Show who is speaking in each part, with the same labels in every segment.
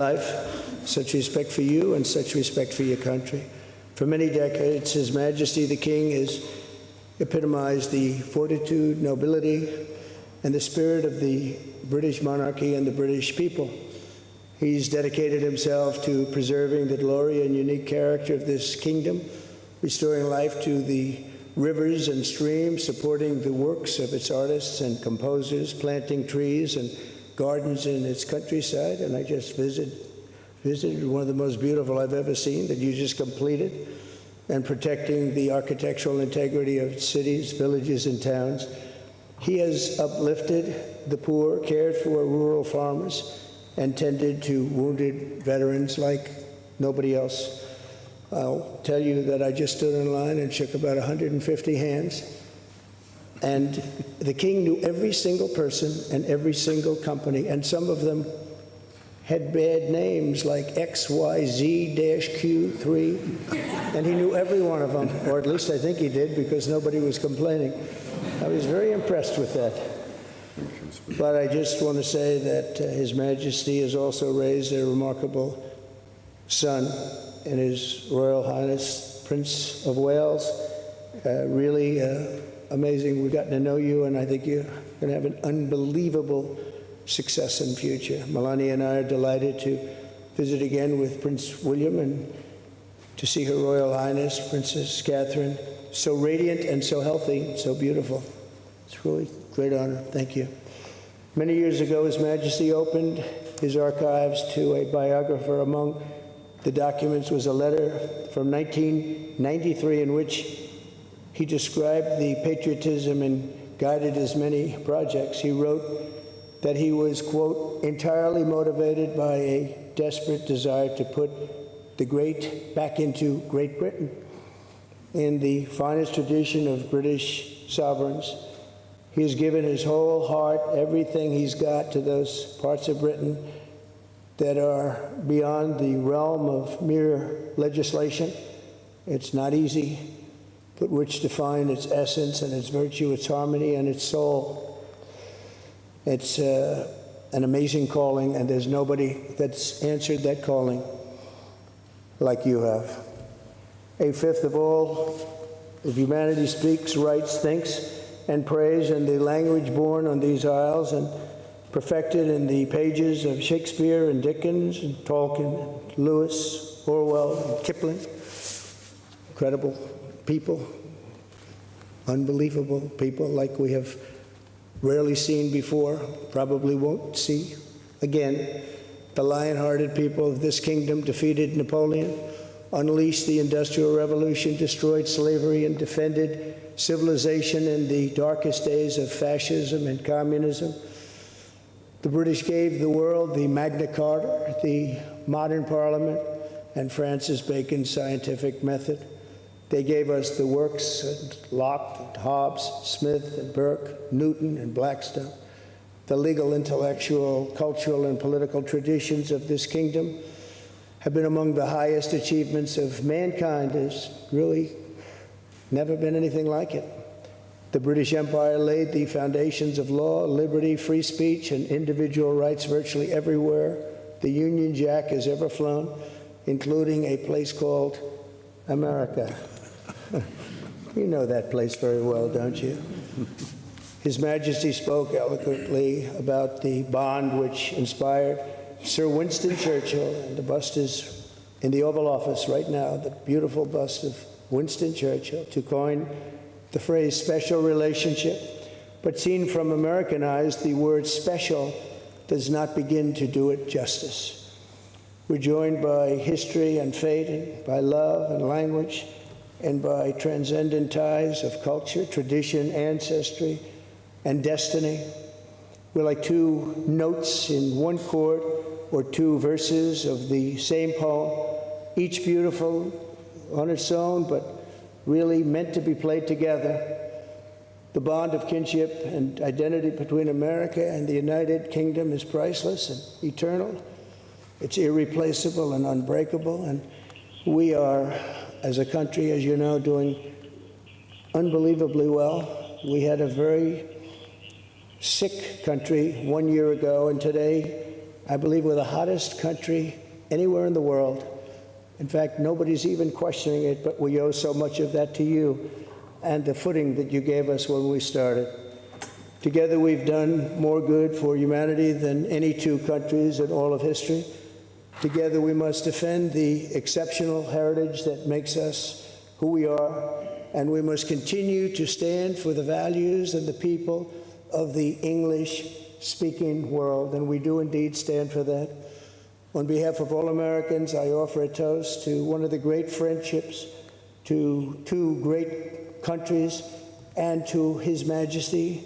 Speaker 1: life, such respect for you and such respect for your country. For many decades, His Majesty the King has epitomized the fortitude, nobility, and the spirit of the British monarchy and the British people. He's dedicated himself to preserving the glory and unique character of this kingdom, restoring life to the rivers and streams, supporting the works of its artists and composers, planting trees and gardens in its countryside. And I just visited one of the most beautiful I've ever seen that you just completed, and protecting the architectural integrity of cities, villages, and towns. He has uplifted the poor, cared for rural farmers, and tended to wounded veterans like nobody else. I'll tell you that I just stood in line and shook about 150 hands, and the King knew every single person and every single company, and some of them had bad names like XYZ-Q3, and he knew every one of them, or at least I think he did, because nobody was complaining. I was very impressed with that. But I just want to say that His Majesty has also raised a remarkable son in His Royal Highness Prince of Wales. Really amazing. We've gotten to know you, and I think you're going to have an unbelievable success in the future. Melania and I are delighted to visit again with Prince William and to see Her Royal Highness Princess Catherine, so radiant and so healthy, so beautiful. It's really a great honor. Thank you. Many years ago, His Majesty opened his archives to a biographer. Among the documents was a letter from 1993 in which he described the patriotism and guided his many projects. He wrote that he was, quote, entirely motivated by a desperate desire to put the great back into Great Britain. In the finest tradition of British sovereigns, he has given his whole heart, everything he's got, to those parts of Britain that are beyond the realm of mere legislation. It's not easy, but which define its essence and its virtue, its harmony, and its soul. It's an amazing calling, and there's nobody that's answered that calling like you have. A fifth of all of humanity speaks, writes, thinks, and prays in the language born on these isles and perfected in the pages of Shakespeare and Dickens and Tolkien, and Lewis, Orwell, and Kipling. Incredible people, unbelievable people like we have rarely seen before, probably won't see again. The lion-hearted people of this kingdom defeated Napoleon, unleashed the Industrial Revolution, destroyed slavery, and defended civilization in the darkest days of fascism and communism. The British gave the world the Magna Carta, the modern parliament, and Francis Bacon's scientific method. They gave us the works of Locke, and Hobbes, Smith, and Burke, Newton, and Blackstone. The legal, intellectual, cultural, and political traditions of this kingdom have been among the highest achievements of mankind. There's really never been anything like it. The British Empire laid the foundations of law, liberty, free speech, and individual rights virtually everywhere the Union Jack has ever flown, including a place called America. You know that place very well, don't you? His Majesty spoke eloquently about the bond which inspired Sir Winston Churchill, and the bust is in the Oval Office right now, the beautiful bust of Winston Churchill, to coin the phrase special relationship. But seen from American eyes, the word special does not begin to do it justice. We're joined by history and fate, and by love and language, and by transcendent ties of culture, tradition, ancestry, and destiny. We're like two notes in one chord, or two verses of the same poem, each beautiful on its own, but really meant to be played together. The bond of kinship and identity between America and the United Kingdom is priceless and eternal. It's irreplaceable and unbreakable, and we are, as a country, as you know, doing unbelievably well. We had a very sick country 1 year ago, and today I believe we're the hottest country anywhere in the world. In fact, nobody's even questioning it, but we owe so much of that to you and the footing that you gave us when we started. Together, we've done more good for humanity than any two countries in all of history. Together, we must defend the exceptional heritage that makes us who we are, and we must continue to stand for the values and the people of the English-speaking world, and we do indeed stand for that. On behalf of all Americans, I offer a toast to one of the great friendships, to two great countries, and to His Majesty,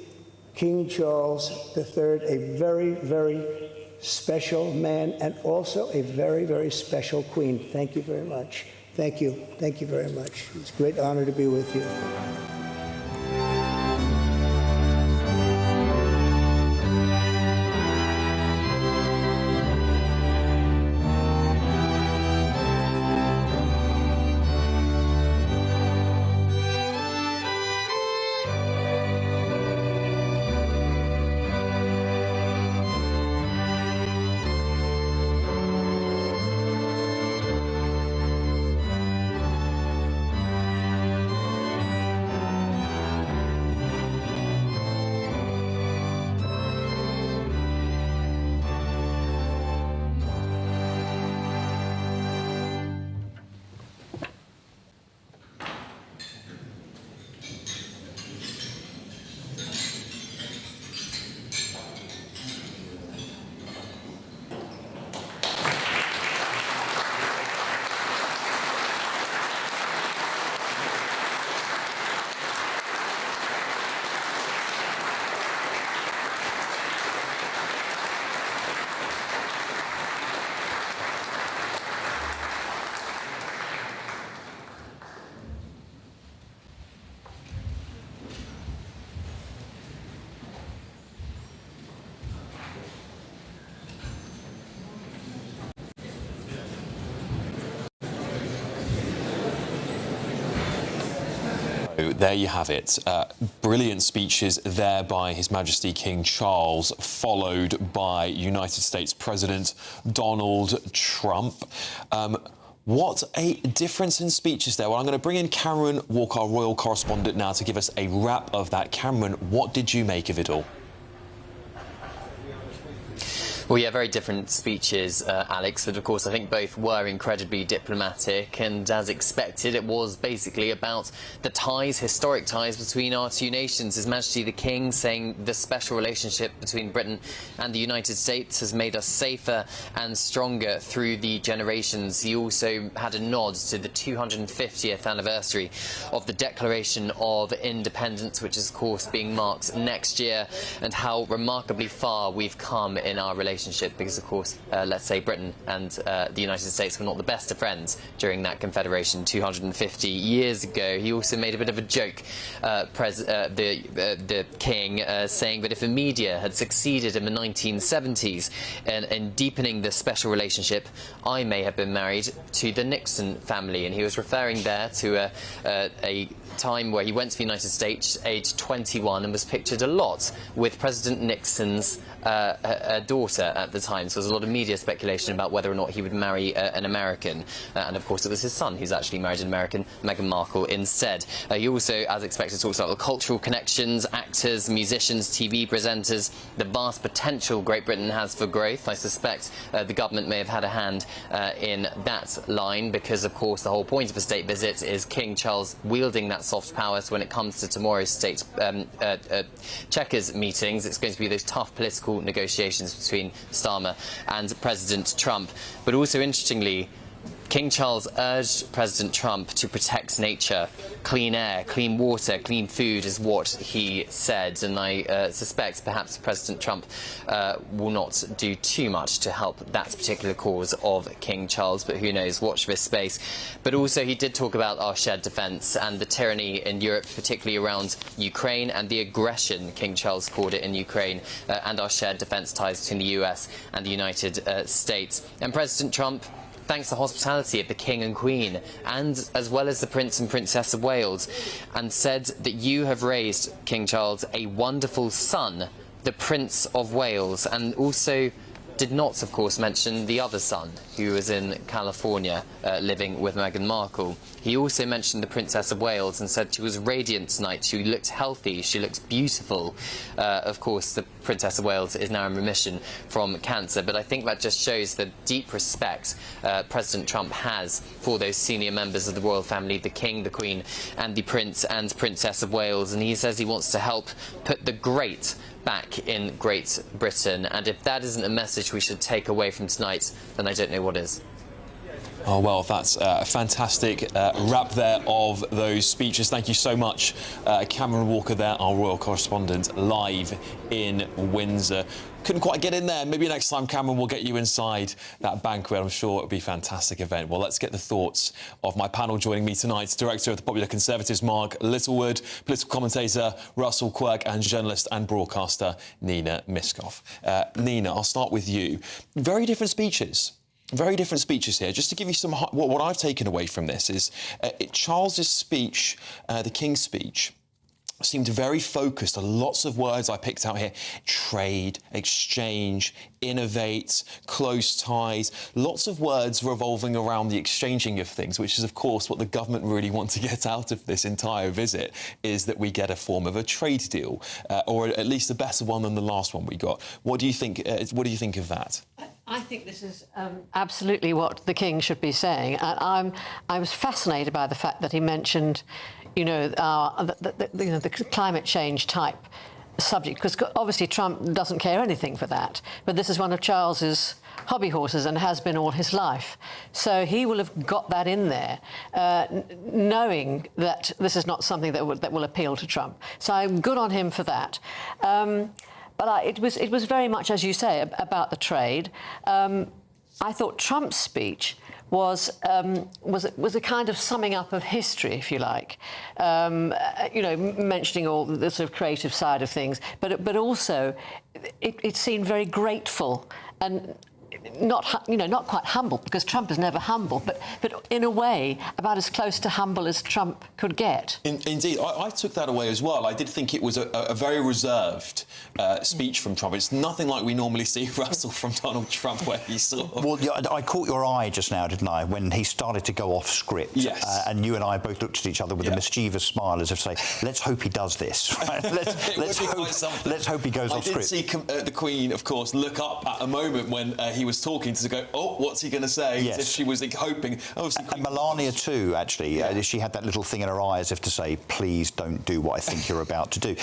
Speaker 1: King Charles III, a very, very special man, and also a very, very special queen. Thank you very much. Thank you. Thank you very much. It's a great honor to be with you.
Speaker 2: There you have it. Brilliant speeches there by His Majesty King Charles, followed by United States President Donald Trump. What a difference in speeches there. Well, I'm going to bring in Cameron Walker, our royal correspondent, now to give us a wrap of that. Cameron, what did you make of it all?
Speaker 3: Well, yeah, very different speeches, Alex, but of course I think both were incredibly diplomatic, and as expected it was basically about the ties, historic ties between our two nations. His Majesty the King saying the special relationship between Britain and the United States has made us safer and stronger through the generations. He also had a nod to the 250th anniversary of the Declaration of Independence, which is of course being marked next year, and how remarkably far we've come in our relationship, because of course let's say Britain and the United States were not the best of friends during that confederation 250 years ago. He also made a bit of a joke, the King, saying that if the media had succeeded in the 1970s in deepening the special relationship, I may have been married to the Nixon family, and he was referring there to a time where he went to the United States aged 21 and was pictured a lot with President Nixon's daughter at the time. So there was a lot of media speculation about whether or not he would marry an American, and of course it was his son who's actually married an American, Meghan Markle, instead. He also, as expected, talks about the cultural connections, actors, musicians, TV presenters, the vast potential Great Britain has for growth. I suspect the government may have had a hand in that line, because of course the whole point of a state visit is King Charles wielding that soft power. So when it comes to tomorrow's state checkers meetings, it's going to be those tough political negotiations between Starmer and President Trump. But also, interestingly, King Charles urged President Trump to protect nature. Clean air, clean water, clean food is what he said, and I suspect perhaps President Trump will not do too much to help that particular cause of King Charles, but who knows, watch this space. But also he did talk about our shared defence and the tyranny in Europe, particularly around Ukraine, and the aggression, King Charles called it, in Ukraine, and our shared defence ties between the US and the United States. And President Trump thanks the hospitality of the King and Queen, and as well as the Prince and Princess of Wales, and said that you have raised, King Charles, a wonderful son, the Prince of Wales, and also did not, of course, mention the other son, who was in California living with Meghan Markle. He also mentioned the Princess of Wales and said she was radiant tonight, she looked healthy, she looks beautiful. Of course, the Princess of Wales is now in remission from cancer, but I think that just shows the deep respect President Trump has for those senior members of the royal family, the King, the Queen and the Prince and Princess of Wales, and he says he wants to help put the great back in Great Britain, and if that isn't a message we should take away from tonight, then I don't know what is.
Speaker 2: Oh, well, that's a fantastic wrap there of those speeches. Thank you so much, Cameron Walker there, our royal correspondent, live in Windsor. Couldn't quite get in there. Maybe next time, Cameron, will get you inside that banquet. I'm sure it'll be a fantastic event. Well, let's get the thoughts of my panel joining me tonight. Director of the Popular Conservatives, Mark Littlewood, political commentator Russell Quirk, and journalist and broadcaster Nina Miskov. Nina, I'll start with you. Very different speeches. Very different speeches here. Just to give you some... What I've taken away from this is Charles's speech, the King's speech, seemed very focused on lots of words I picked out here. Trade, exchange, innovate, close ties. Lots of words revolving around the exchanging of things, which is, of course, what the government really want to get out of this entire visit, is that we get a form of a trade deal, or at least a better one than the last one we got. What do you think? What do you think of that?
Speaker 4: I think this is absolutely what the King should be saying. I was fascinated by the fact that he mentioned, you know, the climate change type subject, because obviously Trump doesn't care anything for that. But this is one of Charles's hobby horses and has been all his life. So he will have got that in there, knowing that this is not something that will appeal to Trump. So I'm good on him for that. But it was very much, as you say, about the trade. I thought Trump's speech was a kind of summing up of history, if you like. You know, mentioning all the sort of creative side of things, but also it seemed very grateful and not quite humble, because Trump is never humble, but in a way about as close to humble as Trump could get.
Speaker 2: Indeed, I took that away as well. I did think it was a very reserved speech from Trump. It's nothing like we normally see, Russell, from Donald Trump, where he's sort of...
Speaker 5: Well, yeah, I caught your eye just now, didn't I, when he started to go off script.
Speaker 2: Yes.
Speaker 5: And you and I both looked at each other with a mischievous smile, as if to say, let's hope he does this. Right? let's hope he goes off script.
Speaker 2: I did see the Queen, of course, look up at a moment when he was talking to go, oh, what's he going to say?
Speaker 5: Yes.
Speaker 2: As if she was hoping. Obviously,
Speaker 5: and Melania too, actually.
Speaker 2: Yeah.
Speaker 5: She had that little thing in her eye as if to say, please don't do what I think you're about to do.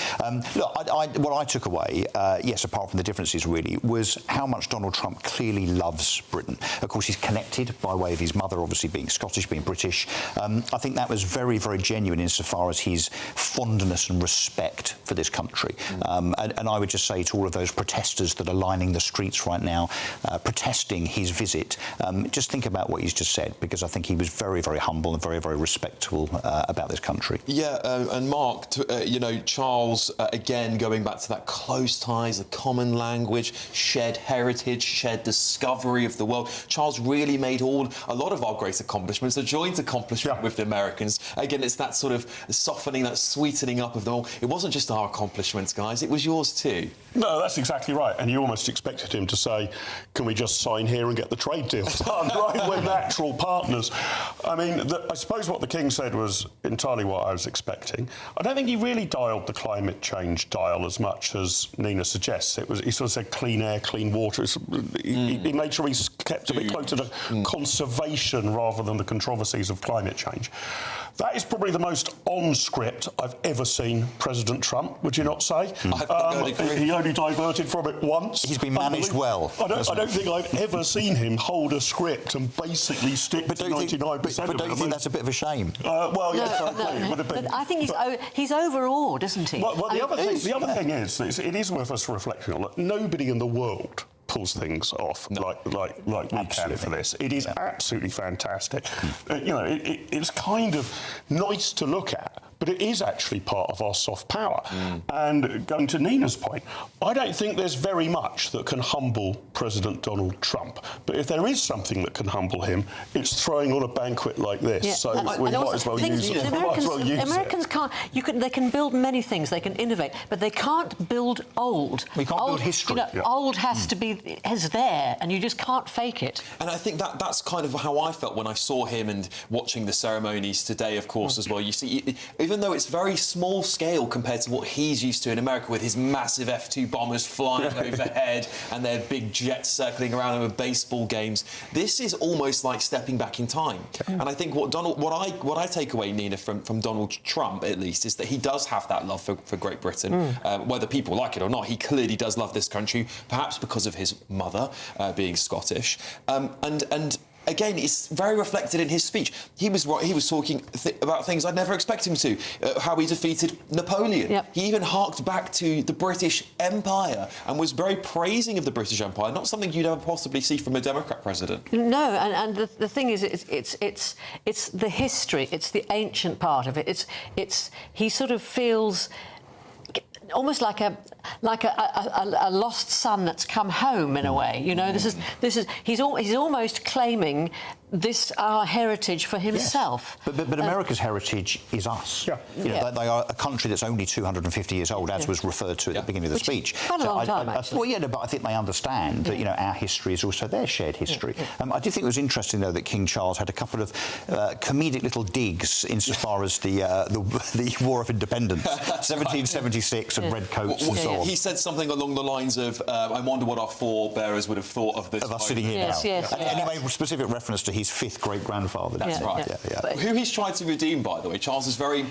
Speaker 5: Look, what I took away, yes, apart from the differences really, was how much Donald Trump clearly loves Britain. Of course, he's connected by way of his mother, obviously being Scottish, being British. I think that was very, very genuine insofar as his fondness and respect for this country. And I would just say to all of those protesters that are lining the streets right now, protesting his visit, just think about what he's just said, because I think he was very, very humble and very, very respectful about this country.
Speaker 2: Yeah, and Mark, you know, Charles, again, going back to that close ties, the common language, shared heritage, shared discovery of the world. Charles really made a lot of our great accomplishments a joint accomplishment with the Americans. Again, it's that sort of softening, that sweetening up of them all. It wasn't just our accomplishments, guys, it was yours too.
Speaker 6: No, that's exactly right. And you almost expected him to say, can we just sign here and get the trade deal done, right? We're natural partners. I mean, I suppose what the King said was entirely what I was expecting. I don't think he really dialed the climate change dial as much as Nina suggests. He sort of said clean air, clean water. He made sure he's kept a bit closer to conservation rather than the controversies of climate change. That is probably the most on-script I've ever seen President Trump, would you not say? He only diverted from it once.
Speaker 5: He's been managed well.
Speaker 6: I don't think I've ever seen him hold a script and basically stick to 99% of it.
Speaker 5: But don't you think that's a bit of a shame?
Speaker 6: Well, yes, I agree.
Speaker 4: No, but I think he's overawed, isn't he?
Speaker 6: Well, the other thing is, it is worth us reflecting on that nobody in the world pulls things off like we can for this. It is absolutely fantastic. You know, it's kind of nice to look at, but it is actually part of our soft power. And going to Nina's point, I don't think there's very much that can humble President Donald Trump. But if there is something that can humble him, it's throwing on a banquet like this.
Speaker 4: Yeah.
Speaker 6: So
Speaker 4: And
Speaker 6: we might
Speaker 4: also
Speaker 6: as well
Speaker 4: things-
Speaker 6: use it.
Speaker 4: the
Speaker 6: We might as well use
Speaker 4: Americans
Speaker 6: it.
Speaker 4: can't. They can build many things. They can innovate, but they can't build old.
Speaker 5: We can't
Speaker 4: old,
Speaker 5: build history.
Speaker 4: You know,
Speaker 6: Yeah.
Speaker 4: Old has to be there, and you just can't fake it.
Speaker 2: And I think that's kind of how I felt when I saw him and watching the ceremonies today, of course, as well. You see, even though it's very small scale compared to what he's used to in America with his massive F-2 bombers flying overhead and their big jets circling around him with baseball games, this is almost like stepping back in time. And I think what I take away, Nina, from Donald Trump, at least, is that he does have that love for Great Britain. Whether people like it or not, he clearly does love this country, perhaps because of his mother being Scottish. And again, it's very reflected in his speech. He was talking about things I'd never expect him to. How he defeated Napoleon.
Speaker 4: Yep.
Speaker 2: He even harked back to the British Empire and was very praising of the British Empire. Not something you'd ever possibly see from a Democrat president.
Speaker 4: No, and the thing is, it's the history. It's the ancient part of it. He sort of feels almost like a lost son that's come home in a way. You know, he's almost claiming this our heritage for himself.
Speaker 5: Yes. But America's heritage is us.
Speaker 6: Yeah.
Speaker 5: You know, they are a country that's only 250 years old, as was referred to at the beginning of the speech.
Speaker 4: Quite a long time, actually.
Speaker 5: Well, yeah, no, but I think they understand that, you know, our history is also their shared history. I did think it was interesting, though, that King Charles had a couple of comedic little digs insofar as the War of Independence, 1776 and redcoats and so on.
Speaker 2: He said something along the lines of, I wonder what our forebearers would have thought of this.
Speaker 5: Of us sitting here
Speaker 4: Yes,
Speaker 5: now.
Speaker 4: yes,
Speaker 5: And
Speaker 4: yes.
Speaker 5: he made specific reference to his fifth great-grandfather.
Speaker 2: That's
Speaker 4: Yeah,
Speaker 2: right.
Speaker 4: yeah.
Speaker 2: Who he's tried to redeem, by the way. Charles is very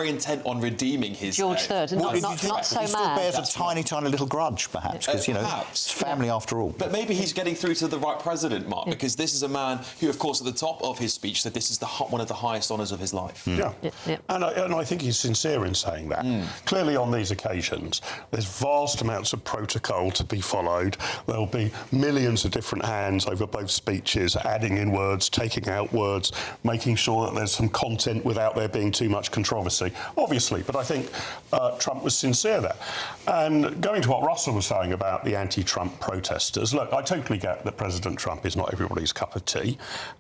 Speaker 2: intent on redeeming his...
Speaker 4: George III, not so
Speaker 5: he still
Speaker 4: mad.
Speaker 5: bears a tiny little grudge, perhaps, because, you know, it's family after all.
Speaker 2: But maybe he's getting through to the right president, Mark, because this is a man who, of course, at the top of his speech said this is one of the highest honours of his life.
Speaker 6: Yeah.
Speaker 4: Yeah.
Speaker 6: And I think he's sincere in saying that. Clearly, on these occasions, there's vast amounts of protocol to be followed. There'll be millions of different hands over both speeches, adding in words, taking out words, making sure that there's some content without there being too much controversy, obviously. But I think Trump was sincere there. And going to what Russell was saying about the anti-Trump protesters, look, I totally get that President Trump is not everybody's cup of tea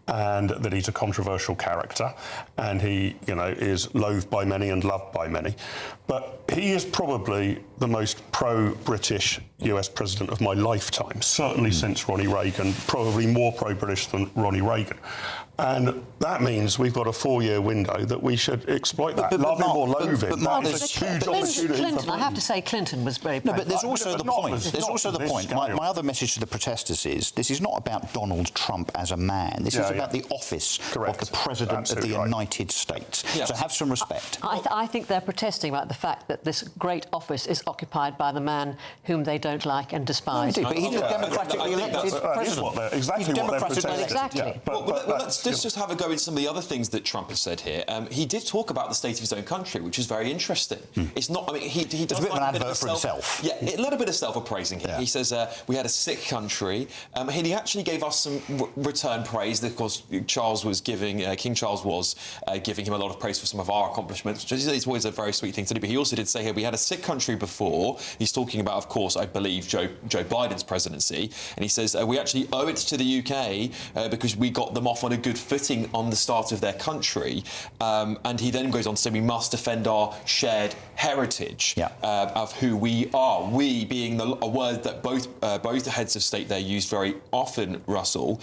Speaker 6: and that he's a controversial character and he, you know, is loathed by many and loved by many. But he is probably the most pro-British US president of my lifetime, certainly since Ronnie Reagan, probably more pro-British than Ronnie Reagan. And that means we've got a 4-year window that we should exploit that. Love him or loathe him.
Speaker 5: Mark,
Speaker 6: That is a huge opportunity
Speaker 4: Clinton,
Speaker 6: for
Speaker 4: I have to say, Clinton was very
Speaker 5: No, but there's also the point.
Speaker 6: not
Speaker 5: There's also the
Speaker 6: this
Speaker 5: point.
Speaker 6: scale.
Speaker 5: My other message to the protesters is this is not about Donald Trump as a man. This is about the office
Speaker 6: Correct.
Speaker 5: of the President
Speaker 6: Absolutely
Speaker 5: of the
Speaker 6: right.
Speaker 5: United States.
Speaker 2: Yes.
Speaker 5: So have some respect.
Speaker 4: I think they're protesting about the fact that this great office is occupied by the man whom they don't like and despise.
Speaker 5: But he's a democratically
Speaker 2: I think
Speaker 5: elected
Speaker 2: that's
Speaker 5: president.
Speaker 6: Exactly
Speaker 5: He's
Speaker 6: what they're
Speaker 5: democratically
Speaker 6: protesting.
Speaker 4: Exactly.
Speaker 6: Yeah, but
Speaker 2: let's just have a go in some of the other things that Trump has said here. He did talk about the state of his own country, which is very interesting. It's not. I mean, he does
Speaker 5: a bit of
Speaker 2: like
Speaker 5: an advert for himself.
Speaker 2: Yeah, a little bit of self-appraising here.
Speaker 5: Yeah.
Speaker 2: He says we had a sick country. He actually gave us some return praise. Of course, King Charles was giving him a lot of praise for some of our accomplishments, which is always a very sweet thing to do. But he also did say here we had a sick country before. He's talking about, of course, I believe Joe Biden's presidency, and he says we actually owe it to the UK because we got them off on a good footing on the start of their country. And he then goes on to say we must defend our shared heritage of who we are. We being a word that both heads of state there used very often, Russell.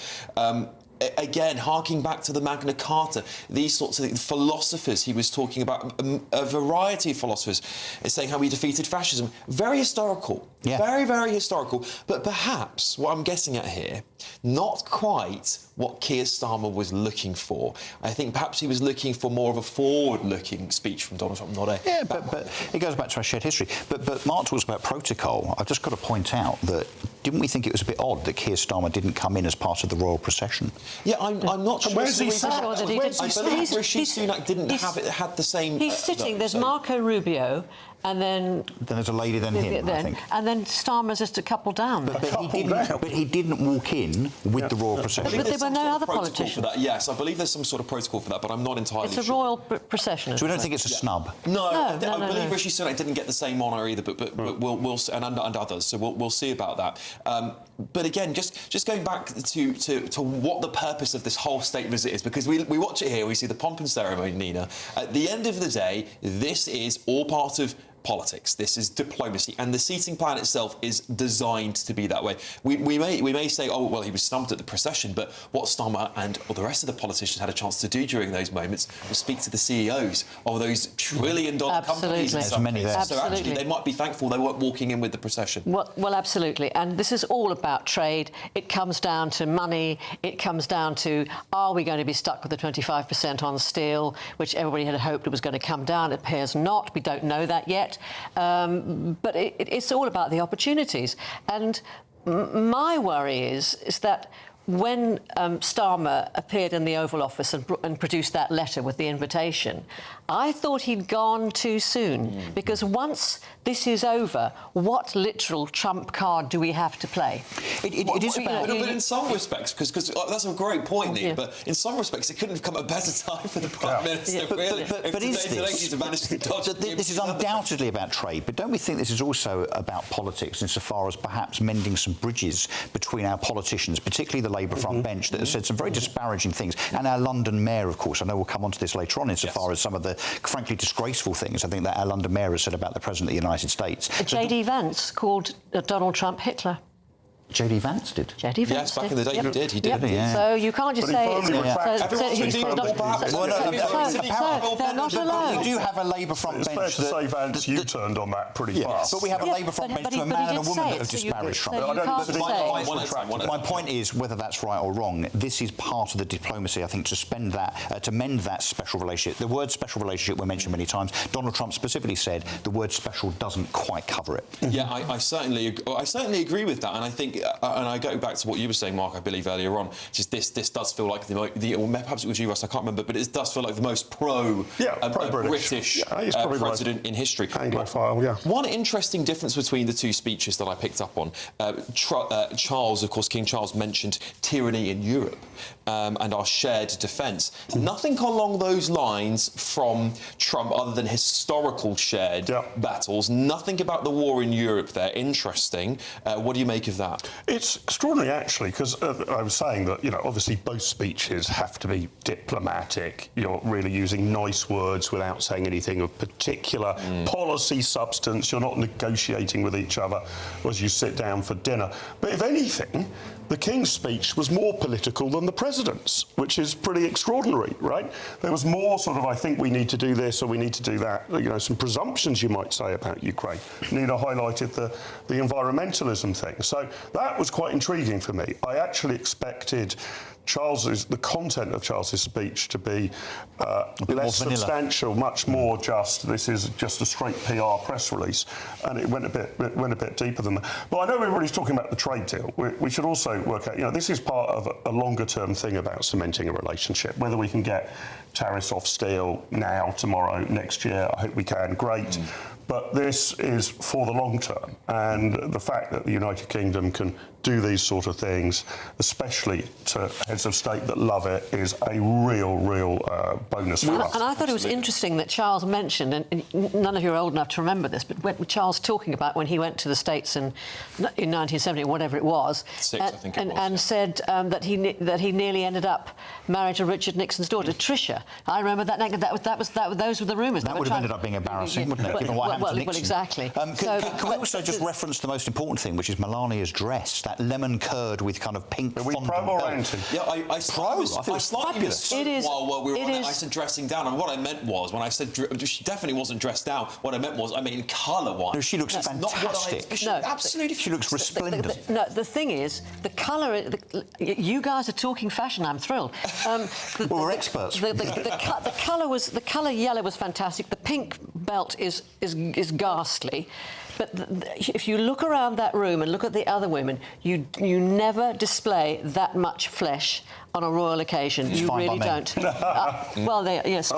Speaker 2: Again, harking back to the Magna Carta, these sorts of philosophers he was talking about, a variety of philosophers, saying how we defeated fascism. Very historical.
Speaker 5: Yeah.
Speaker 2: Very, very historical. But perhaps what I'm getting at here, not quite what Keir Starmer was looking for. I think perhaps he was looking for more of a forward-looking speech from Donald Trump, not a...
Speaker 5: Yeah, but it goes back to our shared history. But Mark talks about protocol. I've just got to point out that didn't we think it was a bit odd that Keir Starmer didn't come in as part of the royal procession?
Speaker 2: Yeah, I'm not sure.
Speaker 6: Where's he
Speaker 2: I
Speaker 6: sat?
Speaker 2: believe Rishi Sunak didn't had the same...
Speaker 4: He's sitting, there's Marco Rubio and then
Speaker 5: there's a lady, then him, I think.
Speaker 4: And then Starmer's just a couple down.
Speaker 5: But he didn't walk in with the royal procession.
Speaker 4: But there were no other politicians.
Speaker 2: For that. Yes, I believe there's some sort of protocol for that, but I'm not entirely sure.
Speaker 4: It's a royal procession.
Speaker 5: So we don't think it's a snub?
Speaker 2: No, I
Speaker 4: no,
Speaker 2: believe
Speaker 4: no.
Speaker 2: Rishi Sunak didn't get the same honour either, but we'll and others. So we'll see about that. But again, just going back to what the purpose of this whole state visit is, because we watch it here, we see the pomp and ceremony, Nina. At the end of the day, this is all part of politics. This is diplomacy, and the seating plan itself is designed to be that way. We may say, oh well, he was stumped at the procession, but what Starmer and all the rest of the politicians had a chance to do during those moments was speak to the CEOs of those trillion-dollar companies.
Speaker 4: There's
Speaker 5: many there.
Speaker 2: So actually, they might be thankful they weren't walking in with the procession.
Speaker 4: Well, absolutely. And this is all about trade. It comes down to money. It comes down to, are we going to be stuck with the 25% on steel, which everybody had hoped it was going to come down? It appears not. We don't know that yet. But it's all about the opportunities. And my worry is that when Starmer appeared in the Oval Office and produced that letter with the invitation, I thought he'd gone too soon, because once this is over, what literal trump card do we have to play?
Speaker 5: It is about...
Speaker 2: But in some respects, because that's a great point, Nick, but in some respects it couldn't have come at a better time for the Prime Minister, really.
Speaker 5: But is this is undoubtedly about trade, but don't we think this is also about politics, insofar as perhaps mending some bridges between our politicians, particularly the Labour front bench, that has said some very disparaging things, and our London Mayor, of course. I know we'll come on to this later on, insofar as some of the frankly disgraceful things I think that our London Mayor has said about the President of the United States.
Speaker 4: J.D. Vance called Donald Trump Hitler.
Speaker 5: J.D. Vance did?
Speaker 4: J.D. Vance
Speaker 2: Yes, back in the day he did.
Speaker 4: Yep.
Speaker 5: Yeah.
Speaker 4: So you can't just say...
Speaker 6: Everyone's
Speaker 4: they're not alone.
Speaker 5: We do have a Labour front
Speaker 6: it's
Speaker 5: bench...
Speaker 6: It's fair to say, Vance, you turned on that pretty fast.
Speaker 5: But we have a Labour front bench to a man and a woman that have disparaged Trump. My point is, whether that's right or wrong, this is part of the diplomacy, I think, to mend that special relationship. The word special relationship were mentioned many times. Donald Trump specifically said the word special doesn't quite cover it.
Speaker 2: Yeah, I certainly agree with that, and I think, and I go back to what you were saying, Mark, I believe earlier on. Just this does feel like or perhaps it was you, Russ, I can't remember, but it does feel like the most pro-British president in history.
Speaker 6: Anglophile, yeah.
Speaker 2: One interesting difference between the two speeches that I picked up on, Charles, of course, King Charles mentioned tyranny in Europe and our shared defence. Nothing along those lines from Trump other than historical shared battles. Nothing about the war in Europe there. Interesting. What do you make of that?
Speaker 6: It's extraordinary, actually, because I was saying that, obviously both speeches have to be diplomatic. You're really using nice words without saying anything of particular policy substance. You're not negotiating with each other as you sit down for dinner. But if anything, the King's speech was more political than the President's, which is pretty extraordinary, right? There was more sort of, I think we need to do this or we need to do that, some presumptions, you might say, about Ukraine. Nina highlighted the environmentalism thing. So that was quite intriguing for me. I actually expected the content of Charles's speech to be less substantial, much more this is just a straight PR press release, and it went a bit deeper than that. But I know we're already talking about the trade deal. We should also work out, this is part of a longer-term thing about cementing a relationship. Whether we can get tariffs off steel now, tomorrow, next year, I hope we can. Great. But this is for the long term, and the fact that the United Kingdom can do these sort of things, especially to heads of state that love it, is a real bonus for us.
Speaker 4: And I thought it was interesting that Charles mentioned, and none of you are old enough to remember this, but when Charles talking about when he went to the States in 1970, whatever it was, and said that he nearly ended up married to Richard Nixon's daughter, Tricia. I remember that. Those were the rumours.
Speaker 5: That would have ended up being embarrassing, wouldn't it? Given what happened to Nixon.
Speaker 4: Well, exactly.
Speaker 5: Can we also just reference the most important thing, which is Melania's dress, that lemon curd with kind of pink fondant belt.
Speaker 2: Yeah, I slightly misspoke while we were on it. I said dressing down, and what I meant was, when I said she definitely wasn't dressed down, what I meant was, colour-wise.
Speaker 5: No, she looks fantastic.
Speaker 2: Absolutely.
Speaker 5: She looks resplendent.
Speaker 4: The thing is, the colour... you guys are talking fashion, I'm thrilled.
Speaker 5: We're experts.
Speaker 4: The colour yellow was fantastic. The pink belt is ghastly. But if you look around that room and look at the other women, you never display that much flesh on a royal occasion.
Speaker 5: It's
Speaker 4: you
Speaker 5: fine
Speaker 4: really
Speaker 5: by me.
Speaker 4: don't. Well, yes.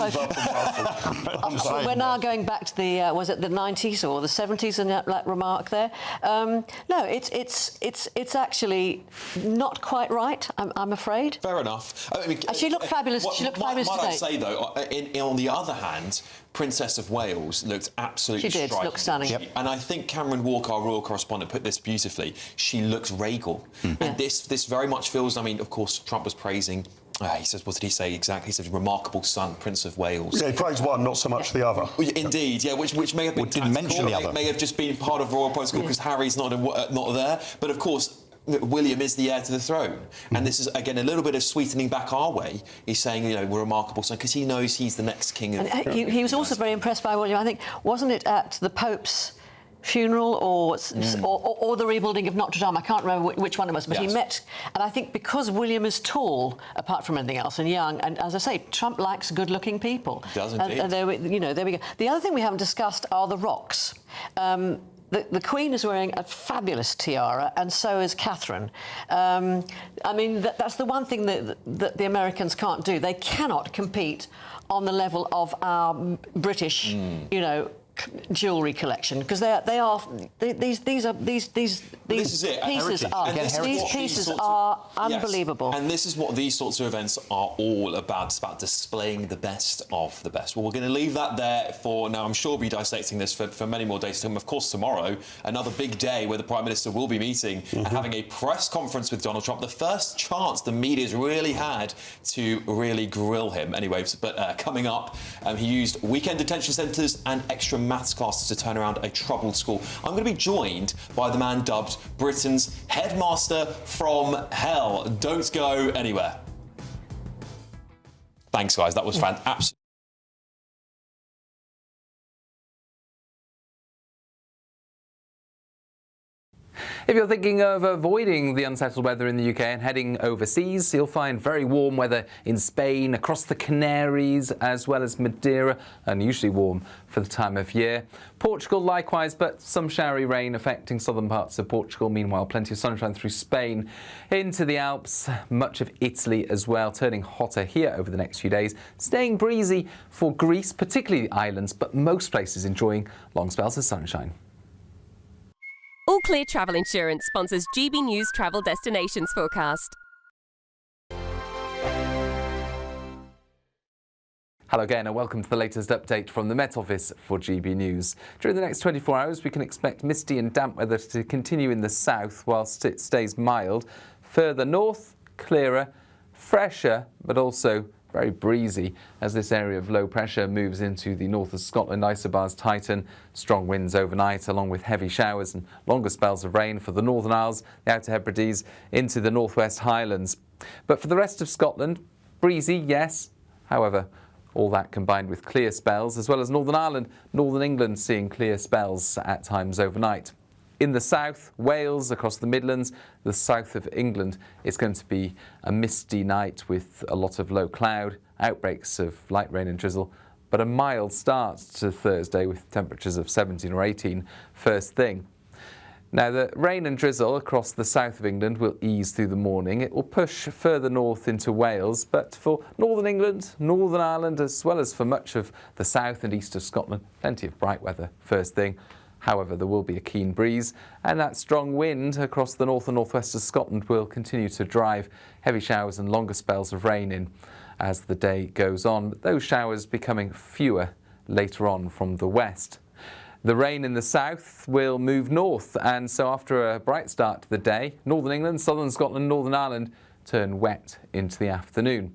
Speaker 4: We're now going back to the was it the 90s or the 70s in that remark there. No, it's actually not quite right. I'm afraid.
Speaker 2: Fair enough. I mean,
Speaker 4: She looked fabulous. She looked fabulous
Speaker 2: might I
Speaker 4: today.
Speaker 2: say though, on the other hand, Princess of Wales looked absolutely
Speaker 4: She did,
Speaker 2: striking.
Speaker 4: looked stunning.
Speaker 5: Yep.
Speaker 2: And I think Cameron Walker, our royal correspondent, put this beautifully. She looks regal. And this very much feels, I mean, of course, Trump was praising, he says, what did he say exactly? He said, remarkable son, Prince of Wales.
Speaker 6: Yeah, he praised one, not so much the other.
Speaker 2: Indeed, yeah, which may have been
Speaker 5: didn't mention the other.
Speaker 2: It may have just been part of royal protocol because Harry's not there. But of course, William is the heir to the throne, and this is again a little bit of sweetening back our way. He's saying, we're a remarkable son because he knows he's the next king of.
Speaker 4: And he was also very impressed by William. I think, wasn't it at the Pope's funeral or the rebuilding of Notre Dame? I can't remember which one it was, but he met. And I think because William is tall, apart from anything else, and young, and as I say, Trump likes good-looking people.
Speaker 2: He does indeed.
Speaker 4: And there we go. The other thing we haven't discussed are the rocks. The Queen is wearing a fabulous tiara, and so is Catherine. I mean, that's the one thing that the Americans can't do. They cannot compete on the level of our British, jewellery collection, because these pieces are unbelievable.
Speaker 2: Yes. And this is what these sorts of events are all about. It's about displaying the best of the best. Well, we're going to leave that there for now. I'm sure we'll be dissecting this for many more days to come. Of course, tomorrow, another big day where the Prime Minister will be meeting and having a press conference with Donald Trump. The first chance the media's really had to really grill him. Anyway, but coming up, he used weekend detention centres and extra maths classes to turn around a troubled school. I'm going to be joined by the man dubbed Britain's headmaster from hell. Don't go anywhere. Thanks, guys. That was fantastic.
Speaker 7: If you're thinking of avoiding the unsettled weather in the UK and heading overseas, you'll find very warm weather in Spain, across the Canaries, as well as Madeira, unusually warm for the time of year. Portugal likewise, but some showery rain affecting southern parts of Portugal. Meanwhile, plenty of sunshine through Spain into the Alps, much of Italy as well, turning hotter here over the next few days. Staying breezy for Greece, particularly the islands, but most places enjoying long spells of sunshine.
Speaker 8: All Clear Travel Insurance sponsors GBNews Travel Destinations Forecast.
Speaker 7: Hello again and welcome to the latest update from the Met Office for GB News. During the next 24 hours we can expect misty and damp weather to continue in the south whilst it stays mild. Further north, clearer, fresher but also very breezy as this area of low pressure moves into the north of Scotland. Isobars tighten, strong winds overnight along with heavy showers and longer spells of rain for the Northern Isles, the Outer Hebrides into the Northwest Highlands. But for the rest of Scotland, breezy, yes, however, all that combined with clear spells, as well as Northern Ireland, Northern England seeing clear spells at times overnight. In the south, Wales, across the Midlands, the south of England, it's going to be a misty night with a lot of low cloud, outbreaks of light rain and drizzle, but a mild start to Thursday with temperatures of 17 or 18 first thing. Now, the rain and drizzle across the south of England will ease through the morning. It will push further north into Wales, but for Northern England, Northern Ireland, as well as for much of the south and east of Scotland, plenty of bright weather first thing. However, there will be a keen breeze, and that strong wind across the north and northwest of Scotland will continue to drive heavy showers and longer spells of rain in as the day goes on, but those showers becoming fewer later on from the west. The rain in the south will move north, and so after a bright start to the day, Northern England, Southern Scotland, Northern Ireland turn wet into the afternoon.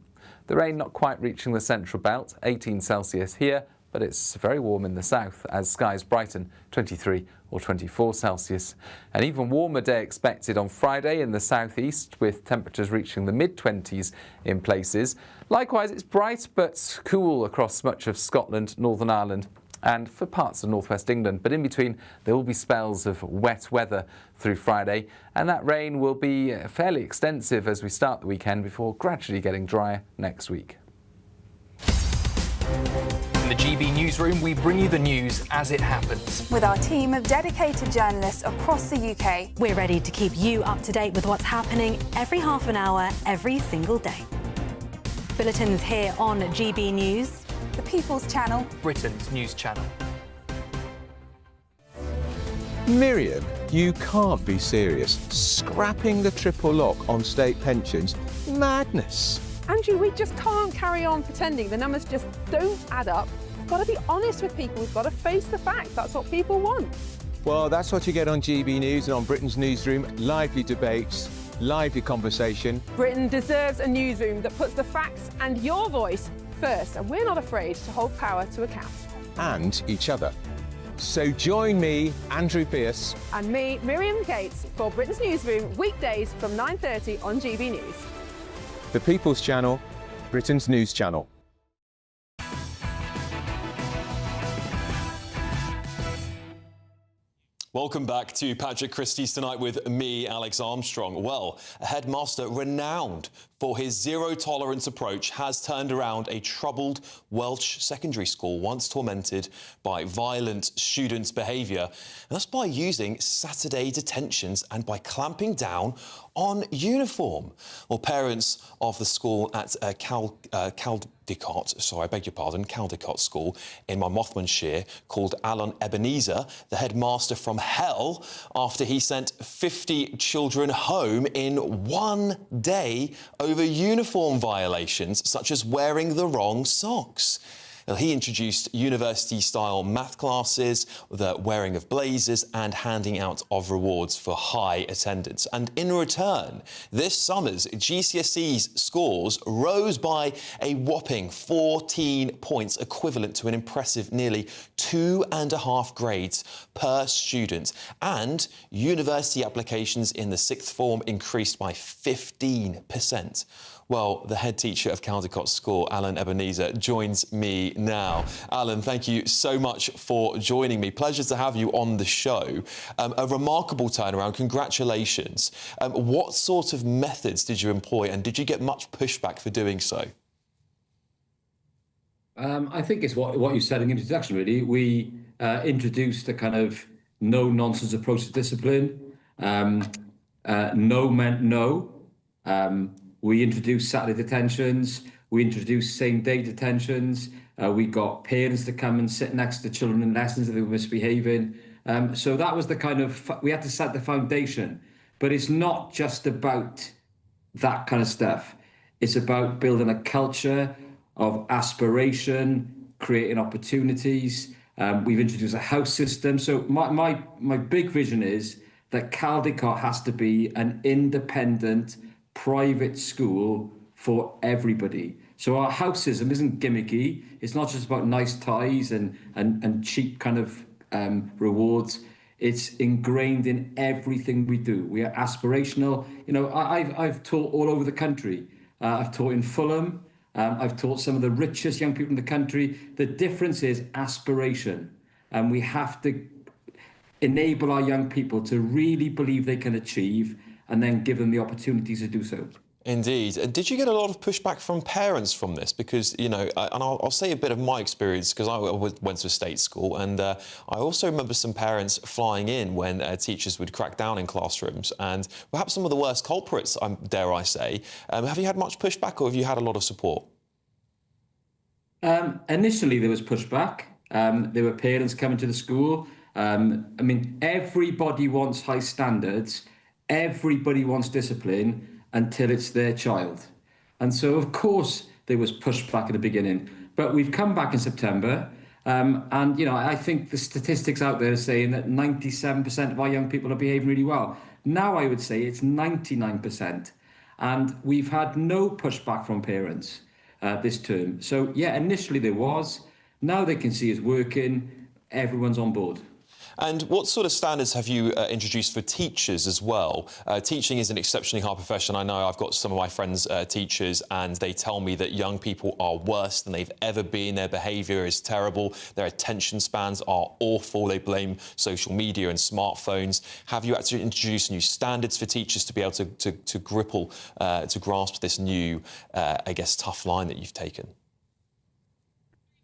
Speaker 7: The rain not quite reaching the central belt, 18 Celsius here, but it's very warm in the south as skies brighten, 23 or 24 Celsius. An even warmer day expected on Friday in the southeast, with temperatures reaching the mid-20s in places. Likewise, it's bright but cool across much of Scotland, Northern Ireland and for parts of northwest England. But in between, there will be spells of wet weather through Friday, and that rain will be fairly extensive as we start the weekend before gradually getting drier next week.
Speaker 9: In the GB Newsroom, we bring you the news as it happens.
Speaker 10: With our team of dedicated journalists across the UK,
Speaker 11: we're ready to keep you up to date with what's happening every half an hour, every single day. Bulletins here on GB News,
Speaker 10: the People's Channel,
Speaker 9: Britain's news channel.
Speaker 12: Miriam, you can't be serious. Scrapping the triple lock on state pensions? Madness.
Speaker 13: Andrew, we just can't carry on pretending. The numbers just don't add up. We've got to be honest with people. We've got to face the facts. That's what people want.
Speaker 12: Well, that's what you get on GB News and on Britain's Newsroom. Lively debates, lively conversation.
Speaker 13: Britain deserves a newsroom that puts the facts and your voice first, and we're not afraid to hold power to account.
Speaker 12: And each other. So join me, Andrew Pearce.
Speaker 13: And me, Miriam Gates, for Britain's Newsroom, weekdays from 9:30 on GB News.
Speaker 12: The People's Channel, Britain's news channel.
Speaker 2: Welcome back to Patrick Christys tonight with me, Alex Armstrong. Well, a headmaster renowned for his zero-tolerance approach has turned around a troubled Welsh secondary school once tormented by violent student behaviour, and that's by using Saturday detentions and by clamping down on uniform. Well, parents of the school at Caldicot School in Monmouthshire called Alan Ebenezer the headmaster from hell after he sent 50 children home in one day over uniform violations such as wearing the wrong socks. Now, he introduced university-style math classes, the wearing of blazers and handing out of rewards for high attendance. And in return, this summer's GCSE's scores rose by a whopping 14 points, equivalent to an impressive nearly 2.5 grades per student. And university applications in the sixth form increased by 15%. Well, the head teacher of Caldicot School, Alan Ebenezer, joins me now. Alan, thank you so much for joining me. Pleasure to have you on the show. A remarkable turnaround. Congratulations. What sort of methods did you employ, and did you get much pushback for doing so?
Speaker 14: I think it's what you said in the introduction, really. We introduced a kind of no-nonsense approach to discipline. No meant no. We introduced Saturday detentions. We introduced same-day detentions. We got parents to come and sit next to children in lessons if they were misbehaving. So that was the kind of, we had to set the foundation. But it's not just about that kind of stuff. It's about building a culture of aspiration, creating opportunities. We've introduced a house system. So my big vision is that Caldicot has to be an independent, private school for everybody. So our house system isn't gimmicky. It's not just about nice ties and cheap kind of rewards. It's ingrained in everything we do. We are aspirational. You know, I've taught all over the country. I've taught in Fulham. I've taught some of the richest young people in the country. The difference is aspiration. And we have to enable our young people to really believe they can achieve and then give them the opportunities to do so.
Speaker 2: Indeed. Did you get a lot of pushback from parents from this? Because, you know, and I'll say a bit of my experience, because I went to a state school, and I also remember some parents flying in when teachers would crack down in classrooms, and perhaps some of the worst culprits, dare I say. Have you had much pushback, or have you had a lot of support?
Speaker 14: Initially, there was pushback. There were parents coming to the school. I mean, everybody wants high standards. Everybody wants discipline until it's their child. And so, of course, there was pushback at the beginning. But we've come back in September. And, you know, I think the statistics out there are saying that 97% of our young people are behaving really well. Now I would say it's 99%. And we've had no pushback from parents this term. So, yeah, initially there was. Now they can see it's working. Everyone's on board.
Speaker 2: And what sort of standards have you introduced for teachers as well? Teaching is an exceptionally hard profession. I know I've got some of my friends teachers, and they tell me that young people are worse than they've ever been. Their behaviour is terrible. Their attention spans are awful. They blame social media and smartphones. Have you actually introduced new standards for teachers to be able to grasp this new, I guess, tough line that you've taken?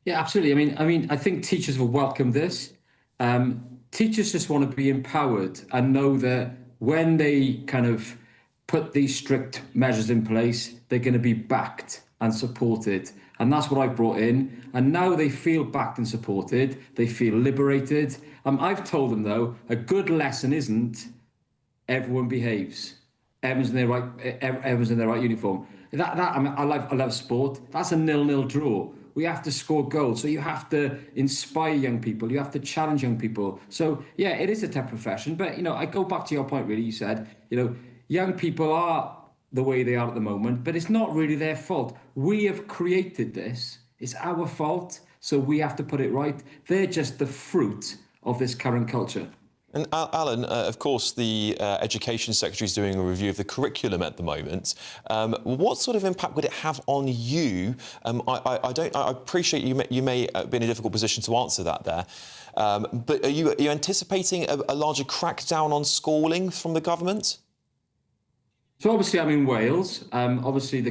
Speaker 14: Yeah, absolutely. I think teachers will welcome this. Teachers just want to be empowered and know that when they kind of put these strict measures in place, they're going to be backed and supported. And that's what I've brought in. And now they feel backed and supported. They feel liberated. I've told them, though, a good lesson isn't everyone behaves. Everyone's in their right uniform. I love sport. That's a 0-0 draw. We have to score goals. So you have to inspire young people. You have to challenge young people. So, yeah, it is a tough profession. But, I go back to your point, really. You said, young people are the way they are at the moment, but it's not really their fault. We have created this. It's our fault. So we have to put it right. They're just the fruit of this current culture.
Speaker 2: And Alan, of course, the Education Secretary is doing a review of the curriculum at the moment. What sort of impact would it have on you? I appreciate you may be in a difficult position to answer that there. But are you anticipating a larger crackdown on schooling from the government?
Speaker 14: So obviously, I'm in Wales. Obviously,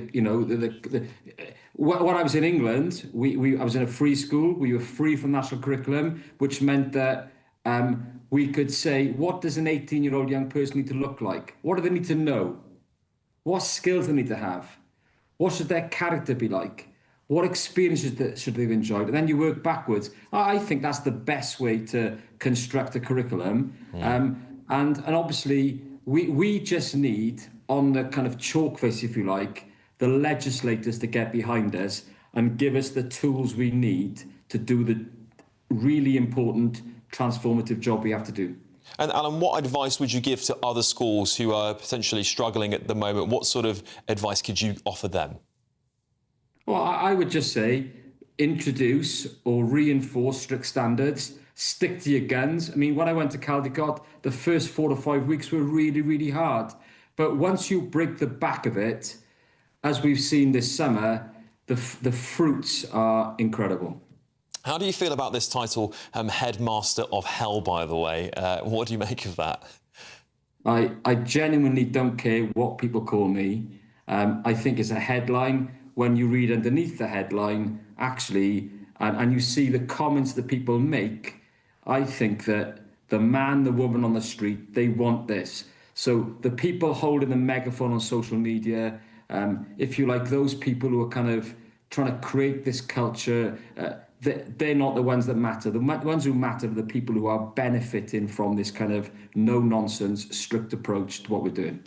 Speaker 14: when I was in England, I was in a free school. We were free from national curriculum, which meant that we could say, what does an 18-year-old young person need to look like? What do they need to know? What skills do they need to have? What should their character be like? What experiences should they have enjoyed? And then you work backwards. I think that's the best way to construct a curriculum. And obviously, we just need, on the kind of chalk face, if you like, the legislators to get behind us and give us the tools we need to do the really important transformative job we have to do.
Speaker 2: And Alan, what advice would you give to other schools who are potentially struggling at the moment? What sort of advice could you offer them?
Speaker 14: Well, I would just say introduce or reinforce strict standards, stick to your guns. When I went to Caldicott, the first 4 to 5 weeks were really, really hard. But once you break the back of it, as we've seen this summer, the fruits are incredible.
Speaker 2: How do you feel about this title, Headmaster of Hell, by the way? What do you make of that?
Speaker 14: I genuinely don't care what people call me. I think it's a headline. When you read underneath the headline, actually, and you see the comments that people make, I think that the man, the woman on the street, they want this. So the people holding the megaphone on social media, if you like, those people who are kind of trying to create this culture, they're not the ones that matter. The ones who matter are the people who are benefiting from this kind of no-nonsense, strict approach to what we're doing.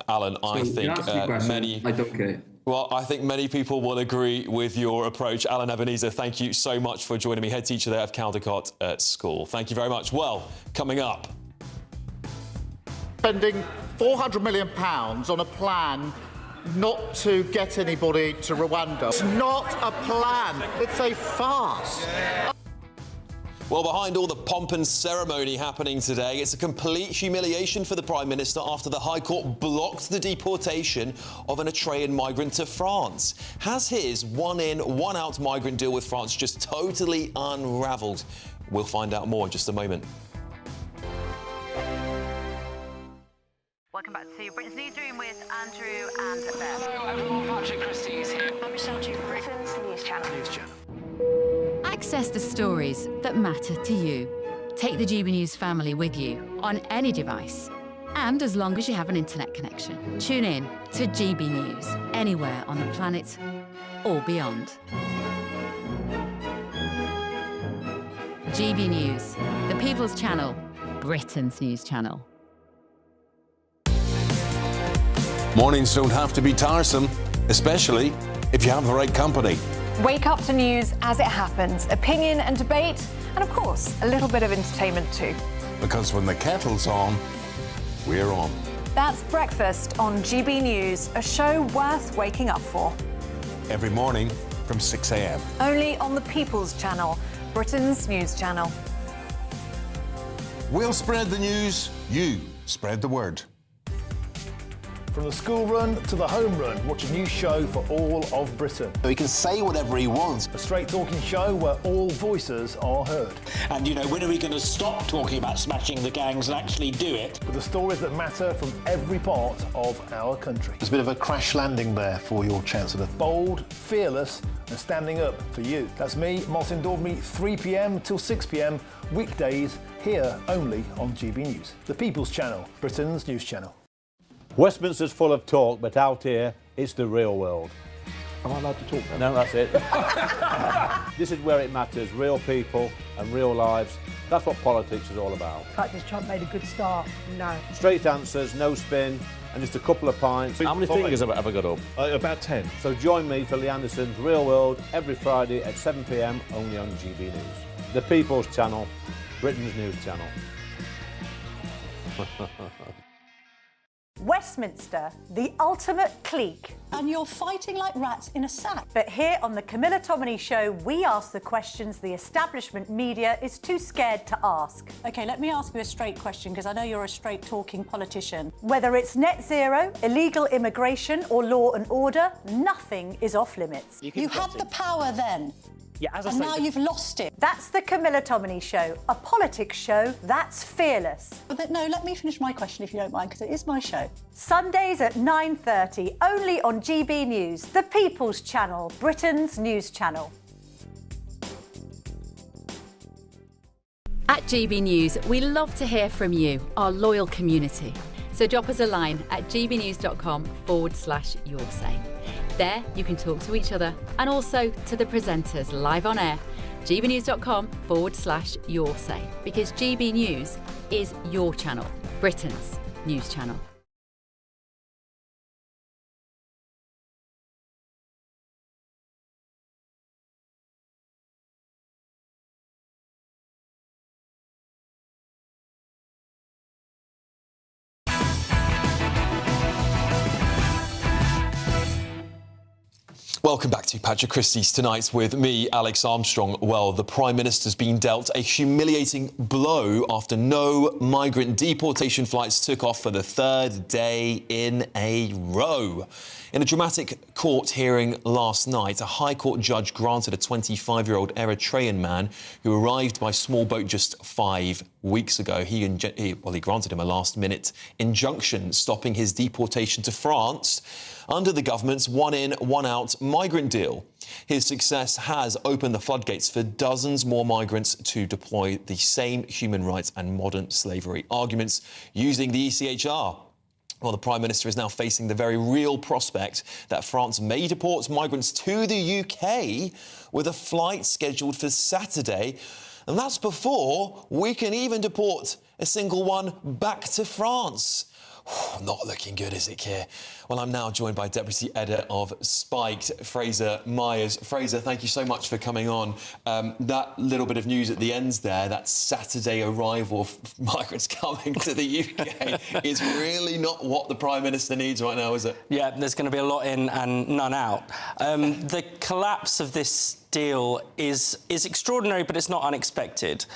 Speaker 2: Alan, I think
Speaker 14: I don't care.
Speaker 2: Well, I think many people will agree with your approach. Alan Ebenezer, thank you so much for joining me, head teacher there of Caldicott School. Thank you very much. Well, coming up.
Speaker 15: Spending £400 million on a plan not to get anybody to Rwanda. It's not a plan, it's a farce.
Speaker 2: Well, behind all the pomp and ceremony happening today, it's a complete humiliation for the Prime Minister after the High Court blocked the deportation of an Eritrean migrant to France. Has his one-in, one-out migrant deal with France just totally unravelled? We'll find out more in just a moment.
Speaker 16: Welcome back to Britain's Newsroom with Andrew and Bev.
Speaker 9: Hello everyone, Patrick Christys here.
Speaker 16: I'm Michelle June, Britain's News Channel.
Speaker 17: Access the stories that matter to you. Take the GBNews family with you on any device. And as long as you have an internet connection. Tune in to GB News, anywhere on the planet or beyond. GB News, the People's Channel, Britain's News Channel.
Speaker 18: Mornings don't have to be tiresome, especially if you have the right company.
Speaker 10: Wake up to news as it happens, opinion and debate, and of course, a little bit of entertainment too.
Speaker 18: Because when the kettle's on, we're on.
Speaker 10: That's Breakfast on GB News, a show worth waking up for.
Speaker 18: Every morning from 6 a.m.
Speaker 10: Only on the People's Channel, Britain's News Channel.
Speaker 18: We'll spread the news, you spread the word.
Speaker 19: From the school run to the home run, watch a new show for all of Britain.
Speaker 20: So he can say whatever he wants.
Speaker 19: A straight-talking show where all voices are heard.
Speaker 21: And, when are we going to stop talking about smashing the gangs and actually do it?
Speaker 19: With the stories that matter from every part of our country.
Speaker 20: There's a bit of a crash landing there for your Chancellor.
Speaker 19: Bold, fearless and standing up for you. That's me, Martin Daubney, 3 p.m. till 6 p.m, weekdays, here only on GB News, the People's Channel, Britain's news channel.
Speaker 1: Westminster's full of talk, but out here, it's the real world. Am I allowed to talk now? No, that's it. This is where it matters, real people and real lives. That's what politics is all about.
Speaker 22: In fact, has Trump made a good start? No.
Speaker 1: Straight answers, no spin, and just a couple of pints. How many fingers have I got up? About 10. So join me for Lee Anderson's Real World every Friday at 7 p.m, only on GB News. The People's Channel, Britain's news channel.
Speaker 23: Westminster, the ultimate clique. And you're fighting like rats in a sack. But here on the Camilla Tominey Show, we ask the questions the establishment media is too scared to ask. OK, let me ask you a straight question, because I know you're a straight-talking politician. Whether it's net zero, illegal immigration or law and order, nothing is off limits. You had the power then.
Speaker 22: Yeah, as I
Speaker 23: and
Speaker 22: say,
Speaker 23: now you've lost it. That's the Camilla Tominey Show, a politics show that's fearless. But no, let me finish my question if you don't mind, because it is my show. Sundays at 9:30, only on GB News, the People's Channel, Britain's news channel.
Speaker 17: At GB News, we love to hear from you, our loyal community. So drop us a line at gbnews.com/yoursay. There, you can talk to each other and also to the presenters live on air. gbnews.com/yoursay, because GB News is your channel, Britain's news channel.
Speaker 2: Welcome back to Patrick Christys tonight with me, Alex Armstrong. Well, the Prime Minister's been dealt a humiliating blow after no migrant deportation flights took off for the third day in a row. In a dramatic court hearing last night, a High Court judge granted a 25-year-old Eritrean man who arrived by small boat just 5 weeks ago. He granted him a last-minute injunction stopping his deportation to France under the government's one-in, one-out migrant deal. His success has opened the floodgates for dozens more migrants to deploy the same human rights and modern slavery arguments using the ECHR. Well, the Prime Minister is now facing the very real prospect that France may deport migrants to the UK with a flight scheduled for Saturday. And that's before we can even deport a single one back to France. Not looking good, is it, Keir? Well, I'm now joined by Deputy Editor of Spiked, Fraser Myers. Fraser, thank you so much for coming on. That little bit of news at the end there, that Saturday arrival of migrants coming to the UK, is really not what the Prime Minister needs right now, is it?
Speaker 24: Yeah, there's going to be a lot in and none out. The collapse of this deal is extraordinary, but it's not unexpected.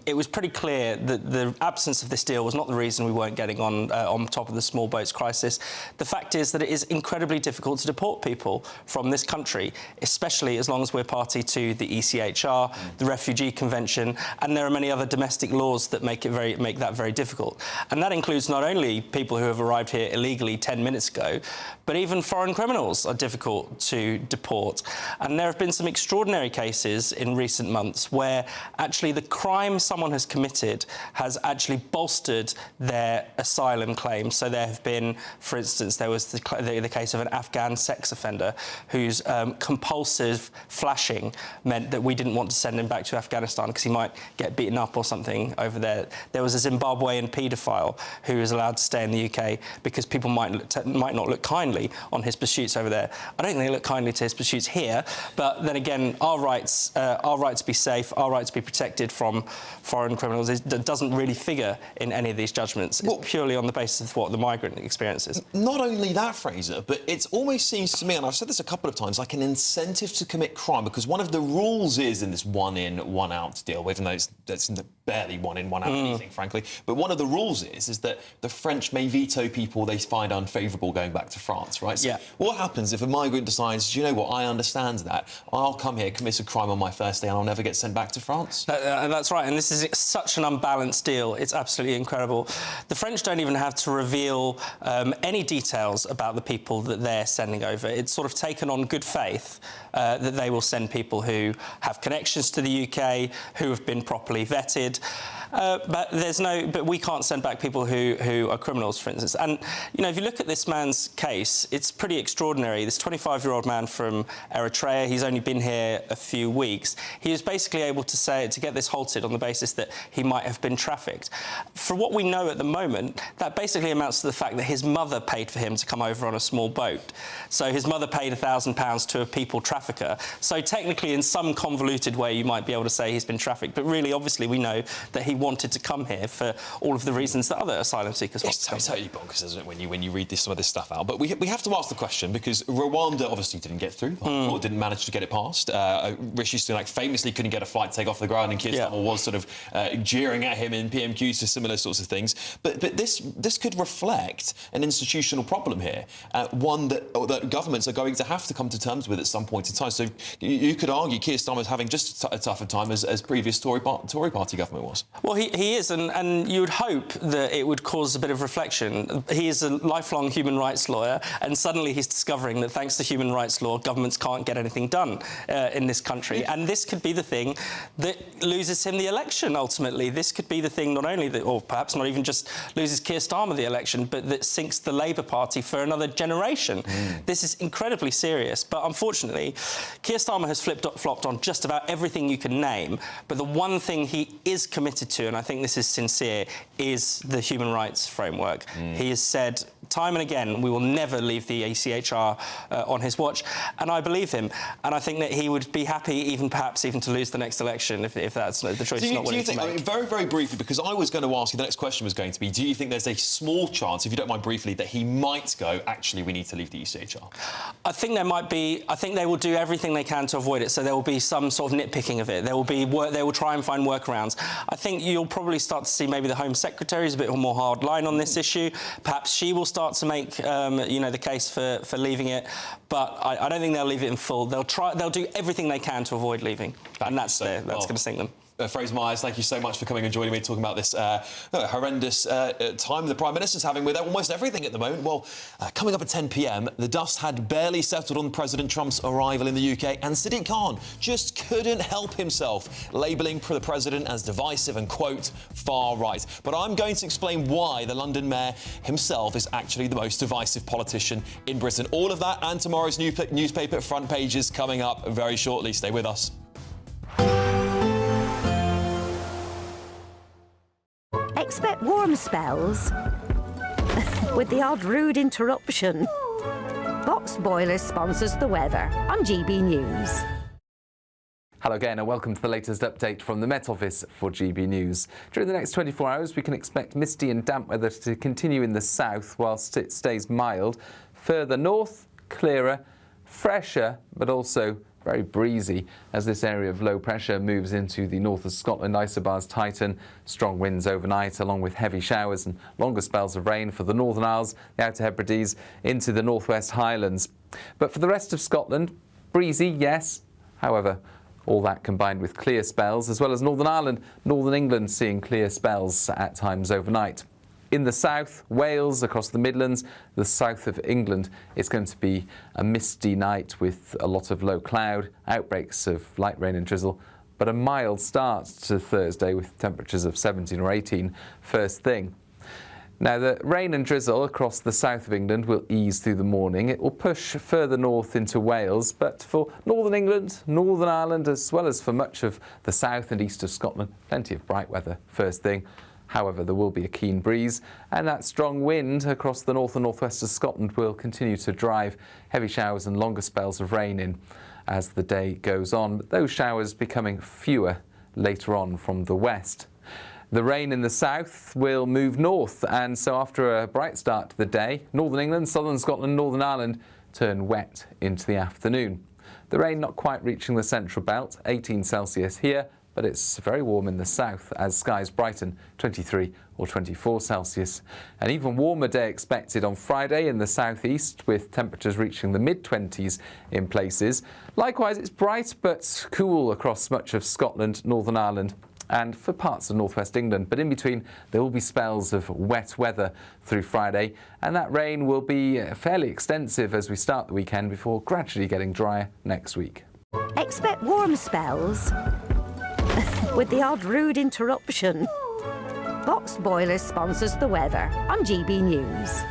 Speaker 24: It was pretty clear that the absence of this deal was not the reason we weren't getting on top of the small boats crisis. The fact is that it is incredibly difficult to deport people from this country, especially as long as we're party to the ECHR, the Refugee Convention, and there are many other domestic laws that make that very difficult. And that includes not only people who have arrived here illegally 10 minutes ago, but even foreign criminals are difficult to deport. And there have been some extraordinary cases in recent months where actually the crime someone has committed has actually bolstered their asylum claim. So there have been, for instance, there was the case of an Afghan sex offender whose compulsive flashing meant that we didn't want to send him back to Afghanistan because he might get beaten up or something over there. There was a Zimbabwean paedophile who was allowed to stay in the UK because people might not look kindly on his pursuits over there. I don't think they look kindly to his pursuits here, but then again, our right to be safe, our right to be protected from foreign criminals doesn't really figure in any of these judgments. It's purely on the basis of what the migrant experience is.
Speaker 2: Not only that, Fraser, but it almost seems to me, and I've said this a couple of times, like an incentive to commit crime, because one of the rules is in this one-in, one-out deal, even though it's barely one-in, one-out anything, frankly, but one of the rules is that the French may veto people they find unfavourable going back to France, right? So what happens if a migrant decides, do you know what, I understand that, I'll I'll come here, commit a crime on my first day, and I'll never get sent back to France?
Speaker 24: That's right, and this is such an unbalanced deal. It's absolutely incredible. The French don't even have to reveal any details about the people that they're sending over. It's sort of taken on good faith that they will send people who have connections to the UK, who have been properly vetted. But we can't send back people who are criminals, for instance. And, you know, if you look at this man's case, it's pretty extraordinary. This 25-year-old man from Eritrea, he's only been here a few weeks. He was basically able to get this halted on the basis that he might have been trafficked. For what we know at the moment, that basically amounts to the fact that his mother paid for him to come over on a small boat. So his mother paid £1,000 to a people trafficker. So technically, in some convoluted way, you might be able to say he's been trafficked. But really, obviously, we know that he wanted to come here for all of the reasons that other asylum seekers want to come.
Speaker 2: It's totally bonkers, isn't it, when you read some of this stuff out? But we have to ask the question, because Rwanda obviously didn't get through, or didn't manage to get it past. Rishi Sunak famously couldn't get a flight to take off the ground, and Keir Starmer was sort of jeering at him in PMQs for similar sorts of things. But this could reflect an institutional problem here, one that governments are going to have to come to terms with at some point in time. So you could argue Keir Starmer's having just a tougher time as previous Tory party government was.
Speaker 24: Well, he is, and you would hope that it would cause a bit of reflection. He is a lifelong human rights lawyer, and suddenly he's discovering that thanks to human rights law, governments can't get anything done in this country. And this could be the thing that loses him the election, ultimately. This could be the thing not only that, or perhaps not even just loses Keir Starmer the election, but that sinks the Labour Party for another generation. This is incredibly serious, but unfortunately, Keir Starmer has flopped on just about everything you can name, but the one thing he is committed to, and I think this is sincere, is the human rights framework. He has said time and again, we will never leave the ECHR on his watch, and I believe him. And I think that he would be happy, perhaps even to lose the next election if that's the choice he's not willing to make.
Speaker 2: I mean, very, very briefly, because I was going to ask you, the next question was going to be, do you think there's a small chance, if you don't mind briefly, that he might go, actually, we need to leave the ECHR?
Speaker 24: I think there might be. I think they will do everything they can to avoid it, so there will be some sort of nitpicking of it. They will try and find workarounds. I think you'll probably start to see maybe the Home Secretary is a bit more hard line on this issue. Perhaps she will start to make the case for leaving it, but I don't think they'll leave it in full. They'll do everything they can to avoid leaving, and that's going to sink them.
Speaker 2: Fraser Myers, thank you so much for coming and joining me, talking about this horrendous time the Prime Minister's having with almost everything at the moment. Well, coming up at 10 p.m, the dust had barely settled on President Trump's arrival in the UK, and Sadiq Khan just couldn't help himself, labelling the president as divisive and, quote, far right. But I'm going to explain why the London mayor himself is actually the most divisive politician in Britain. All of that and tomorrow's newspaper front pages coming up very shortly. Stay with us.
Speaker 3: Expect warm spells with the odd rude interruption. Box Boilers sponsors the weather on GB News.
Speaker 7: Hello again and welcome to the latest update from the Met Office for GB News. During the next 24 hours we can expect misty and damp weather to continue in the south whilst it stays mild. Further north, clearer, fresher but also very breezy as this area of low pressure moves into the north of Scotland. Isobars tighten, strong winds overnight along with heavy showers and longer spells of rain for the Northern Isles, the Outer Hebrides into the Northwest Highlands. But for the rest of Scotland, breezy, yes, however, all that combined with clear spells, as well as Northern Ireland, Northern England seeing clear spells at times overnight. In the south, Wales, across the Midlands, the south of England, it's going to be a misty night with a lot of low cloud, outbreaks of light rain and drizzle, but a mild start to Thursday with temperatures of 17 or 18 first thing. Now, the rain and drizzle across the south of England will ease through the morning. It will push further north into Wales, but for Northern England, Northern Ireland, as well as for much of the south and east of Scotland, plenty of bright weather first thing. However, there will be a keen breeze, and that strong wind across the north and northwest of Scotland will continue to drive heavy showers and longer spells of rain in as the day goes on, but those showers becoming fewer later on from the west. The rain in the south will move north, and so after a bright start to the day, Northern England, Southern Scotland, Northern Ireland turn wet into the afternoon. The rain not quite reaching the central belt, 18 Celsius here, but it's very warm in the south as skies brighten 23 or 24 Celsius. An even warmer day expected on Friday in the southeast, with temperatures reaching the mid-20s in places. Likewise, it's bright but cool across much of Scotland, Northern Ireland and for parts of northwest England. But in between, there will be spells of wet weather through Friday, and that rain will be fairly extensive as we start the weekend before gradually getting drier next week.
Speaker 3: Expect warm spells with the odd rude interruption. Box Boilers sponsors the weather on GB News.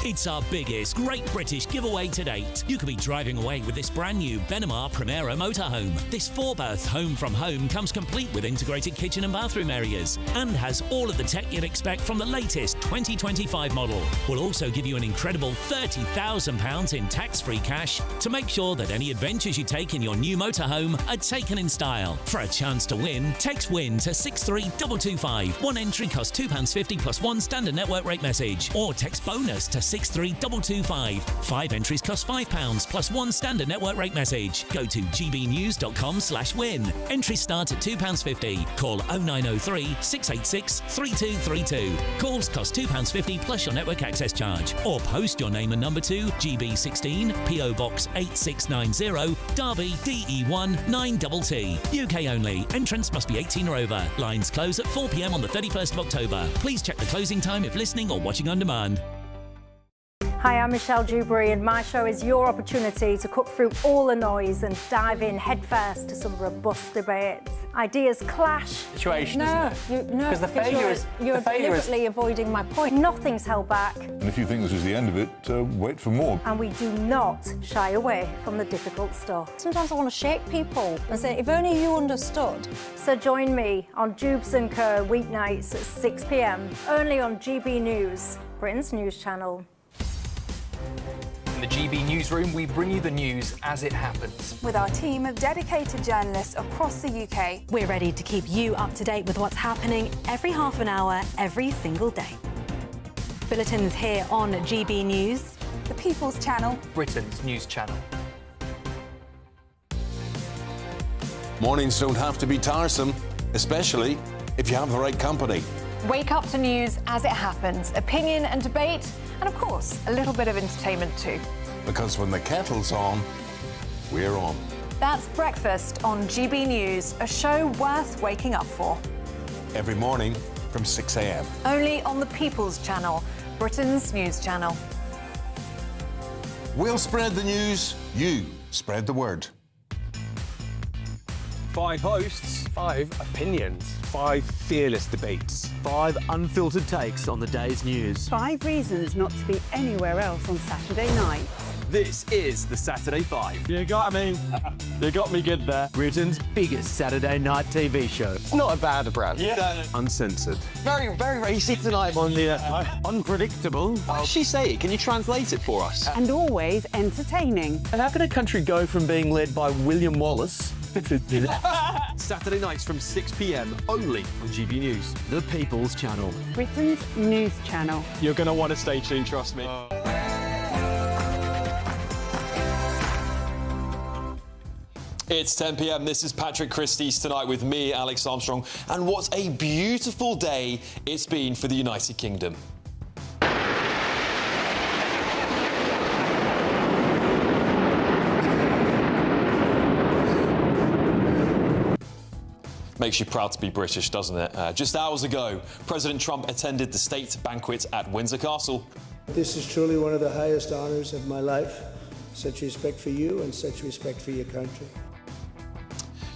Speaker 4: It's our biggest Great British giveaway to date. You could be driving away with this brand new Benamar Primera motorhome. This 4-berth home from home comes complete with integrated kitchen and bathroom areas and has all of the tech you'd expect from the latest 2025 model. We'll also give you an incredible £30,000 in tax-free cash to make sure that any adventures you take in your new motorhome are taken in style. For a chance to win, text WIN to 63225. One entry costs £2.50 plus one standard network rate message, or text BONUS to 63225. 5 entries cost £5 plus one standard network rate message. Go to gbnews.com/win. Entries start at £2.50. Call 0903 686 3232. Calls cost £2.50 plus your network access charge. Or post your name and number to GB16 PO Box 8690 Derby DE1 9TT. UK only. Entrance must be 18 or over. Lines close at 4 p.m. on the 31st of October. Please check the closing time if listening or watching on demand.
Speaker 23: Hi, I'm Michelle Dewberry, and my show is your opportunity to cut through all the noise and dive in headfirst to some robust debates. Ideas clash.
Speaker 9: Situation,
Speaker 23: no,
Speaker 9: isn't it?
Speaker 23: Because you're deliberately avoiding my point. Nothing's held back.
Speaker 5: And if you think this is the end of it, wait for more.
Speaker 23: And we do not shy away from the difficult stuff. Sometimes I want to shake people and say, if only you understood. So join me on Jubes & Co. weeknights at 6 p.m, only on GB News, Britain's news channel.
Speaker 9: In the GB Newsroom, we bring you the news as it happens.
Speaker 6: With our team of dedicated journalists across the UK.
Speaker 11: We're ready to keep you up to date with what's happening every half an hour, every single day. Bulletins here on GB News,
Speaker 6: the People's Channel,
Speaker 9: Britain's news channel.
Speaker 18: Mornings don't have to be tiresome, especially if you have the right company.
Speaker 10: Wake up to news as it happens, opinion and debate, and of course, a little bit of entertainment too.
Speaker 18: Because when the kettle's on, we're on.
Speaker 10: That's Breakfast on GB News, a show worth waking up for.
Speaker 18: Every morning from 6 a.m.
Speaker 10: Only on the People's Channel, Britain's news channel.
Speaker 18: We'll spread the news, you spread the word.
Speaker 8: 5 hosts, 5 opinions, 5 fearless debates, 5 unfiltered takes on the day's news.
Speaker 25: 5 reasons not to be anywhere else on Saturday night.
Speaker 8: This is the Saturday 5. You got me good there. Britain's biggest Saturday night TV show.
Speaker 26: It's not a bad brand.
Speaker 8: Yeah. Uncensored.
Speaker 26: Very, very racy tonight.
Speaker 8: On the unpredictable.
Speaker 26: What did she say? Can you translate it for us?
Speaker 25: And always entertaining.
Speaker 8: And how can a country go from being led by William Wallace Saturday nights from 6 p.m. only on GB News, the People's Channel.
Speaker 25: Britain's news channel.
Speaker 8: You're going to want to stay tuned, trust me.
Speaker 2: It's 10 p.m. This is Patrick Christys tonight with me, Alex Armstrong, and what a beautiful day it's been for the United Kingdom. Makes you proud to be British, doesn't it? Just hours ago, President Trump attended the state banquet at Windsor Castle.
Speaker 27: This is truly one of the highest honours of my life. Such respect for you and such respect for your country.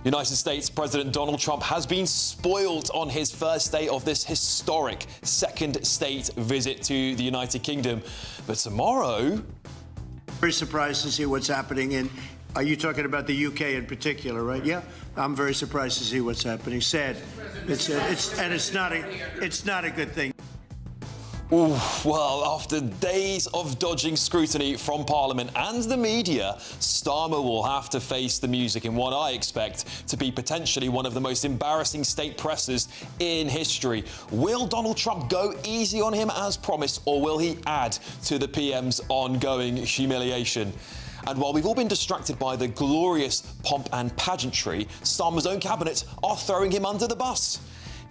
Speaker 2: United States President Donald Trump has been spoiled on his first day of this historic second state visit to the United Kingdom. But tomorrow...
Speaker 27: Very surprised to see what's happening in... Are you talking about the UK in particular, right? Yeah, I'm very surprised to see what's happening. Sad. It's not a good thing.
Speaker 2: Ooh, well, after days of dodging scrutiny from Parliament and the media, Starmer will have to face the music in what I expect to be potentially one of the most embarrassing state presses in history. Will Donald Trump go easy on him as promised, or will he add to the PM's ongoing humiliation? And while we've all been distracted by the glorious pomp and pageantry, Starmer's own cabinet are throwing him under the bus.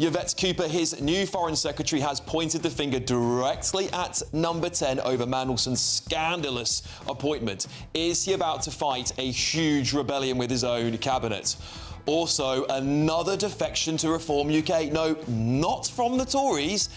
Speaker 2: Yvette Cooper, his new Foreign Secretary, has pointed the finger directly at number 10 over Mandelson's scandalous appointment. Is he about to fight a huge rebellion with his own cabinet? Also, another defection to Reform UK. No, not from the Tories,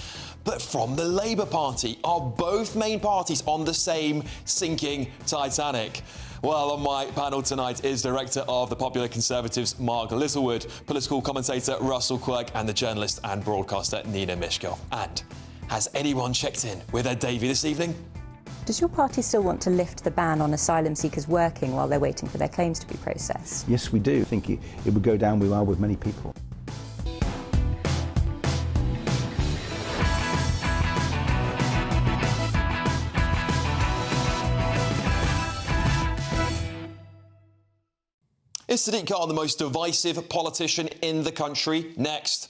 Speaker 2: but from the Labour Party. Are both main parties on the same sinking Titanic? Well, on my panel tonight is Director of the Popular Conservatives, Mark Littlewood, political commentator Russell Quirk, and the journalist and broadcaster Nina Mishkov. And has anyone checked in with Ed Davey this evening?
Speaker 12: Does your party still want to lift the ban on asylum seekers working while they're waiting for their claims to be processed?
Speaker 13: Yes, we do. I think it would go down well with many people.
Speaker 2: Is Sadiq Khan the most divisive politician in the country? Next.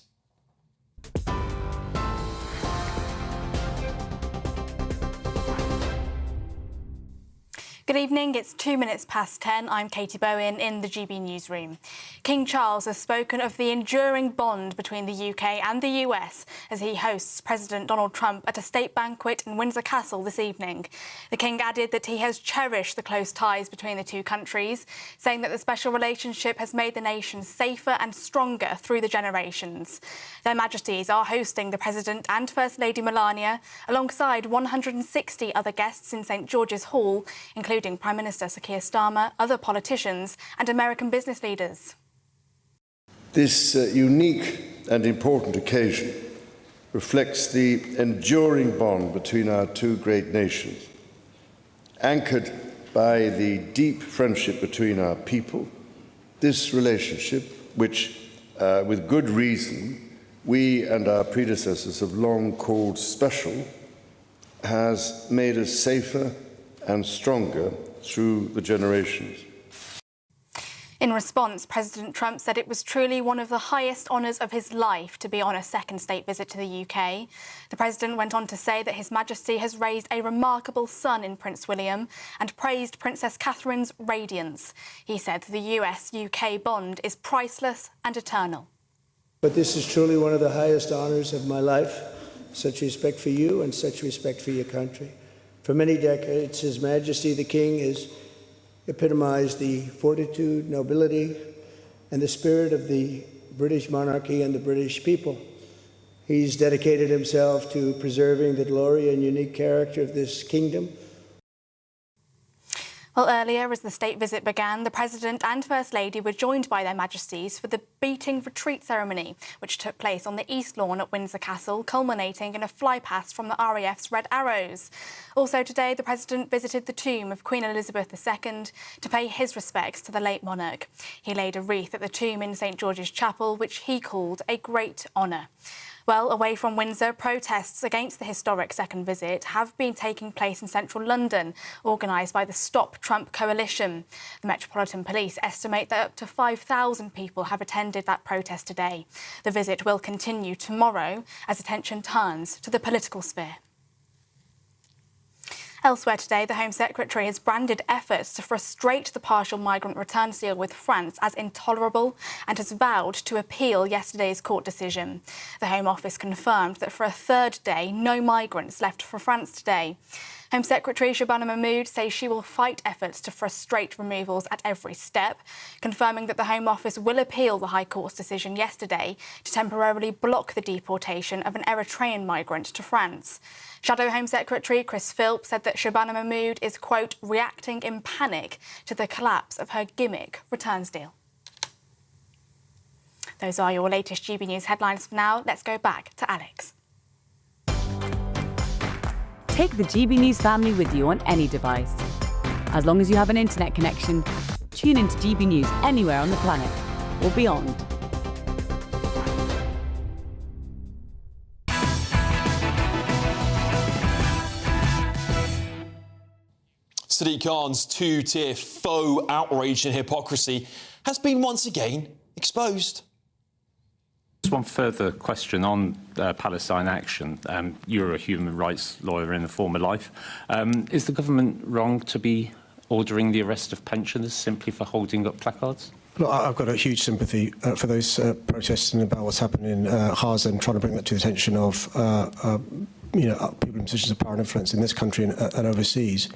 Speaker 14: Good evening, it's 2 minutes past 10. I'm Katie Bowen in the GB Newsroom. King Charles has spoken of the enduring bond between the UK and the US as he hosts President Donald Trump at a state banquet in Windsor Castle this evening. The King added that he has cherished the close ties between the two countries, saying that the special relationship has made the nation safer and stronger through the generations. Their Majesties are hosting the President and First Lady Melania alongside 160 other guests in St George's Hall, including Prime Minister Sir Keir Starmer, other politicians and American business leaders.
Speaker 15: This unique and important occasion reflects the enduring bond between our two great nations, anchored by the deep friendship between our people. This relationship, which, with good reason, we and our predecessors have long called special, has made us safer and stronger through the generations.
Speaker 14: In response, President Trump said it was truly one of the highest honours of his life to be on a second state visit to the UK. The President went on to say that His Majesty has raised a remarkable son in Prince William and praised Princess Catherine's radiance. He said the US-UK bond is priceless and eternal.
Speaker 16: But this is truly one of the highest honours of my life. Such respect for you and such respect for your country. For many decades, His Majesty the King has epitomized the fortitude, nobility, and the spirit of the British monarchy and the British people. He's dedicated himself to preserving the glory and unique character of this kingdom.
Speaker 14: Well, earlier, as the state visit began, the President and First Lady were joined by their Majesties for the beating retreat ceremony, which took place on the East Lawn at Windsor Castle, culminating in a flypast from the RAF's Red Arrows. Also today, the President visited the tomb of Queen Elizabeth II to pay his respects to the late monarch. He laid a wreath at the tomb in St George's Chapel, which he called a great honour. Well, away from Windsor, protests against the historic second visit have been taking place in central London, organised by the Stop Trump Coalition. The Metropolitan Police estimate that up to 5,000 people have attended that protest today. The visit will continue tomorrow as attention turns to the political sphere. Elsewhere today, the Home Secretary has branded efforts to frustrate the partial migrant returns deal with France as intolerable and has vowed to appeal yesterday's court decision. The Home Office confirmed that for a third day, no migrants left for France today. Home Secretary Shabana Mahmood says she will fight efforts to frustrate removals at every step, confirming that the Home Office will appeal the High Court's decision yesterday to temporarily block the deportation of an Eritrean migrant to France. Shadow Home Secretary Chris Philp said that Shabana Mahmood is, quote, reacting in panic to the collapse of her gimmick returns deal. Those are your latest GB News headlines for now. Let's go back to Alex.
Speaker 20: Take the GB News family with you on any device. As long as you have an internet connection, tune into GB News anywhere on the planet or beyond.
Speaker 2: Sadiq Khan's two-tier faux outrage and hypocrisy has been once again exposed.
Speaker 21: Just one further question on Palestine action. You're a human rights lawyer in a former life. Is the government wrong to be ordering the arrest of pensioners simply for holding up placards?
Speaker 1: Look, I've got a huge sympathy for those protesting about what's happening in Gaza and trying to bring that to the attention of people in positions of power and influence in this country and overseas.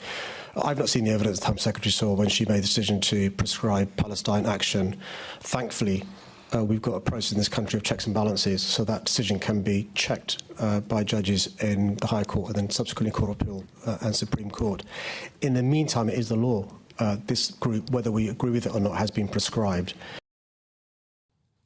Speaker 1: I've not seen the evidence the Home Secretary saw when she made the decision to prescribe Palestine action. Thankfully, we've got a process in this country of checks and balances, so that decision can be checked by judges in the High Court and then subsequently Court of Appeal and Supreme Court. In the meantime, it is the law. This group, whether we agree with it or not, has been prescribed.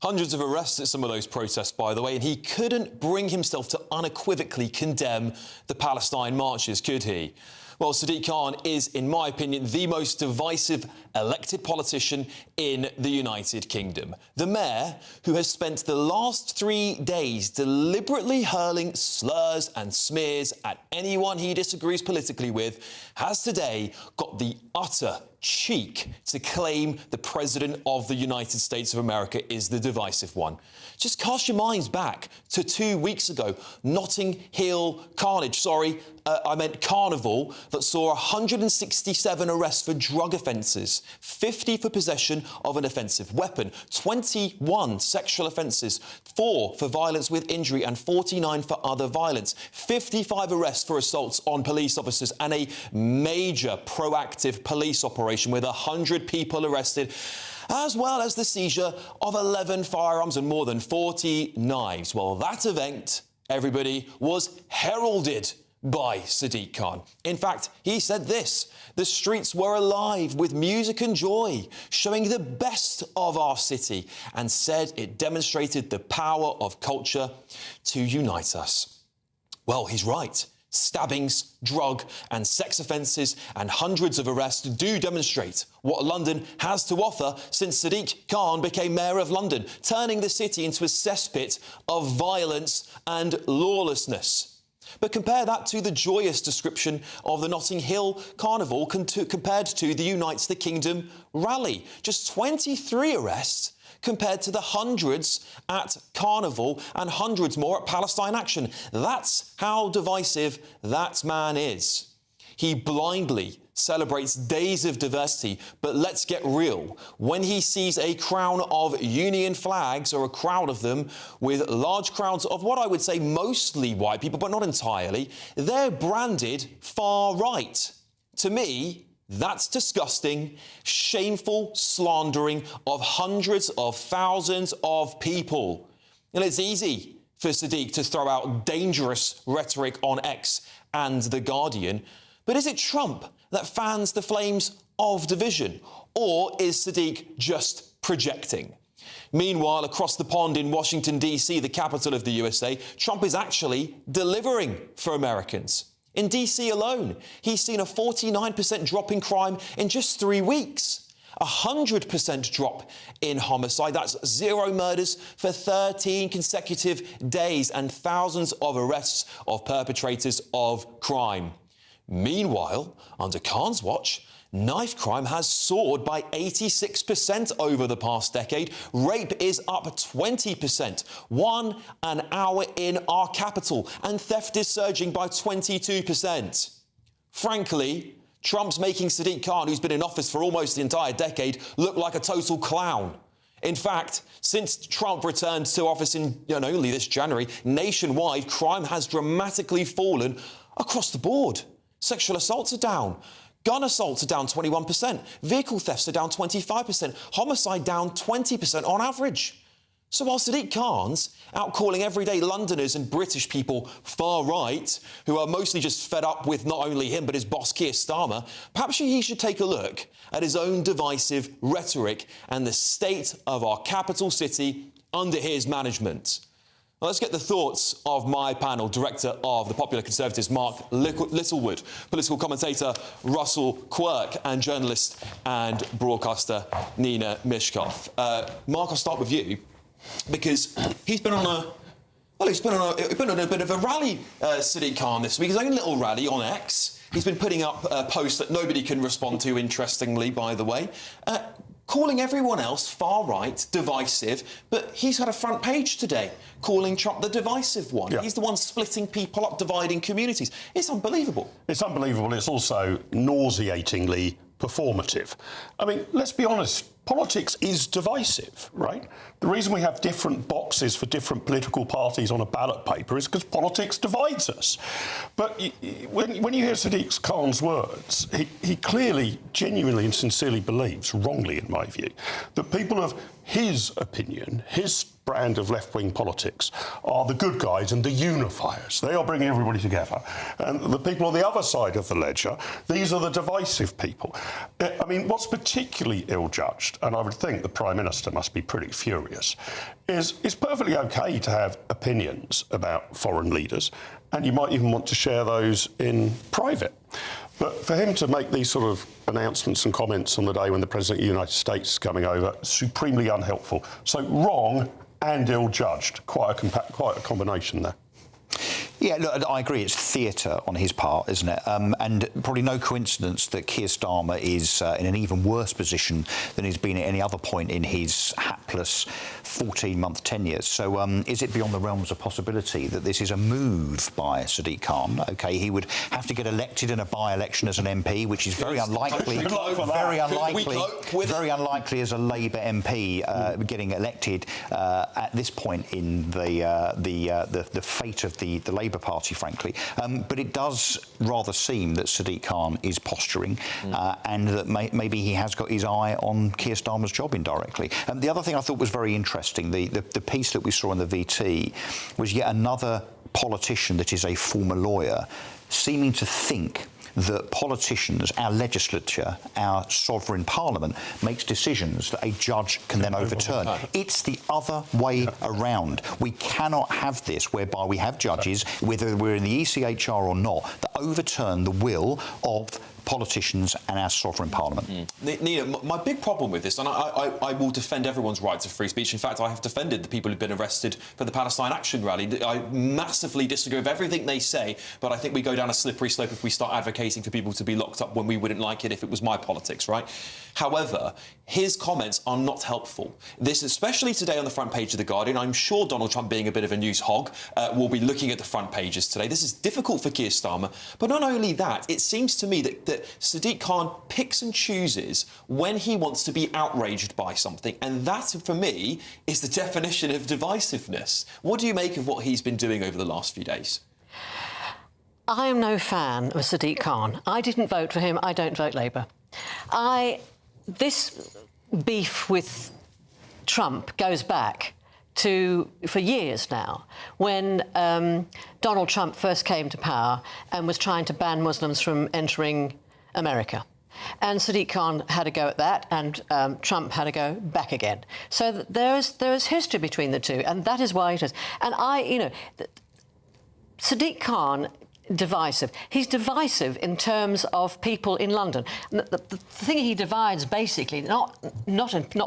Speaker 2: Hundreds of arrests at some of those protests, by the way, and he couldn't bring himself to unequivocally condemn the Palestine marches, could he? Well, Sadiq Khan is, in my opinion, the most divisive elected politician in the United Kingdom. The mayor, who has spent the last 3 days deliberately hurling slurs and smears at anyone he disagrees politically with, has today got the utter cheek to claim the President of the United States of America is the divisive one. Just cast your minds back to 2 weeks ago. Notting Hill carnage, Carnival, that saw 167 arrests for drug offences, 50 for possession of an offensive weapon, 21 sexual offences, 4 for violence with injury and 49 for other violence, 55 arrests for assaults on police officers and a major proactive police operation with 100 people arrested, as well as the seizure of 11 firearms and more than 40 knives. Well, that event, everybody, was heralded by Sadiq Khan. In fact, he said this: the streets were alive with music and joy, showing the best of our city, and said it demonstrated the power of culture to unite us. Well, he's right. Stabbings, drug and sex offences and hundreds of arrests do demonstrate what London has to offer since Sadiq Khan became Mayor of London, turning the city into a cesspit of violence and lawlessness. But compare that to the joyous description of the Notting Hill Carnival compared to the Unites the Kingdom rally. Just 23 arrests compared to the hundreds at Carnival and hundreds more at Palestine Action. That's how divisive that man is. He blindly celebrates days of diversity, but let's get real. When he sees a crown of union flags, or a crowd of them, with large crowds of what I would say mostly white people, but not entirely, they're branded far right. To me, that's disgusting, shameful slandering of hundreds of thousands of people. And it's easy for Sadiq to throw out dangerous rhetoric on X and The Guardian, but is it Trump that fans the flames of division? Or is Sadiq just projecting? Meanwhile, across the pond in Washington, D.C., the capital of the USA, Trump is actually delivering for Americans. In D.C. alone, he's seen a 49% drop in crime in just 3 weeks. 100% drop in homicide. That's 0 murders for 13 consecutive days and thousands of arrests of perpetrators of crime. Meanwhile, under Khan's watch, knife crime has soared by 86% over the past decade. Rape is up 20%, 1 an hour in our capital, and theft is surging by 22%. Frankly, Trump's making Sadiq Khan, who's been in office for almost the entire decade, look like a total clown. In fact, since Trump returned to office in only this January, nationwide, crime has dramatically fallen across the board. Sexual assaults are down. Gun assaults are down 21%. Vehicle thefts are down 25%. Homicide down 20% on average. So while Sadiq Khan's out calling everyday Londoners and British people far right, who are mostly just fed up with not only him but his boss Keir Starmer, perhaps he should take a look at his own divisive rhetoric and the state of our capital city under his management. Well, let's get the thoughts of my panel, Director of the Popular Conservatives, Mark Littlewood, political commentator Russell Quirk, and journalist and broadcaster Nina Mishkov. Mark, I'll start with you, because he's been on a bit of a rally, Sadiq Khan, this week, his own little rally on X. He's been putting up posts that nobody can respond to, interestingly, by the way, calling everyone else far right, divisive, but he's had a front page today calling Trump the divisive one. Yeah. He's the one splitting people up, dividing communities. It's unbelievable.
Speaker 3: It's unbelievable. It's also nauseatingly performative. I mean, let's be honest, politics is divisive, right? The reason we have different boxes for different political parties on a ballot paper is because politics divides us. But when you hear Sadiq Khan's words, he clearly, genuinely and sincerely believes, wrongly in my view, that people of his opinion, his brand of left-wing politics, are the good guys and the unifiers. They are bringing everybody together. And the people on the other side of the ledger, these are the divisive people. I mean, what's particularly ill-judged, and I would think the Prime Minister must be pretty furious, is it's perfectly OK to have opinions about foreign leaders, and you might even want to share those in private. But for him to make these sort of announcements and comments on the day when the President of the United States is coming over, supremely unhelpful. So wrong and ill-judged. Quite a combination there.
Speaker 4: Yeah, look, I agree. It's theatre on his part, isn't it? And probably no coincidence that Keir Starmer is in an even worse position than he's been at any other point in his hapless 14-month tenure. So is it beyond the realms of possibility that this is a move by Sadiq Khan? OK, he would have to get elected in a by-election as an MP, which is very unlikely, very unlikely as a Labour MP getting elected at this point in the fate of the Labour Party, frankly. But it does rather seem that Sadiq Khan is posturing and that maybe he has got his eye on Keir Starmer's job indirectly. The other thing I thought was very interesting, the piece that we saw in the VT was yet another politician that is a former lawyer seeming to think that politicians, our legislature, our sovereign parliament, makes decisions that a judge can then overturn. It's the other way around. We cannot have this whereby we have judges, whether we're in the ECHR or not, that overturn the will of politicians and our sovereign parliament.
Speaker 2: Nina, my big problem with this, and I will defend everyone's right to free speech. In fact, I have defended the people who've been arrested for the Palestine Action Rally. I massively disagree with everything they say, but I think we go down a slippery slope if we start advocating for people to be locked up when we wouldn't like it if it was my politics, right? However, his comments are not helpful. This, especially today on the front page of The Guardian, I'm sure Donald Trump, being a bit of a news hog, will be looking at the front pages today. This is difficult for Keir Starmer, but not only that, it seems to me that Sadiq Khan picks and chooses when he wants to be outraged by something, and that, for me, is the definition of divisiveness. What do you make of what he's been doing over the last few days?
Speaker 23: I am no fan of Sadiq Khan. I didn't vote for him. I don't vote Labour. This beef with Trump goes back for years now, when Donald Trump first came to power and was trying to ban Muslims from entering America. And Sadiq Khan had a go at that, and Trump had a go back again. So there is history between the two, and that is why it is. And Sadiq Khan, divisive. He's divisive in terms of people in London. The thing he divides, basically, not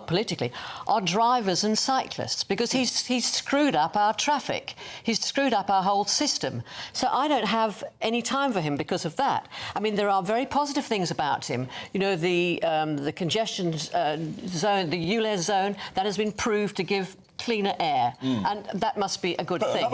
Speaker 23: politically, are drivers and cyclists, because he's screwed up our traffic. He's screwed up our whole system. So I don't have any time for him because of that. I mean, there are very positive things about him. You know, the congestion zone, the ULEZ zone, that has been proved to give cleaner air, and that must be a good thing.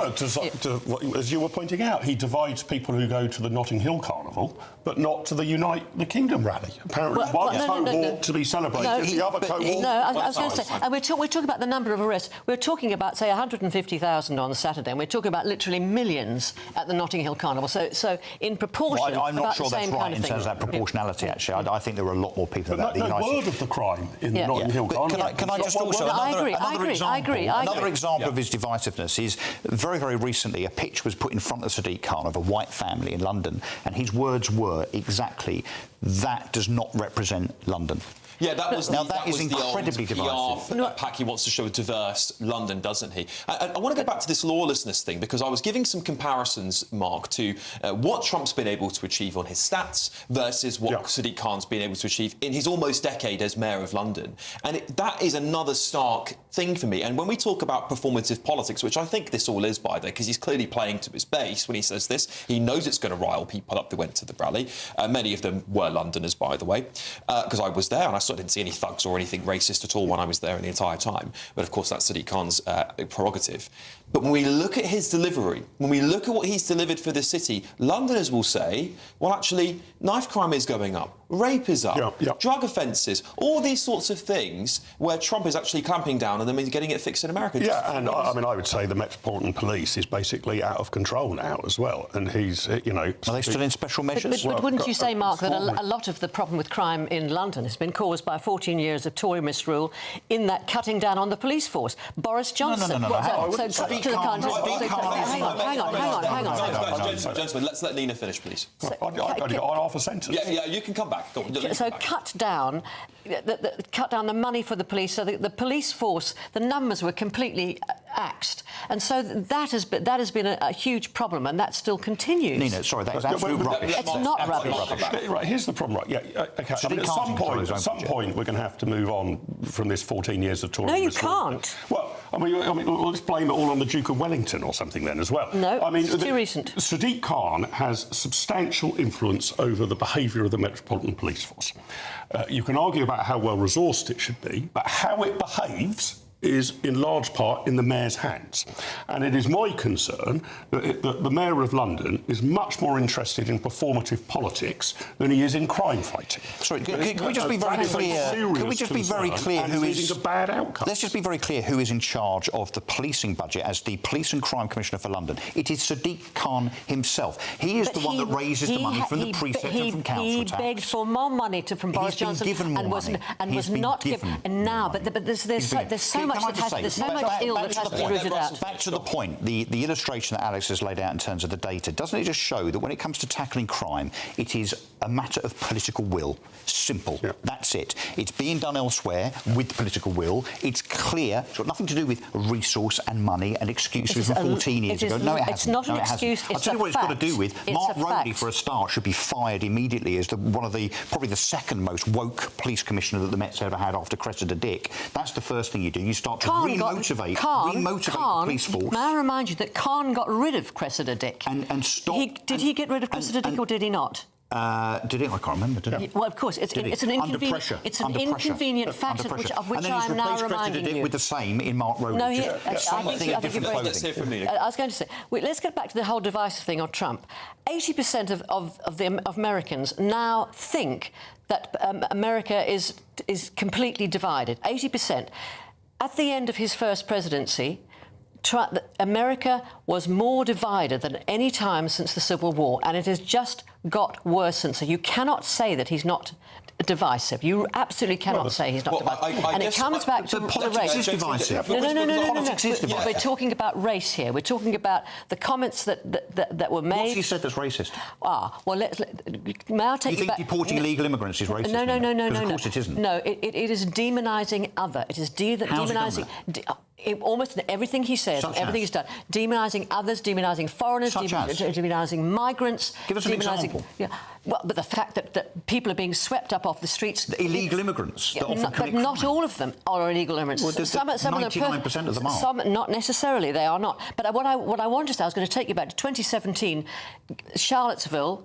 Speaker 3: As you were pointing out, he divides people who go to the Notting Hill Carnival, but not to the Unite the Kingdom rally. Apparently, one walk to be celebrated, the other walk.
Speaker 23: No, I was going to say, and we're talking about the number of arrests. We're talking about, say, 150,000 on Saturday, and we're talking about literally millions at the Notting Hill Carnival. So in proportion,
Speaker 4: I'm not sure that's right in
Speaker 23: thing.
Speaker 4: terms of that proportionality. Actually, I think there were a lot more people about the United.
Speaker 3: No word of the crime in the Notting Hill Carnival.
Speaker 4: Can I just also another example of his divisiveness is very, very recently a pitch was put in front of Sadiq Khan of a white family in London, and his words were exactly, "That does not represent London."
Speaker 2: Yeah, that was
Speaker 4: incredibly divisive.
Speaker 2: PR pack. He wants to show a diverse London, doesn't he? I want to go back to this lawlessness thing, because I was giving some comparisons, Mark, to what Trump's been able to achieve on his stats versus what Sadiq Khan's been able to achieve in his almost decade as Mayor of London. And that is another stark thing for me. And when we talk about performative politics, which I think this all is, by the way, because he's clearly playing to his base when he says this, he knows it's going to rile people up that went to the rally. Many of them were Londoners, by the way, because I was there and I didn't see any thugs or anything racist at all when I was there in the entire time. But of course, that's Sadiq Khan's prerogative. But when we look at his delivery, when we look at what he's delivered for the city, Londoners will say, well, actually, knife crime is going up, rape is up, drug offences, all these sorts of things where Trump is actually clamping down and then getting it fixed in America.
Speaker 3: Yeah, and I mean, I would say the Metropolitan Police is basically out of control now as well. And he's, you know...
Speaker 4: Are they still in special measures?
Speaker 5: But wouldn't you say, Mark, that a lot of the problem with crime in London has been caused by 14 years of Tory misrule in that cutting down on the police force? Boris Johnson...
Speaker 4: No.
Speaker 2: Gentlemen, let's let Nina finish, please.
Speaker 3: I've got half a sentence.
Speaker 2: Yeah, you can come back.
Speaker 5: So cut down the money for the police, so the police force, the numbers were completely axed, and so that has been a huge problem, and that still continues.
Speaker 4: Nina, sorry, that's absolute rubbish.
Speaker 5: It's not rubbish.
Speaker 3: Right, here's the problem. Right, yeah, okay. I mean, at some point, we're going to have to move on from this 14 years of Tory.
Speaker 5: No, you can't.
Speaker 3: Well, I mean, let's blame it all on the Duke of Wellington or something then as well.
Speaker 5: No,
Speaker 3: I mean,
Speaker 5: it's too recent.
Speaker 3: Sadiq Khan has substantial influence over the behaviour of the Metropolitan Police Force. You can argue about how well resourced it should be, but how it behaves is in large part in the Mayor's hands. And it is my concern that the Mayor of London is much more interested in performative politics than he is in crime fighting.
Speaker 4: Sorry, can we just be very clear? Can we just be very clear who is...
Speaker 3: a bad outcome.
Speaker 4: Let's just be very clear who is in charge of the policing budget as the Police and Crime Commissioner for London. It is Sadiq Khan himself. He is the one that raises the money from the precept and from council tax.
Speaker 5: He begged for more money from Boris Johnson and was not given. And now, but there's so much that has to be rooted out.
Speaker 4: Back to the point, the illustration that Alex has laid out in terms of the data, doesn't it just show that when it comes to tackling crime, it is a matter of political will? Simple. Yeah. That's it. It's being done elsewhere with political will. It's clear. It's got nothing to do with resource and money and excuses from 14 years ago. No, it hasn't.
Speaker 5: It's not an excuse.
Speaker 4: I'll tell you what it's got to do with. Mark Rowley, for a start, should be fired immediately as probably the second most woke police commissioner that the Met's ever had after Cressida Dick. That's the first thing you do. You start to remotivate the police force.
Speaker 5: May I remind you that Khan got rid of Cressida Dick?
Speaker 4: And stop...
Speaker 5: Did he get rid of Cressida Dick or did he not?
Speaker 4: Did it? I can't remember. Did it?
Speaker 5: Well, of course, it's an inconvenient. It's an inconvenient fact of which I am now reminding you.
Speaker 4: With the same in Mark Rowley.
Speaker 5: No, I think
Speaker 2: let's hear from Nina.
Speaker 5: I was going to say, let's get back to the whole divisive thing on Trump. 80% of Americans now think that America is completely divided. 80%. At the end of his first presidency, America was more divided than any time since the Civil War, and it has just got worse since. So you cannot say that he's not divisive. You absolutely cannot say he's not divisive. And it comes back to
Speaker 4: politics is divisive.
Speaker 5: No. We're talking about race here. We're talking about the comments that were made.
Speaker 4: What's he said that's racist?
Speaker 5: May I take
Speaker 4: you think deporting illegal immigrants is racist?
Speaker 5: No.
Speaker 4: Of course it isn't.
Speaker 5: No, it is demonising other. It is demonising... Almost in everything he says, everything he's done, demonising others, demonising foreigners, demonising migrants.
Speaker 4: Give us an example.
Speaker 5: Yeah, well, but the fact that people are being swept up off the streets.
Speaker 4: The illegal immigrants.
Speaker 5: But not all of them are illegal immigrants.
Speaker 4: Well, some 99% of them are.
Speaker 5: Some, not necessarily, they are not. But what I wanted to say, I was going to take you back to 2017, Charlottesville,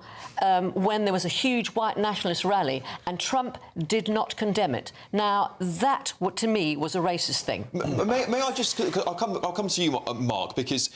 Speaker 5: when there was a huge white nationalist rally, and Trump did not condemn it. Now, that, to me, was a racist thing.
Speaker 2: May I just... I'll come to you, Mark, because...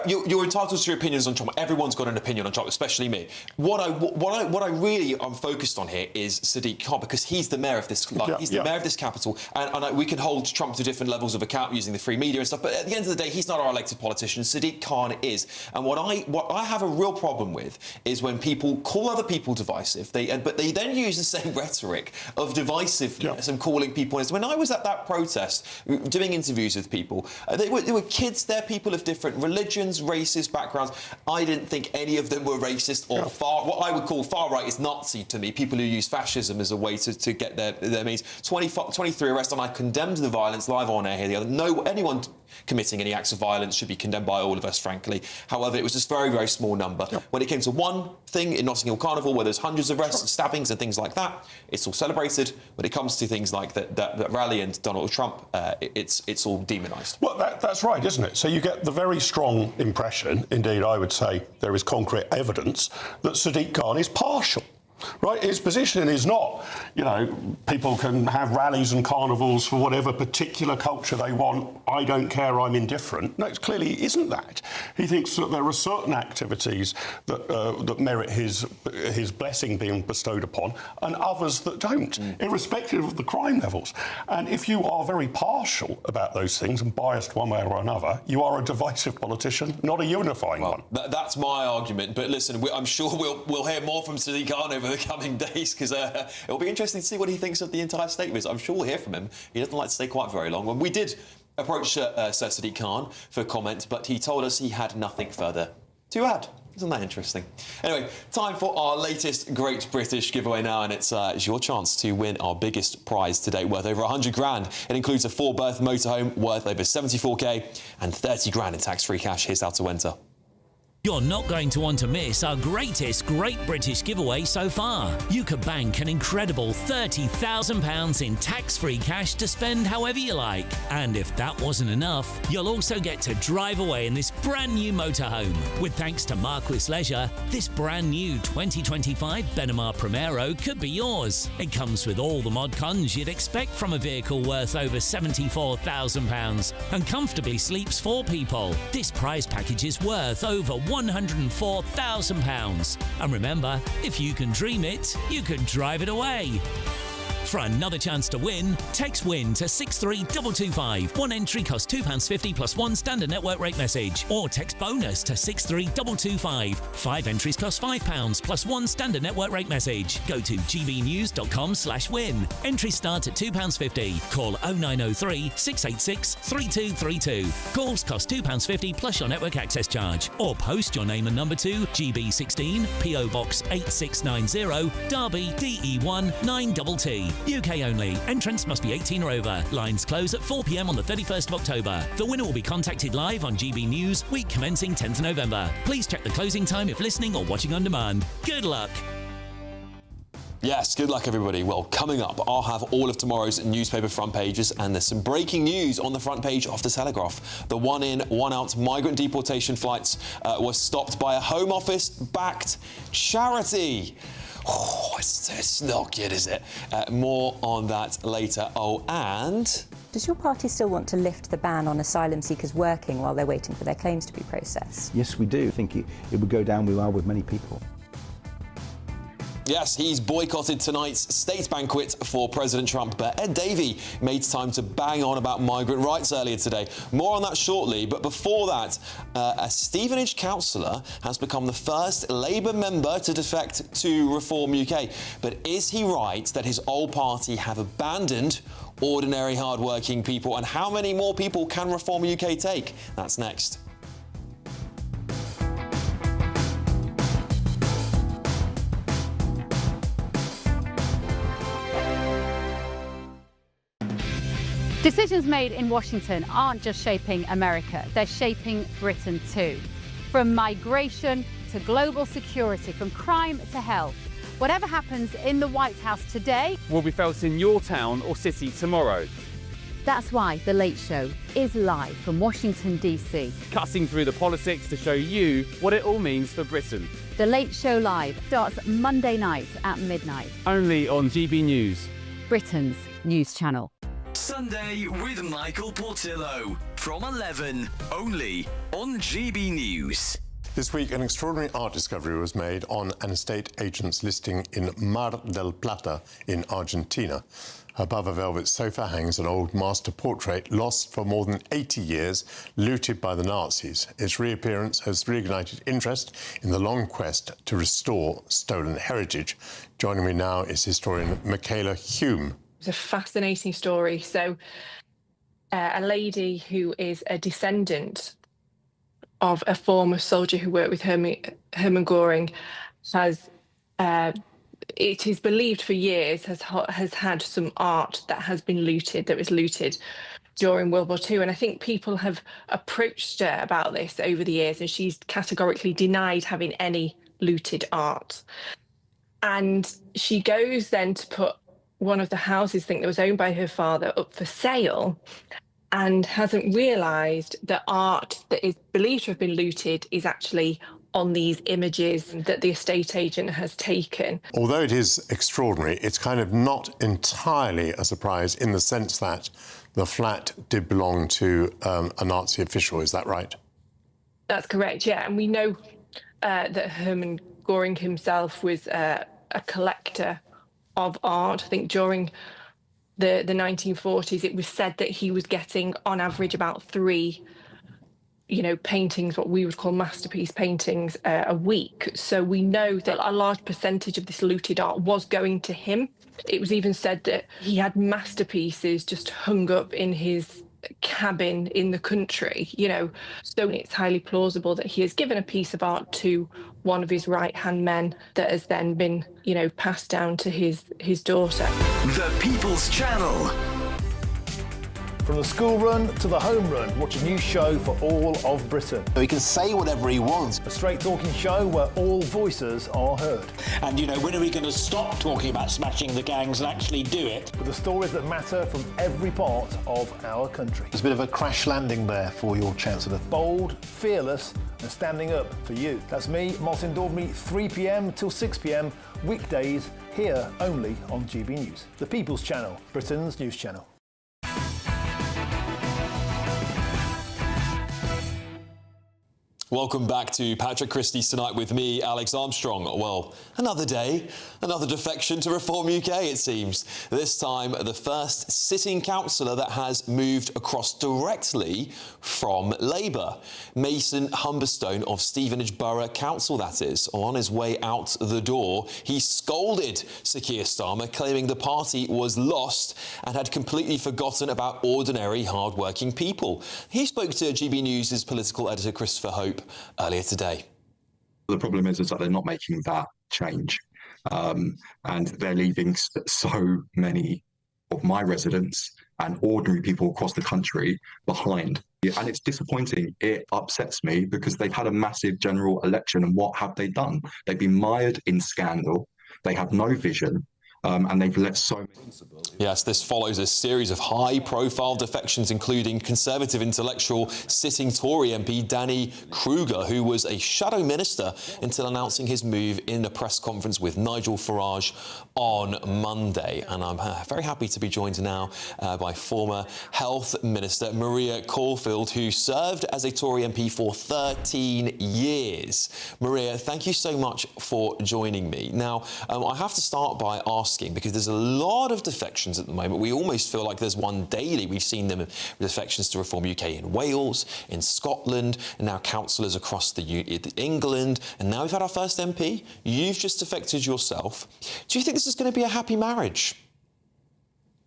Speaker 2: You're entitled to your opinions on Trump. Everyone's got an opinion on Trump, especially me. What I really am focused on here is Sadiq Khan, because he's the mayor of this. He's the mayor of this capital, and we can hold Trump to different levels of account using the free media and stuff. But at the end of the day, he's not our elected politician. Sadiq Khan is. And what I have a real problem with is when people call other people divisive, but they then use the same rhetoric of divisiveness and calling people. When I was at that protest doing interviews with people, they were kids. They're people of different religions, races, backgrounds. I didn't think any of them were racist or what I would call far right is Nazi to me. People who use fascism as a way to get their means. 23 arrests, and I condemned the violence live on air here the other. Anyone committing any acts of violence should be condemned by all of us, frankly. However, it was just a very, very small number. When it came to one thing in Notting Hill Carnival where there's hundreds of arrests and stabbings and things like that, it's all celebrated. When it comes to things like that rally and Donald Trump, it's all demonised.
Speaker 3: Well, that's right, isn't it? So you get the very strong impression, indeed I would say there is concrete evidence, that Sadiq Khan is partial. Right, his position is not, people can have rallies and carnivals for whatever particular culture they want. I don't care, I'm indifferent. No, it clearly isn't that. He thinks that there are certain activities that merit his blessing being bestowed upon, and others that don't, irrespective of the crime levels. And if you are very partial about those things and biased one way or another, you are a divisive politician, not a unifying one.
Speaker 2: That's my argument. But listen, I'm sure we'll hear more from Sadiq Khan over the coming days, because it'll be interesting to see what he thinks of the entire state visit. I'm sure we'll hear from him. He doesn't like to stay quite very long. When we did approach Sir Sadiq Khan for comment, but he told us he had nothing further to add. Isn't that interesting? Anyway, time for our latest Great British giveaway now, and it's your chance to win our biggest prize to date, worth over 100 grand. It includes a 4-berth motorhome worth over 74k and 30 grand in tax-free cash. Here's how to enter.
Speaker 6: You're not going to want to miss our greatest Great British giveaway so far. You could bank an incredible £30,000 in tax-free cash to spend however you like. And if that wasn't enough, you'll also get to drive away in this brand new motorhome. With thanks to Marquis Leisure, this brand new 2025 Benimar Primero could be yours. It comes with all the mod cons you'd expect from a vehicle worth over £74,000 and comfortably sleeps 4 people. This prize package is worth over £104,000. And remember, if you can dream it, you can drive it away. For another chance to win, text WIN to 63225. One entry costs £2.50 plus one standard network rate message. Or text BONUS to 63225. 5 entries cost £5 plus one standard network rate message. Go to gbnews.com/win. Entries start at £2.50. Call 0903 686 3232. Calls cost £2.50 plus your network access charge. Or post your name and number to GB16 PO Box 8690 Derby DE1 9TT. UK only. Entrants must be 18 or over. Lines close at 4 p.m. on the 31st of October. The winner will be contacted live on GB News, week commencing 10th of November. Please check the closing time if listening or watching on demand. Good luck.
Speaker 2: Yes, good luck, everybody. Well, coming up, I'll have all of tomorrow's newspaper front pages, and there's some breaking news on the front page of The Telegraph. The one-in, one-out migrant deportation flights were stopped by a Home Office-backed charity. Oh, it's not good, is it? More on that later. Oh, and...
Speaker 12: Does your party still want to lift the ban on asylum seekers working while they're waiting for their claims to be processed?
Speaker 13: Yes, we do. I think it would go down well with many people.
Speaker 2: Yes, he's boycotted tonight's state banquet for President Trump, but Ed Davey made time to bang on about migrant rights earlier today. More on that shortly, but before that, a Stevenage councillor has become the first Labour member to defect to Reform UK. But is he right that his old party have abandoned ordinary, hard-working people? And how many more people can Reform UK take? That's next.
Speaker 20: Decisions made in Washington aren't just shaping America, they're shaping Britain too. From migration to global security, from crime to health. Whatever happens in the White House today
Speaker 7: will be felt in your town or city tomorrow.
Speaker 20: That's why The Late Show is live from Washington, D.C.
Speaker 7: Cutting through the politics to show you what it all means for Britain.
Speaker 20: The Late Show Live starts Monday night at midnight.
Speaker 7: Only on GB News,
Speaker 20: Britain's news channel.
Speaker 11: Sunday with Michael Portillo from 11, only on GB News.
Speaker 17: This week, an extraordinary art discovery was made on an estate agent's listing in Mar del Plata in Argentina. Above a velvet sofa hangs an old master portrait lost for more than 80 years, looted by the Nazis. Its reappearance has reignited interest in the long quest to restore stolen heritage. Joining me now is historian Michaela Hume.
Speaker 19: It's a fascinating story. So a lady who is a descendant of a former soldier who worked with Hermann Göring has, it is believed for years, has had some art that has been looted, that was looted during World War II. And I think people have approached her about this over the years, and she's categorically denied having any looted art. And she goes then to put one of the houses, I think, that was owned by her father up for sale, and hasn't realised that art that is believed to have been looted is actually on these images that the estate agent has taken.
Speaker 17: Although it is extraordinary, it's kind of not entirely a surprise in the sense that the flat did belong to a Nazi official, is that right?
Speaker 19: That's correct, yeah. And we know that Hermann Göring himself was a collector of art. I think during the 1940s, it was said that he was getting, on average, about 3 paintings, what we would call masterpiece paintings, a week. So we know that a large percentage of this looted art was going to him. It was even said that he had masterpieces just hung up in his cabin in the country, So it's highly plausible that he has given a piece of art to one of his right-hand men that has then been, passed down to his daughter.
Speaker 11: The People's Channel.
Speaker 9: From the school run to the home run, watch a new show for all of Britain.
Speaker 10: So he can say whatever he wants.
Speaker 9: A straight-talking show where all voices are heard.
Speaker 18: And, when are we going to stop talking about smashing the gangs and actually do it?
Speaker 9: With the stories that matter from every part of our country.
Speaker 10: There's a bit of a crash landing there for your Chancellor.
Speaker 9: Bold, fearless and standing up for you. That's me, Martin Daubney, 3 p.m. till 6 p.m, weekdays, here only on GB News. The People's Channel, Britain's news channel.
Speaker 2: Welcome back to Patrick Christys Tonight with me, Alex Armstrong. Well, another day, another defection to Reform UK, it seems. This time, the first sitting councillor that has moved across directly from Labour. Mason Humberstone of Stevenage Borough Council, that is. On his way out the door, he scolded Sir Keir Starmer, claiming the party was lost and had completely forgotten about ordinary, hard-working people. He spoke to GB News' political editor, Christopher Hope, earlier today.
Speaker 22: The problem is that they're not making that change, and they're leaving so many of my residents and ordinary people across the country behind. And it's disappointing. It upsets me because they've had a massive general election, and what have they done? They've been mired in scandal. They have no vision. And they've let so many...
Speaker 2: Yes, this follows a series of high-profile defections, including Conservative intellectual sitting Tory MP Danny Kruger, who was a shadow minister until announcing his move in a press conference with Nigel Farage on Monday. And I'm very happy to be joined now by former Health Minister Maria Caulfield, who served as a Tory MP for 13 years. Maria, thank you so much for joining me. Now, I have to start by asking, because there's a lot of defections at the moment. We almost feel like there's one daily. We've seen them defections to Reform UK in Wales, in Scotland, and now councillors across England, and now we've had our first MP. You've just defected yourself. Do you think this is going to be a happy marriage?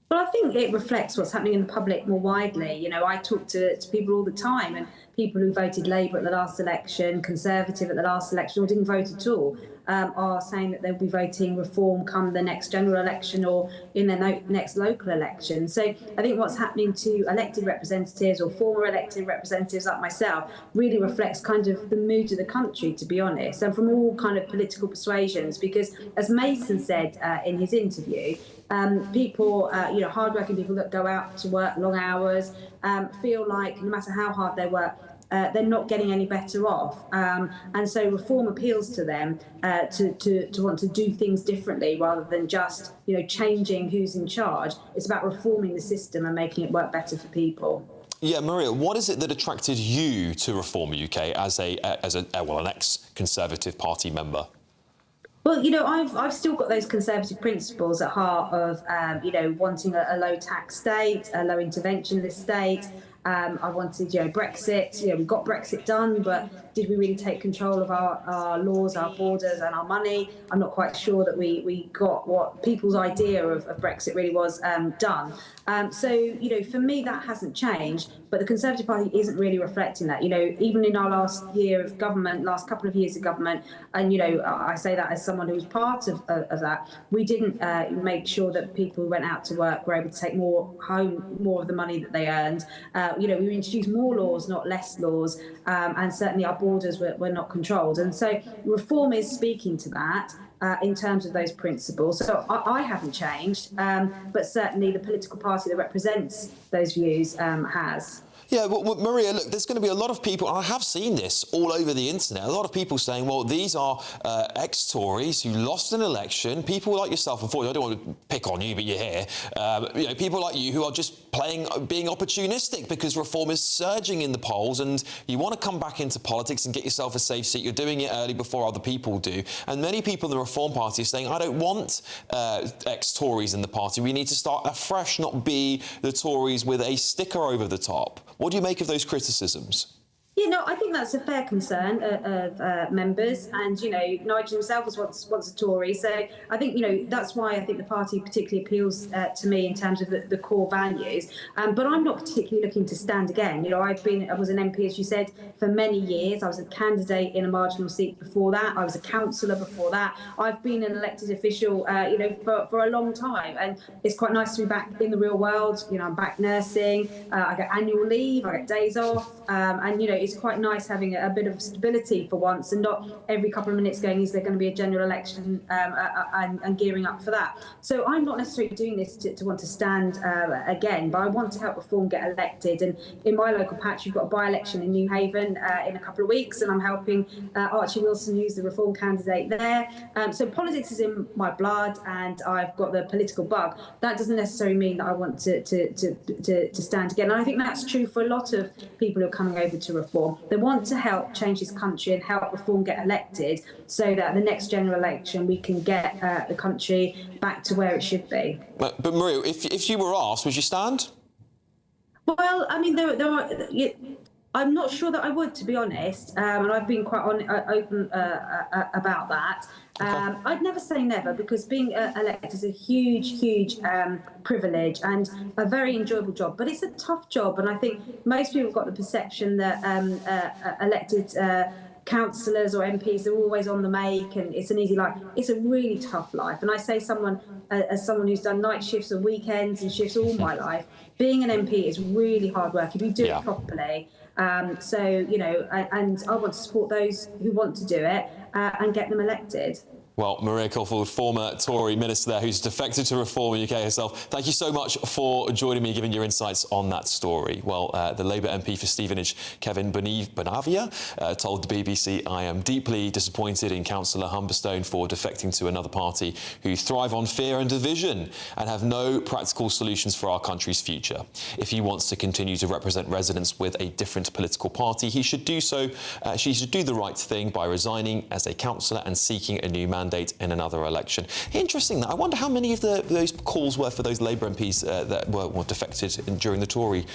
Speaker 24: Well, I think it reflects what's happening in the public more widely. I talk to people all the time, and people who voted Labour at the last election, Conservative at the last election, or didn't vote at all, are saying that they'll be voting Reform come the next general election or in the next local election. So I think what's happening to elected representatives or former elected representatives like myself really reflects kind of the mood of the country, to be honest, and from all kind of political persuasions, because as Mason said in his interview, people, hardworking people that go out to work long hours, feel like no matter how hard they work, they're not getting any better off. And so Reform appeals to them to want to do things differently rather than just, changing who's in charge. It's about reforming the system and making it work better for people.
Speaker 2: Yeah, Maria, what is it that attracted you to Reform UK as an ex-Conservative Party member?
Speaker 24: Well, I've still got those Conservative principles at heart of, wanting a low tax state, a low interventionist state. I wanted, Brexit. We got Brexit done, but did we really take control of our laws, our borders and our money? I'm not quite sure that we got what people's idea of Brexit really was done. So, for me, that hasn't changed, but the Conservative Party isn't really reflecting that. Even in our last year of government, last couple of years of government, and, I say that as someone who was part of that, we didn't make sure that people who went out to work were able to take more of the money that they earned. We introduced more laws, not less laws, and certainly our borders were not controlled. And so Reform is speaking to that. In terms of those principles. So I haven't changed, but certainly the political party that represents those views has.
Speaker 2: Yeah, well, Maria, look, there's going to be a lot of people, and I have seen this all over the internet, a lot of people saying, well, these are ex-Tories who lost an election, people like yourself, unfortunately, I don't want to pick on you, but you're here, you know, people like you who are just being opportunistic because reform is surging in the polls and you want to come back into politics and get yourself a safe seat. You're doing it early before other people do. And many people in the Reform Party are saying, I don't want ex-Tories in the party. We need to start afresh, not be the Tories with a sticker over the top. What do you make of those criticisms?
Speaker 24: You know, I think that's a fair concern of members, and you know, Nigel himself was once a Tory, so I think, you know, that's why I think the party particularly appeals to me in terms of the core values. But I'm not particularly looking to stand again. You know, I was an MP, as you said, for many years. I was a candidate in a marginal seat before that. I was a councillor before that. I've been an elected official, you know, for a long time, and it's quite nice to be back in the real world. You know, I'm back nursing. I get annual leave. I get days off, and you know, it's quite nice having a bit of stability for once, and not every couple of minutes going, is there going to be a general election, and gearing up for that. So I'm not necessarily doing this to want to stand again, but I want to help Reform get elected. And in my local patch, you've got a by-election in New Haven in a couple of weeks, and I'm helping Archie Wilson, who's the Reform candidate there. So politics is in my blood, and I've got the political bug. That doesn't necessarily mean that I want to stand again. And I think that's true for a lot of people who are coming over to Reform. They want to help change this country and help Reform get elected, so that the next general election we can get the country back to where it should be.
Speaker 2: But Maria, if you were asked, would you stand?
Speaker 24: Well, I mean, there are. I'm not sure that I would, to be honest, and I've been quite open about that. I'd never say never, because being elected is a huge privilege and a very enjoyable job, but it's a tough job, and I think most people have got the perception that elected councillors or MPs are always on the make and it's an easy life. It's a really tough life, and I say as someone who's done night shifts and weekends and shifts all my life, being an MP is really hard work if you do it properly. So, you know, and I want to support those who want to do it and get them elected.
Speaker 2: Well, Maria Caulfield, former Tory minister there who's defected to Reform in the UK herself, thank you so much for joining me, giving your insights on that story. Well, the Labour MP for Stevenage, Kevin Bonavia, told the BBC, I am deeply disappointed in Councillor Humberstone for defecting to another party who thrive on fear and division and have no practical solutions for our country's future. If he wants to continue to represent residents with a different political party, he should do so. She should do the right thing by resigning as a councillor and seeking a new mandate in another election. Interesting that. I wonder how many of those calls were for those Labour MPs that were defected during the Tory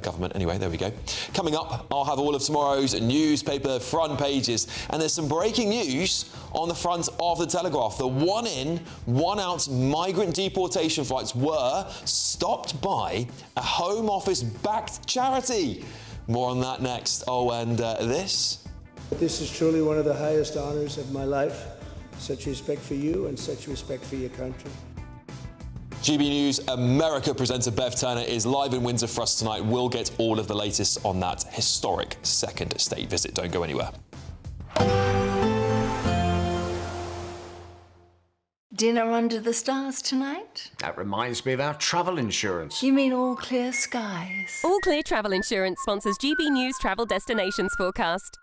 Speaker 2: government. Anyway, there we go. Coming up, I'll have all of tomorrow's newspaper front pages, and there's some breaking news on the front of the Telegraph. The one-in, one-out migrant deportation flights were stopped by a Home Office-backed charity. More on that next. Oh, and this?
Speaker 8: This is truly one of the highest honours of my life. Such respect for you and such respect for your country.
Speaker 2: GB News America presenter Bev Turner is live in Windsor for us tonight. We'll get all of the latest on that historic second state visit. Don't go anywhere.
Speaker 14: Dinner under the stars tonight?
Speaker 15: That reminds me of our travel insurance.
Speaker 14: You mean All Clear Skies?
Speaker 16: All Clear Travel Insurance sponsors GB News Travel Destinations Forecast.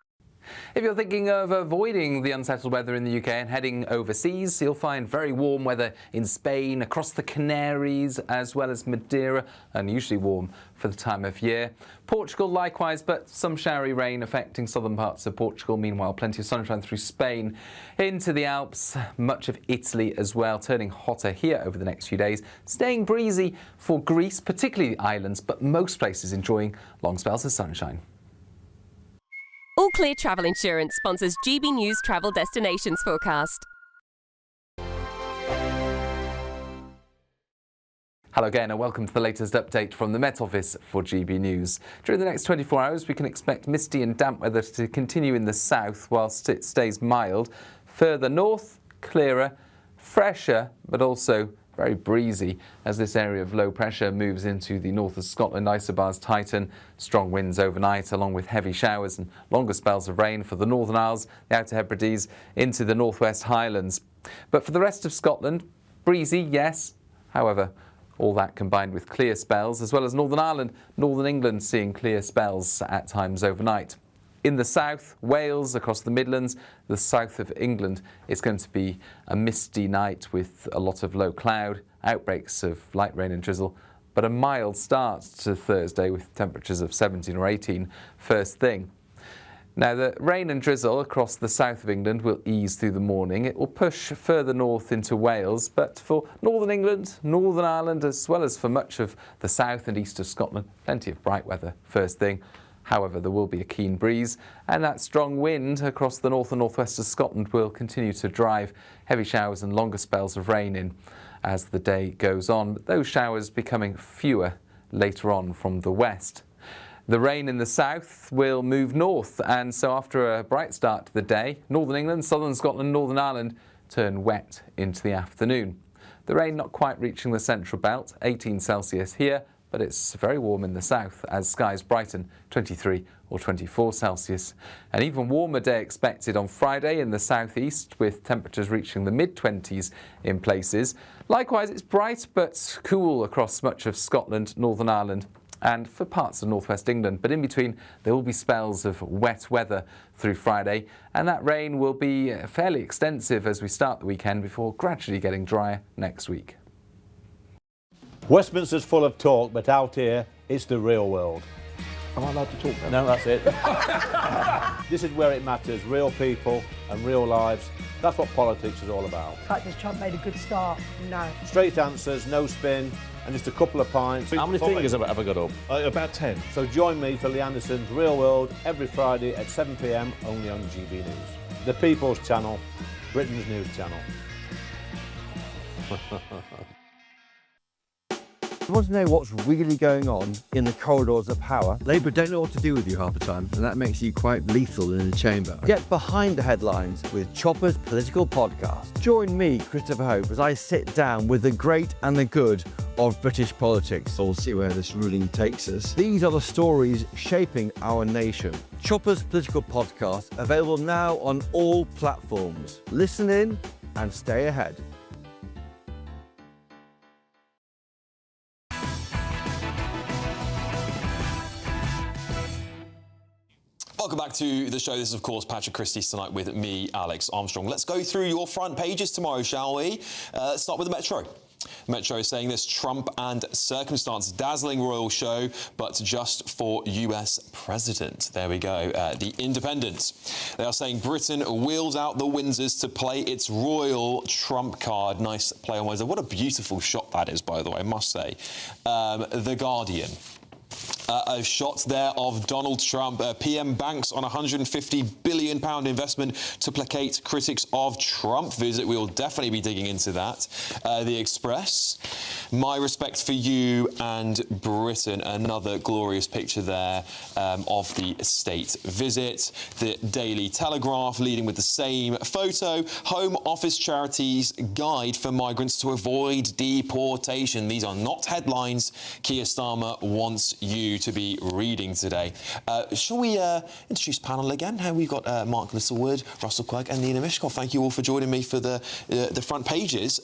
Speaker 25: If you're thinking of avoiding the unsettled weather in the UK and heading overseas, you'll find very warm weather in Spain, across the Canaries, as well as Madeira, unusually warm for the time of year. Portugal likewise, but some showery rain affecting southern parts of Portugal. Meanwhile, plenty of sunshine through Spain into the Alps, much of Italy as well, turning hotter here over the next few days. Staying breezy for Greece, particularly the islands, but most places enjoying long spells of sunshine.
Speaker 16: All Clear Travel Insurance sponsors GB News Travel Destinations Forecast.
Speaker 25: Hello again and welcome to the latest update from the Met Office for GB News. During the next 24 hours we can expect misty and damp weather to continue in the south whilst it stays mild. Further north, clearer, fresher but also very breezy as this area of low pressure moves into the north of Scotland. Isobars tighten, strong winds overnight along with heavy showers and longer spells of rain for the Northern Isles, the Outer Hebrides into the Northwest Highlands. But for the rest of Scotland, breezy, yes, however, All that combined with clear spells, as well as Northern Ireland, Northern England seeing clear spells at times overnight. In the south, Wales, across the Midlands, the south of England, it's going to be a misty night with a lot of low cloud, outbreaks of light rain and drizzle, but a mild start to Thursday with temperatures of 17 or 18 first thing. Now, the rain and drizzle across the south of England will ease through the morning. It will push further north into Wales, but for Northern England, Northern Ireland, as well as for much of the south and east of Scotland, plenty of bright weather first thing. However, there will be a keen breeze, and that strong wind across the north and northwest of Scotland will continue to drive heavy showers and longer spells of rain in as the day goes on, but those showers becoming fewer later on from the west. The rain in the south will move north, and so after a bright start to the day, Northern England, Southern Scotland, Northern Ireland turn wet into the afternoon. The rain not quite reaching the central belt, 18 Celsius here, but it's very warm in the south as skies brighten, 23 or 24 Celsius. An even warmer day expected on Friday in the southeast, with temperatures reaching the mid-20s in places. Likewise, it's bright but cool across much of Scotland, Northern Ireland, and for parts of northwest England, but in between there will be spells of wet weather through Friday, and that rain will be fairly extensive as we start the weekend before gradually getting drier next week.
Speaker 13: Westminster's full of talk, but out here it's the real world.
Speaker 10: Am I allowed to talk now?
Speaker 13: No, that's it. This is where it matters, real people and real lives. That's what politics is all about.
Speaker 1: The fact has Trump made a good start? No.
Speaker 13: Straight answers, no spin, and just a couple of pints.
Speaker 4: How many fingers have I got up? About 10.
Speaker 13: So join me for Lee Anderson's Real World every Friday at 7 p.m. only on GB News. The People's Channel, Britain's news channel.
Speaker 5: You want to know what's really going on in the corridors of power? Labour don't know what to do with you half the time, and that makes you quite lethal in the chamber. Get behind the headlines with Chopper's Political Podcast. Join me, Christopher Hope, as I sit down with the great and the good of British politics. We'll see where this ruling takes us. These are the stories shaping our nation. Chopper's Political Podcast, available now on all platforms. Listen in and stay ahead.
Speaker 2: Welcome back to the show. This is, of course, Patrick Christys tonight with me, Alex Armstrong. Let's go through your front pages tomorrow, shall we? Let's start with the Metro. Metro is saying this: Trump and circumstance, dazzling royal show, but just for US president. There we go. The Independent. They are saying Britain wheels out the Windsors to play its royal Trump card. Nice play on words. What a beautiful shot that is, by the way, I must say. The Guardian. A shot there of Donald Trump. PM banks on £150 billion investment to placate critics of Trump visit. We will definitely be digging into that. The Express. My respect for you and Britain. Another glorious picture there of the state visit. The Daily Telegraph leading with the same photo. Home Office charities guide for migrants to avoid deportation. These are not headlines Keir Starmer wants you to be reading today. Shall we introduce panel again? We've got Mark Littlewood, Russell Quirk and Nina Mishkov. Thank you all for joining me for the front pages.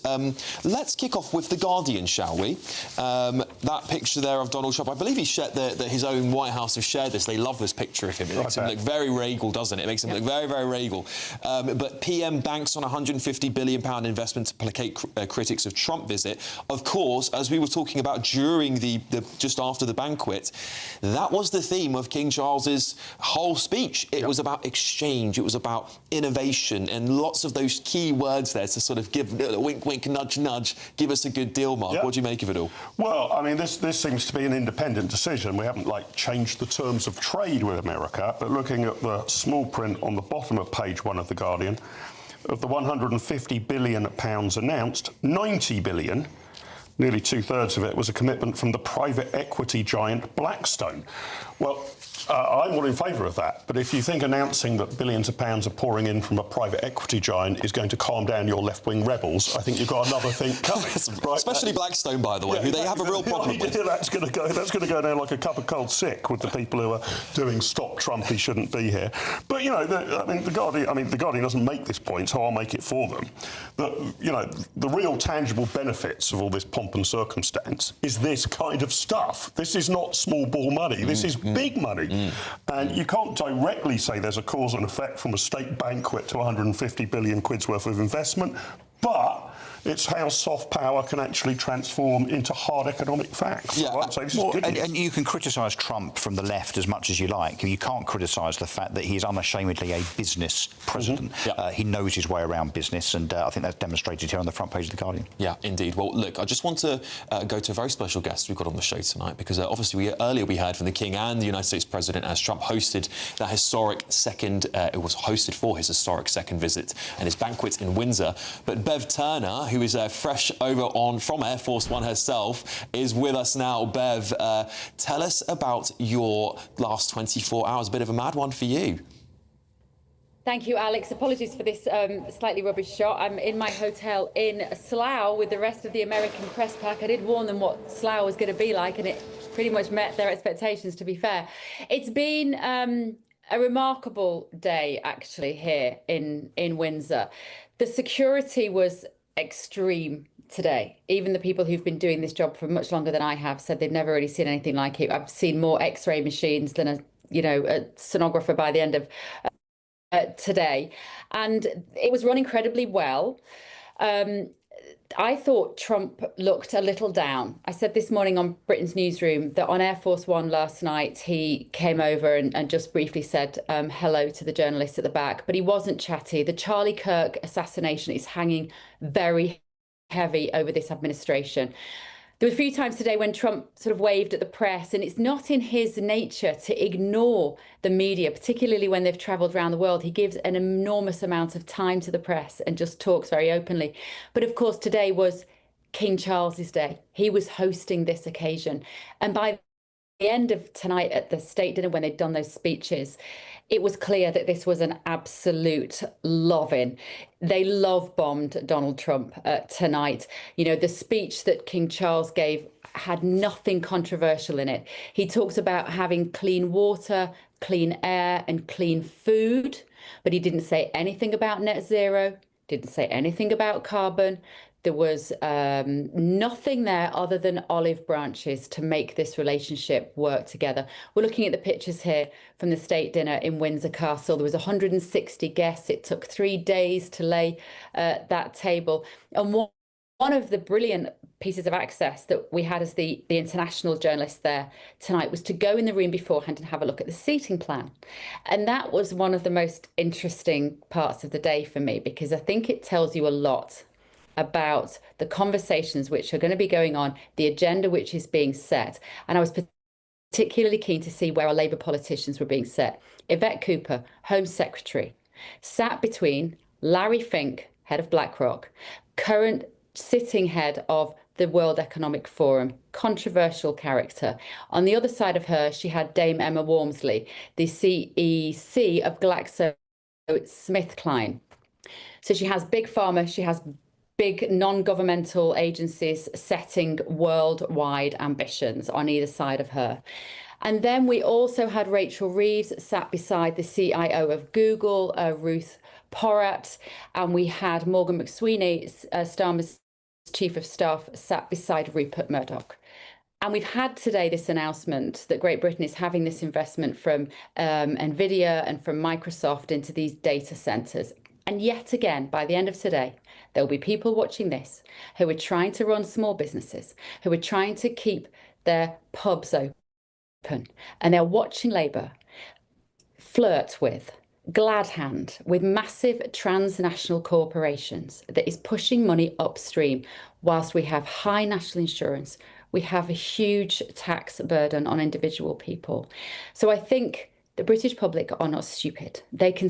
Speaker 2: Let's kick off with The Guardian, shall we? That picture there of Donald Trump, I believe he shared his own White House have shared this. They love this picture of him. It makes him look very regal, doesn't it? It makes him look very, very regal. But PM banks on £150 billion investment to placate critics of Trump visit. Of course, as we were talking about during the just after the banquet, that was the theme of King Charles's whole speech. It was about exchange, it was about innovation, and lots of those key words there to sort of give a wink, wink, nudge, nudge, give us a good deal, Mark. What do you make of it all?
Speaker 3: Well, I mean, this seems to be an independent decision. We haven't, changed the terms of trade with America, but looking at the small print on the bottom of page 1 of The Guardian, of the £150 billion announced, 90 billion, nearly two-thirds of it, was a commitment from the private equity giant Blackstone. Well, I'm all in favour of that, but if you think announcing that billions of pounds are pouring in from a private equity giant is going to calm down your left-wing rebels, I think you've got another thing coming.
Speaker 2: Right? Especially Blackstone, by the way, who they have a real problem with.
Speaker 3: That's going to go down like a cup of cold sick with the people who are doing "Stop Trump, he shouldn't be here." But the Guardian doesn't make this point, so I'll make it for them. That the real tangible benefits of all this pomp pomp and circumstance is this kind of stuff. This is not small ball money. This is big money. And you can't directly say there's a cause and effect from a state banquet to 150 billion quid's worth of investment, but it's how soft power can actually transform into hard economic facts.
Speaker 6: Yeah,
Speaker 3: right? So this is good news.
Speaker 6: and you can criticise Trump from the left as much as you like. You can't criticise the fact that he's unashamedly a business president. He knows his way around business, and I think that's demonstrated here on the front page of The Guardian.
Speaker 2: Yeah, indeed. Well, look, I just want to go to a very special guest we've got on the show tonight, because obviously earlier we heard from the King and the United States President as Trump hosted that historic second, it was hosted for his historic second visit and his banquet in Windsor. But Bev Turner, who is fresh over from Air Force One herself, is with us now. Bev, tell us about your last 24 hours. A bit of a mad one for you.
Speaker 20: Thank you, Alex. Apologies for this slightly rubbish shot. I'm in my hotel in Slough with the rest of the American press pack. I did warn them what Slough was going to be like, and it pretty much met their expectations, to be fair. It's been a remarkable day, actually, here in Windsor. The security was extreme today. Even the people who've been doing this job for much longer than I have said they've never really seen anything like it. I've seen more X-ray machines than a sonographer by the end of today, and it was run incredibly well. I thought Trump looked a little down. I said this morning on Britain's Newsroom that on Air Force One last night, he came over and just briefly said hello to the journalists at the back, but he wasn't chatty. The Charlie Kirk assassination is hanging very heavy over this administration. There were a few times today when Trump sort of waved at the press, and it's not in his nature to ignore the media, particularly when they've travelled around the world. He gives an enormous amount of time to the press and just talks very openly. But of course, today was King Charles's day. He was hosting this occasion. And by the end of tonight at the state dinner, when they'd done those speeches, it was clear that this was an absolute love-in. They love-bombed Donald Trump tonight. You know, the speech that King Charles gave had nothing controversial in it. He talks about having clean water, clean air, and clean food, but he didn't say anything about net zero, didn't say anything about carbon. There was nothing there other than olive branches to make this relationship work together. We're looking at the pictures here from the state dinner in Windsor Castle. There was 160 guests. It took 3 days to lay that table. And one of the brilliant pieces of access that we had as the international journalists there tonight was to go in the room beforehand and have a look at the seating plan. And that was one of the most interesting parts of the day for me, because I think it tells you a lot about the conversations which are going to be going on, the agenda which is being set. And I was particularly keen to see where our Labour politicians were being set. Yvette Cooper, Home Secretary, sat between Larry Fink, head of BlackRock, current sitting head of the World Economic Forum, controversial character. On the other side of her, she had Dame Emma Walmsley, the CEC of GlaxoSmithKline. So she has Big Pharma, she has big non-governmental agencies setting worldwide ambitions on either side of her. And then we also had Rachel Reeves sat beside the CIO of Google, Ruth Porat, and we had Morgan McSweeney, Starmer's Chief of Staff, sat beside Rupert Murdoch. And we've had today this announcement that Great Britain is having this investment from NVIDIA and from Microsoft into these data centres. And yet again, by the end of today, there'll be people watching this who are trying to run small businesses, who are trying to keep their pubs open, and they're watching Labour flirt with, glad hand with massive transnational corporations that is pushing money upstream whilst we have high national insurance, we have a huge tax burden on individual people. So I think the British public are not stupid. They can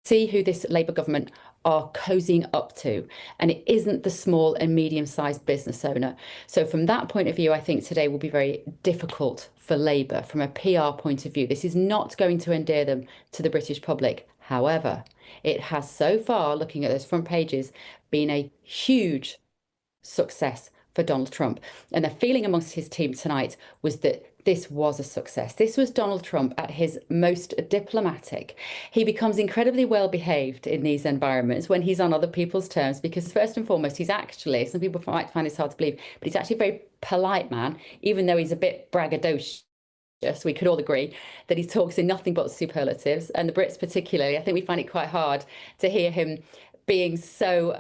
Speaker 20: see who this Labour government are cozying up to, and it isn't the small and medium-sized business owner. So from that point of view, I think today will be very difficult for Labour from a PR point of view. This is not going to endear them to the British public. However, it has so far, looking at those front pages, been a huge success for Donald Trump. And the feeling amongst his team tonight was that
Speaker 7: this was a success. This was Donald Trump at his most diplomatic. He becomes incredibly well behaved in these environments when he's on other people's terms, because first and foremost, he's actually, some people might find this hard to believe, but he's actually a very polite man, even though he's a bit braggadocious. We could all agree that he talks in nothing but superlatives, and the Brits particularly, I think we find it quite hard to hear him being so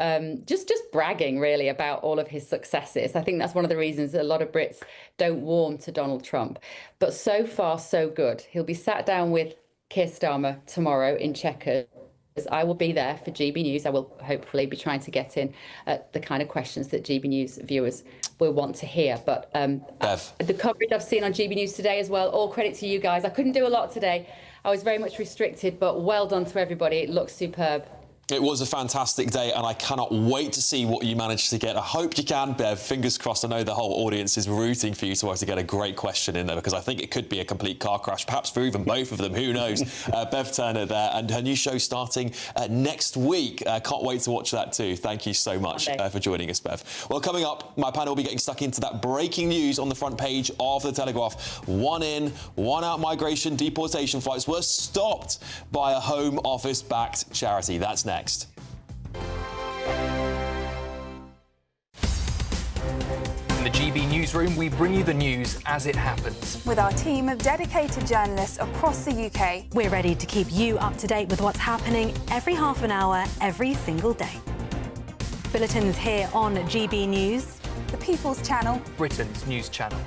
Speaker 7: just bragging really about all of his successes. I think that's one of the reasons a lot of Brits don't warm to Donald Trump. But so far, so good. He'll be sat down with Keir Starmer tomorrow in Chequers. I will be there for GB News. I will hopefully be trying to get in the kind of questions that GB News viewers will want to hear. But the coverage I've seen on GB News today as well, all credit to you guys. I couldn't do a lot today. I was very much restricted, but well done to everybody. It looks superb.
Speaker 2: It was a fantastic day, and I cannot wait to see what you managed to get. I hope you can, Bev. Fingers crossed. I know the whole audience is rooting for you to get a great question in there, because I think it could be a complete car crash, perhaps for even both of them. Who knows? Bev Turner there, and her new show starting next week. Can't wait to watch that too. Thank you so much for joining us, Bev. Well, coming up, my panel will be getting stuck into that breaking news on the front page of The Telegraph. One in, one out migration deportation flights were stopped by a Home Office-backed charity. That's next.
Speaker 12: In the GB Newsroom, we bring you the news as it happens.
Speaker 17: With our team of dedicated journalists across the UK,
Speaker 21: we're ready to keep you up to date with what's happening every half an hour, every single day. Bulletins here on GB News,
Speaker 17: the People's Channel,
Speaker 12: Britain's news channel.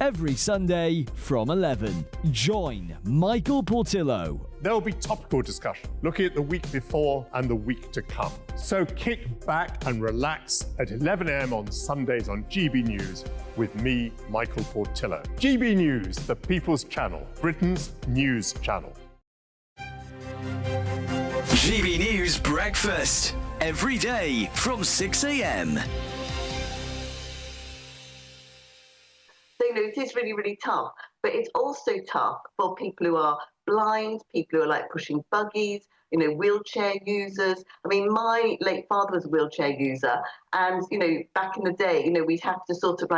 Speaker 23: Every Sunday from 11, join Michael Portillo.
Speaker 26: There will be topical discussion, looking at the week before and the week to come. So kick back and relax at 11 a.m. on Sundays on GB News with me, Michael Portillo. GB News, the People's Channel, Britain's news channel.
Speaker 11: GB News Breakfast, every day from 6 a.m.
Speaker 27: So, it is really, really tough, but it's also tough for people who are blind, people who are like pushing buggies, wheelchair users. I mean, my late father was a wheelchair user, and, back in the day, we'd have to sort of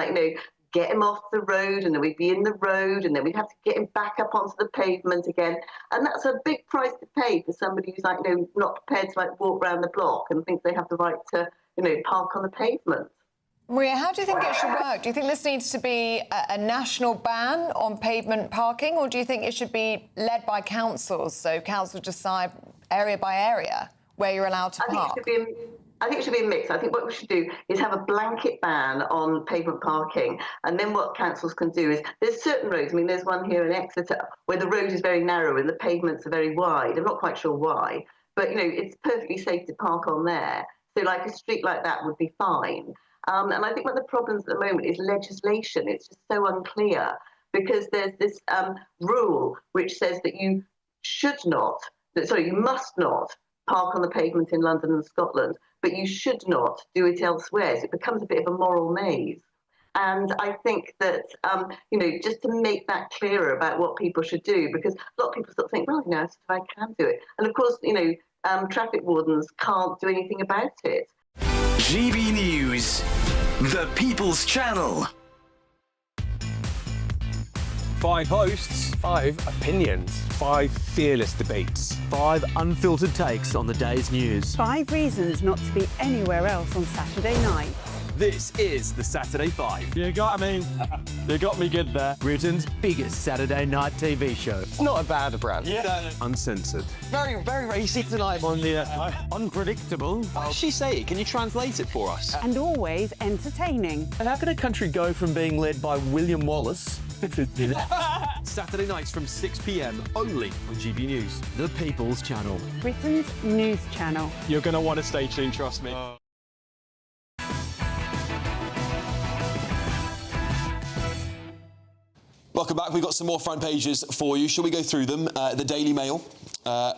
Speaker 27: get him off the road, and then we'd be in the road, and then we'd have to get him back up onto the pavement again. And that's a big price to pay for somebody who's not prepared to walk around the block and thinks they have the right to, park on the pavement.
Speaker 28: Maria, how do you think it should work? Do you think this needs to be a national ban on pavement parking, or do you think it should be led by councils, so councils decide area by area where you're allowed to park?
Speaker 27: I think it should be a mix. I think what we should do is have a blanket ban on pavement parking, and then what councils can do is, there's certain roads, there's one here in Exeter where the road is very narrow and the pavements are very wide. I'm not quite sure why, but it's perfectly safe to park on there. So like a street like that would be fine. And I think one of the problems at the moment is legislation. It's just so unclear, because there's this rule which says that you must not park on the pavement in London and Scotland, but you should not do it elsewhere. So it becomes a bit of a moral maze. And I think that, just to make that clearer about what people should do, because a lot of people sort of think, well, I can do it. And of course, traffic wardens can't do anything about it.
Speaker 11: GB News, the People's Channel.
Speaker 28: 5 hosts, 5 opinions, 5 fearless debates, 5 unfiltered takes on the day's news.
Speaker 29: 5 reasons not to be anywhere else on Saturday night.
Speaker 28: This is the Saturday 5. You got me good there. Britain's biggest Saturday night TV show. It's not a bad brand. Yeah. Uncensored. Very, very racy tonight. On the unpredictable. What does she say? Can you translate it for us?
Speaker 29: And always entertaining.
Speaker 28: And how can a country go from being led by William Wallace to Saturday nights from 6 p.m. only on GB News, the People's Channel.
Speaker 29: Britain's news channel.
Speaker 28: You're going to want to stay tuned, trust me.
Speaker 2: Welcome back. We've got some more front pages for you. Shall we go through them? The Daily Mail. Now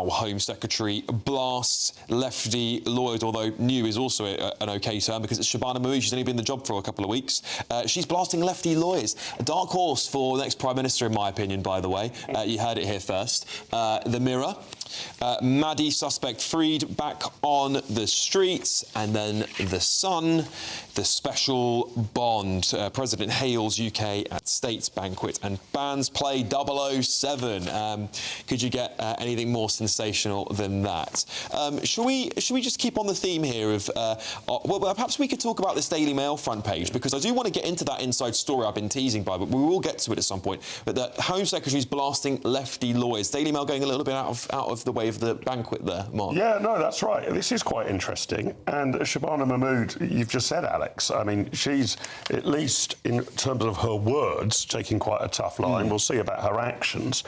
Speaker 2: Home Secretary blasts lefty lawyers, although new is also an OK term because it's Shabana Mahmood. She's only been in the job for a couple of weeks. She's blasting lefty lawyers. A dark horse for the next Prime Minister, in my opinion, by the way. You heard it here first. The Mirror. Maddie suspect freed back on the streets. And then The Sun, the special bond. President hails UK at States Banquet and bans play 007. Could you get anything more sensational than that? Should we just keep on the theme here of... well, perhaps we could talk about this Daily Mail front page, because I do want to get into that inside story I've been teasing by, but we will get to it at some point. But the Home Secretary's blasting lefty lawyers. Daily Mail going a little bit out of the way of the Banquet there, Mark.
Speaker 3: Yeah, no, that's right. This is quite interesting. And Shabana Mahmood, you've just said, Alex, I mean, she's, at least in terms of her words, taking quite a tough line. We'll see about her actions.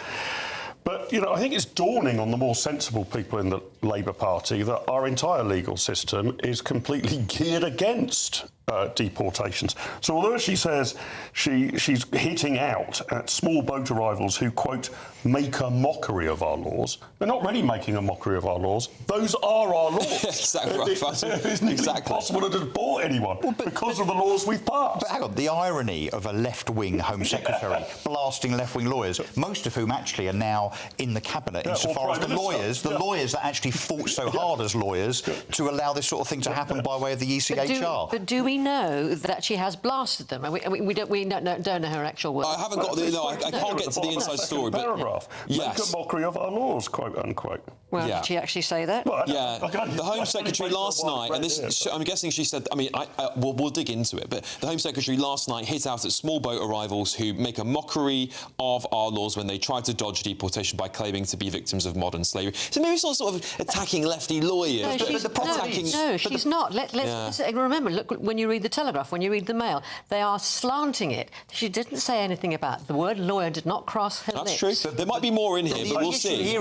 Speaker 3: But, you know, I think it's dawning on the more sensible people in the Labour Party that our entire legal system is completely geared against deportations. So although she says she's hitting out at small boat arrivals who, quote, make a mockery of our laws, they're not really making a mockery of our laws. Those are our laws.
Speaker 2: Exactly right.
Speaker 3: It's nearly impossible to deport anyone because of the laws we've passed.
Speaker 6: But hang on, the irony of a left-wing Home Secretary blasting left-wing lawyers, most of whom actually are now in the cabinet, insofar as the lawyers that actually fought so hard as lawyers to allow this sort of thing to happen by way of the ECHR.
Speaker 8: But do we know that she has blasted them? We don't know her actual words.
Speaker 2: I haven't got the... No, I can't get to the inside story, but...
Speaker 3: Paragraph.
Speaker 2: Yes.
Speaker 3: Make a mockery of our laws, quote unquote.
Speaker 8: Well, did she actually say that?
Speaker 3: Well,
Speaker 2: yeah. The Home Secretary last night, and this, I'm guessing she said, I mean, we'll dig into it, but the Home Secretary last night hit out at small boat arrivals who make a mockery of our laws when they try to dodge deportation by claiming to be victims of modern slavery. So maybe it's not sort of attacking lefty lawyers,
Speaker 8: No, she's not. Let's remember, look, when you read the Telegraph, when you read the Mail, they are slanting it. She didn't say anything about it. The word lawyer did not cross her lips.
Speaker 2: That's true. There might be more in here, but we'll see.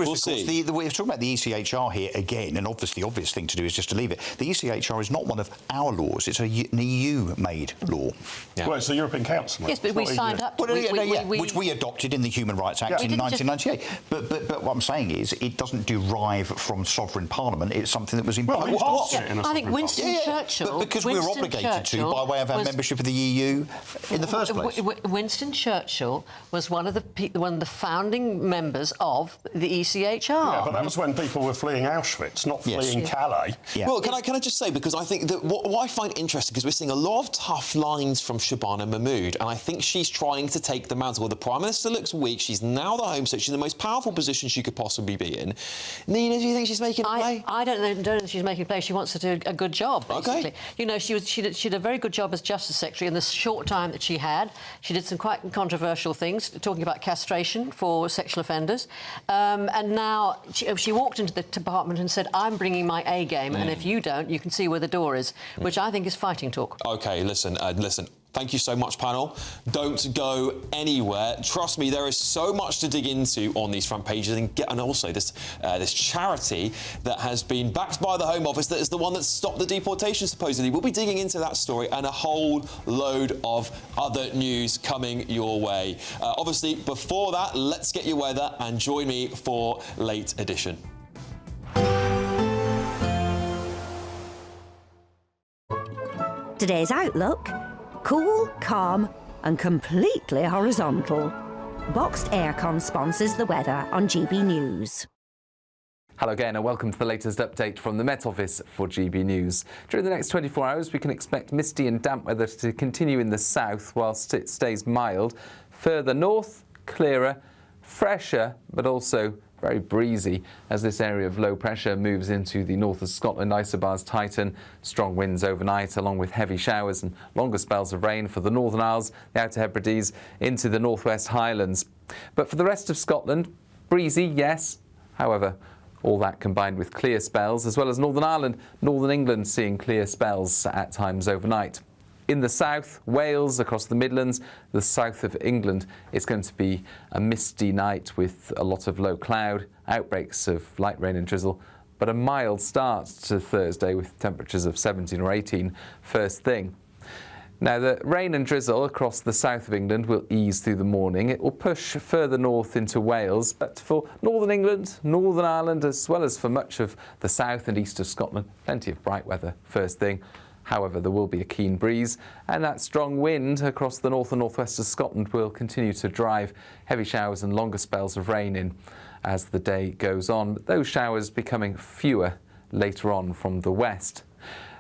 Speaker 6: We're talking about the ECHR here again, and obviously the obvious thing to do is just to leave it. The ECHR is not one of our laws. It's an EU-made law.
Speaker 3: Yeah. Well, it's the European Council.
Speaker 8: Yes, but we signed up to
Speaker 6: which we adopted in the Human Rights Act in 1998. But what I'm saying is it doesn't derive from sovereign parliament. It's something that was imposed on us.
Speaker 8: I think Winston Churchill...
Speaker 6: But because we're obligated to by way of our membership of the EU in the first place.
Speaker 8: Winston Churchill was one of the founding members of the ECHR.
Speaker 3: Yeah, but that was when people were fleeing Auschwitz, not fleeing Calais.
Speaker 2: Yeah. Well, can I just say, because I think that what I find interesting, because we're seeing a lot of tough lines from Shabana Mahmood, and I think she's trying to take the mantle. Well, the Prime Minister looks weak. She's now the Home Secretary. She's in the most powerful position she could possibly be in. Nina, do you think she's making a play?
Speaker 8: I don't know if she's making a play. She wants to do a good job, basically.
Speaker 2: Okay.
Speaker 8: You know, she did a very good job as Justice Secretary in the short time that she had. She did some quite controversial things, talking about castration for sexual offenders. And now she walked into the department and said, I'm bringing my A game, and if you don't, you can see where the door is, which I think is fighting talk.
Speaker 2: OK, listen. Thank you so much, panel. Don't go anywhere. Trust me, there is so much to dig into on these front pages, and also this charity that has been backed by the Home Office, that is the one that stopped the deportation, supposedly. We'll be digging into that story and a whole load of other news coming your way. Obviously, before that, let's get your weather and join me for Late Edition.
Speaker 9: Today's outlook: cool, calm and completely horizontal. Boxed Aircon sponsors the weather on GB News.
Speaker 25: Hello again and welcome to the latest update from the Met Office for GB News. During the next 24 hours we can expect misty and damp weather to continue in the south whilst it stays mild. Further north, clearer, fresher but also very breezy as this area of low pressure moves into the north of Scotland. Isobars tighten, strong winds overnight along with heavy showers and longer spells of rain for the Northern Isles, the Outer Hebrides into the Northwest Highlands. But for the rest of Scotland, breezy, yes, however, all that combined with clear spells, as well as Northern Ireland, Northern England seeing clear spells at times overnight. In the south, Wales, across the Midlands, the south of England, it's going to be a misty night with a lot of low cloud, outbreaks of light rain and drizzle, but a mild start to Thursday with temperatures of 17 or 18 first thing. Now, the rain and drizzle across the south of England will ease through the morning. It will push further north into Wales, but for Northern England, Northern Ireland, as well as for much of the south and east of Scotland, plenty of bright weather first thing. However, there will be a keen breeze, and that strong wind across the north and northwest of Scotland will continue to drive heavy showers and longer spells of rain in. as the day goes on, but those showers becoming fewer later on from the west.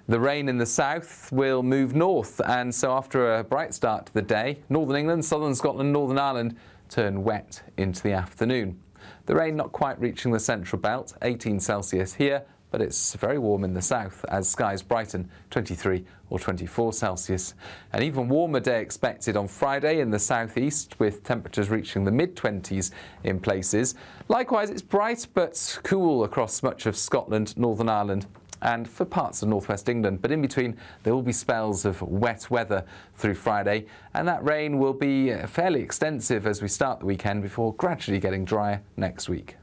Speaker 25: The rain in the south will move north, and so after a bright start to the day, northern England, southern Scotland, Northern Ireland turn wet into the afternoon. The rain not quite reaching the central belt, 18 Celsius here, but it's very warm in the south as skies brighten, 23 or 24 Celsius. An even warmer day expected on Friday in the southeast, with temperatures reaching the mid-20s in places. Likewise, it's bright but cool across much of Scotland, Northern Ireland and for parts of northwest England, but in between there will be spells of wet weather through Friday, and that rain will be fairly extensive as we start the weekend before gradually getting drier next week.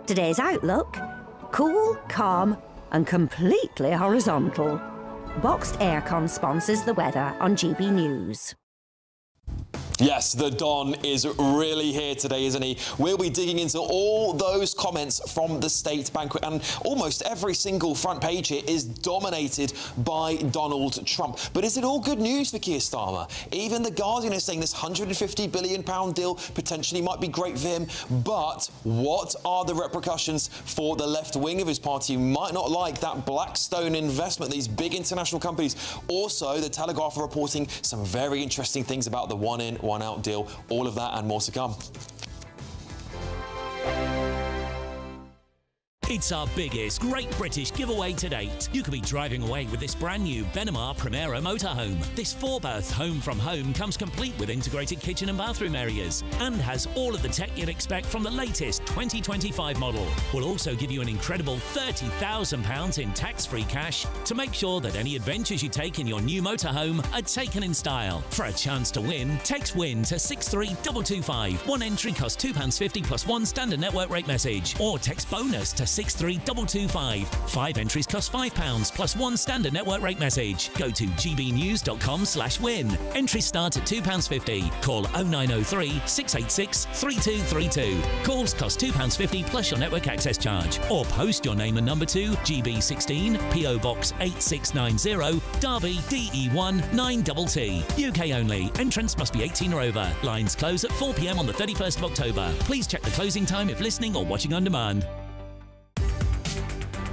Speaker 9: Today's outlook: cool, calm and completely horizontal. Boxed Aircon sponsors the weather on GB News.
Speaker 2: Yes, the Don is really here today, isn't he? We'll be digging into all those comments from the state banquet, and almost every single front page here is dominated by Donald Trump. But is it all good news for Keir Starmer? Even The Guardian is saying this £150 billion deal potentially might be great for him, but what are the repercussions for the left wing of his party who might not like that Blackstone investment, these big international companies? Also, The Telegraph are reporting some very interesting things about the one-in, one-out deal. All of that and more to come.
Speaker 1: It's our biggest Great British giveaway to date. You could be driving away with this brand new Benamar Primera motorhome. This 4-berth home from home comes complete with integrated kitchen and bathroom areas and has all of the tech you'd expect from the latest 2025 model. We'll also give you an incredible £30,000 in tax-free cash to make sure that any adventures you take in your new motorhome are taken in style. For a chance to win, text WIN to 63225. One entry costs £2.50 plus one standard network rate message, or text BONUS to 63225. 5 entries cost £5 plus one standard network rate message. Go to gbnews.com/win. Entries start at £2.50. Call 0903 686 3232. Calls cost £2.50 plus your network access charge. Or post your name and number to GB16 PO Box 8690 Derby DE1 9TT. UK only. Entrance must be 18 or over. Lines close at 4 p.m. on the 31st of October. Please check the closing time if listening or watching on demand.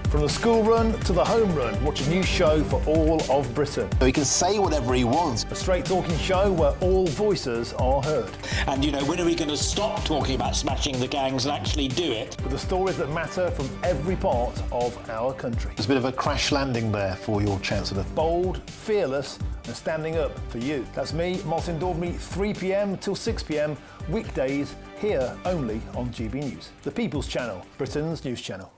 Speaker 10: From the school run to the home run, watch a new show for all of Britain.
Speaker 14: So he can say whatever he wants.
Speaker 10: A straight-talking show where all voices are heard.
Speaker 15: And, you know, when are we going to stop talking about smashing the gangs and actually do it?
Speaker 10: With the stories that matter from every part of our country.
Speaker 14: There's a bit of a crash landing there for your Chancellor.
Speaker 10: Bold, fearless and standing up for you. That's me, Martin Daubney, 3 p.m. till 6 p.m, weekdays, here only on GB News. The People's Channel, Britain's news channel.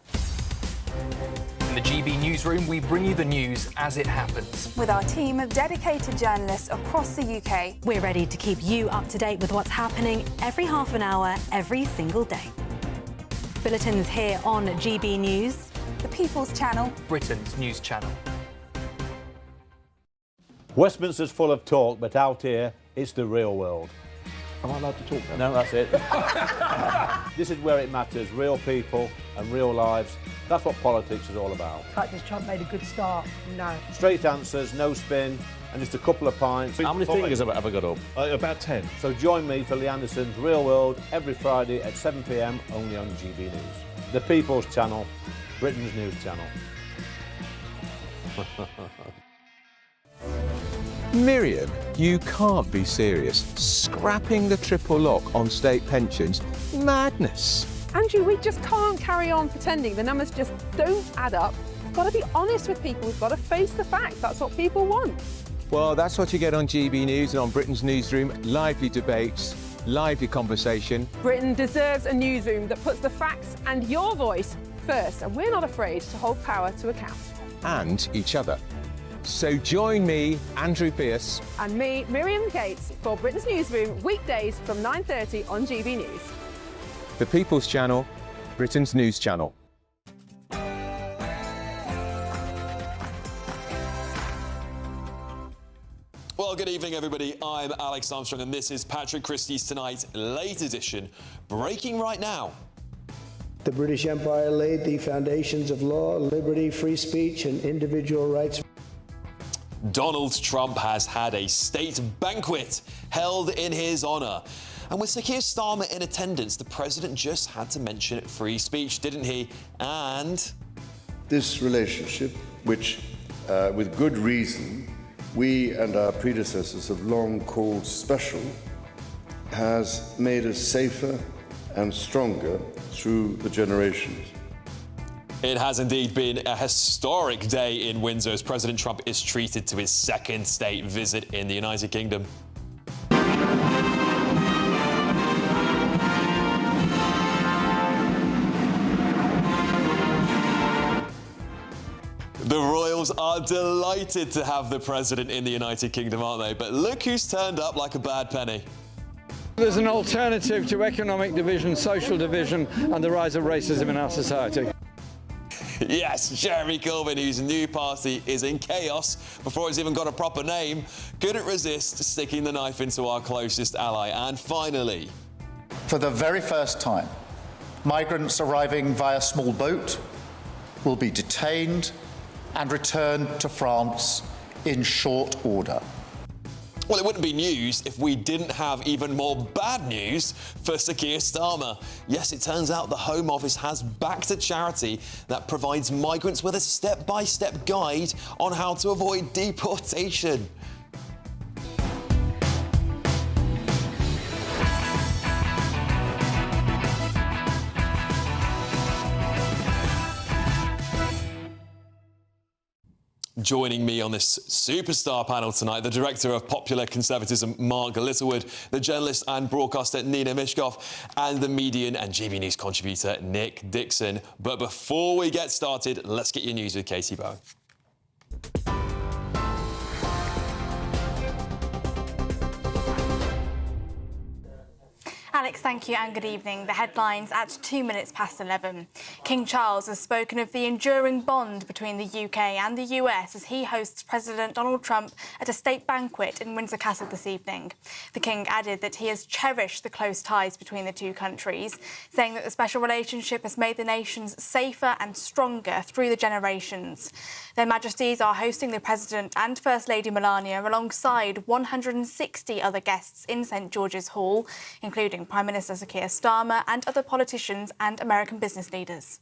Speaker 12: In the GB Newsroom, we bring you the news as it happens.
Speaker 17: With our team of dedicated journalists across the UK,
Speaker 21: we're ready to keep you up to date with what's happening every half an hour, every single day. Bulletins here on GB News.
Speaker 17: The People's Channel,
Speaker 12: Britain's news channel.
Speaker 13: Westminster's full of talk, but out here, it's the real world. Am I allowed to talk now? No, that's it. This is where it matters, real people and real lives. That's what politics is all about.
Speaker 16: In fact, has Trump made a good start? No.
Speaker 13: Straight answers, no spin, and just a couple of pints.
Speaker 4: How many fingers have I got up? About 10.
Speaker 13: So join me for Lee Anderson's Real World every Friday at 7 p.m, only on GB News. The People's Channel, Britain's news channel.
Speaker 18: Miriam, you can't be serious. Scrapping the triple lock on state pensions? Madness.
Speaker 19: Andrew, we just can't carry on pretending. The numbers just don't add up. We've got to be honest with people. We've got to face the facts. That's what people want.
Speaker 18: Well, that's what you get on GB News and on Britain's Newsroom. Lively debates, lively conversation.
Speaker 19: Britain deserves a newsroom that puts the facts and your voice first, and we're not afraid to hold power to account.
Speaker 18: And each other. So join me, Andrew Pierce.
Speaker 19: And me, Miriam Gates, for Britain's Newsroom, weekdays from 9:30 on GB News.
Speaker 18: The People's Channel, Britain's news channel.
Speaker 2: Well, good evening, everybody. I'm Alex Armstrong, and this is Patrick Christys Tonight, late edition, breaking right now.
Speaker 22: The British Empire laid the foundations of law, liberty, free speech, and individual rights.
Speaker 2: Donald Trump has had a state banquet held in his honour. And with Sadiq Khan in attendance, the president just had to mention free speech, didn't he? And
Speaker 5: this relationship, which, with good reason, we and our predecessors have long called special, has made us safer and stronger through the generations.
Speaker 2: It has indeed been a historic day in Windsor as President Trump is treated to his second state visit in the United Kingdom. The royals are delighted to have the president in the United Kingdom, aren't they? But look who's turned up like a bad penny.
Speaker 7: There's an alternative to economic division, social division and the rise of racism in our society.
Speaker 2: Yes, Jeremy Corbyn, whose new party is in chaos before it's even got a proper name, couldn't resist sticking the knife into our closest ally. And finally,
Speaker 11: for the very first time, migrants arriving via small boat will be detained and returned to France in short order.
Speaker 2: Well, it wouldn't be news if we didn't have even more bad news for Sadiq Khan. Yes, it turns out the Home Office has backed a charity that provides migrants with a step-by-step guide on how to avoid deportation. Joining me on this superstar panel tonight, the Director of Popular Conservatism, Mark Littlewood, the journalist and broadcaster, Nina Mishkov, and the Median and GB News contributor, Nick Dixon. But before we get started, let's get your news with Katie Bowen.
Speaker 17: Alex, thank you and good evening. The headlines at 2 minutes past 11. King Charles has spoken of the enduring bond between the UK and the US as he hosts President Donald Trump at a state banquet in Windsor Castle this evening. The King added that he has cherished the close ties between the two countries, saying that the special relationship has made the nations safer and stronger through the generations. Their Majesties are hosting the President and First Lady Melania alongside 160 other guests in St George's Hall, including Prime Minister Sadiq Khan and other politicians and American business leaders.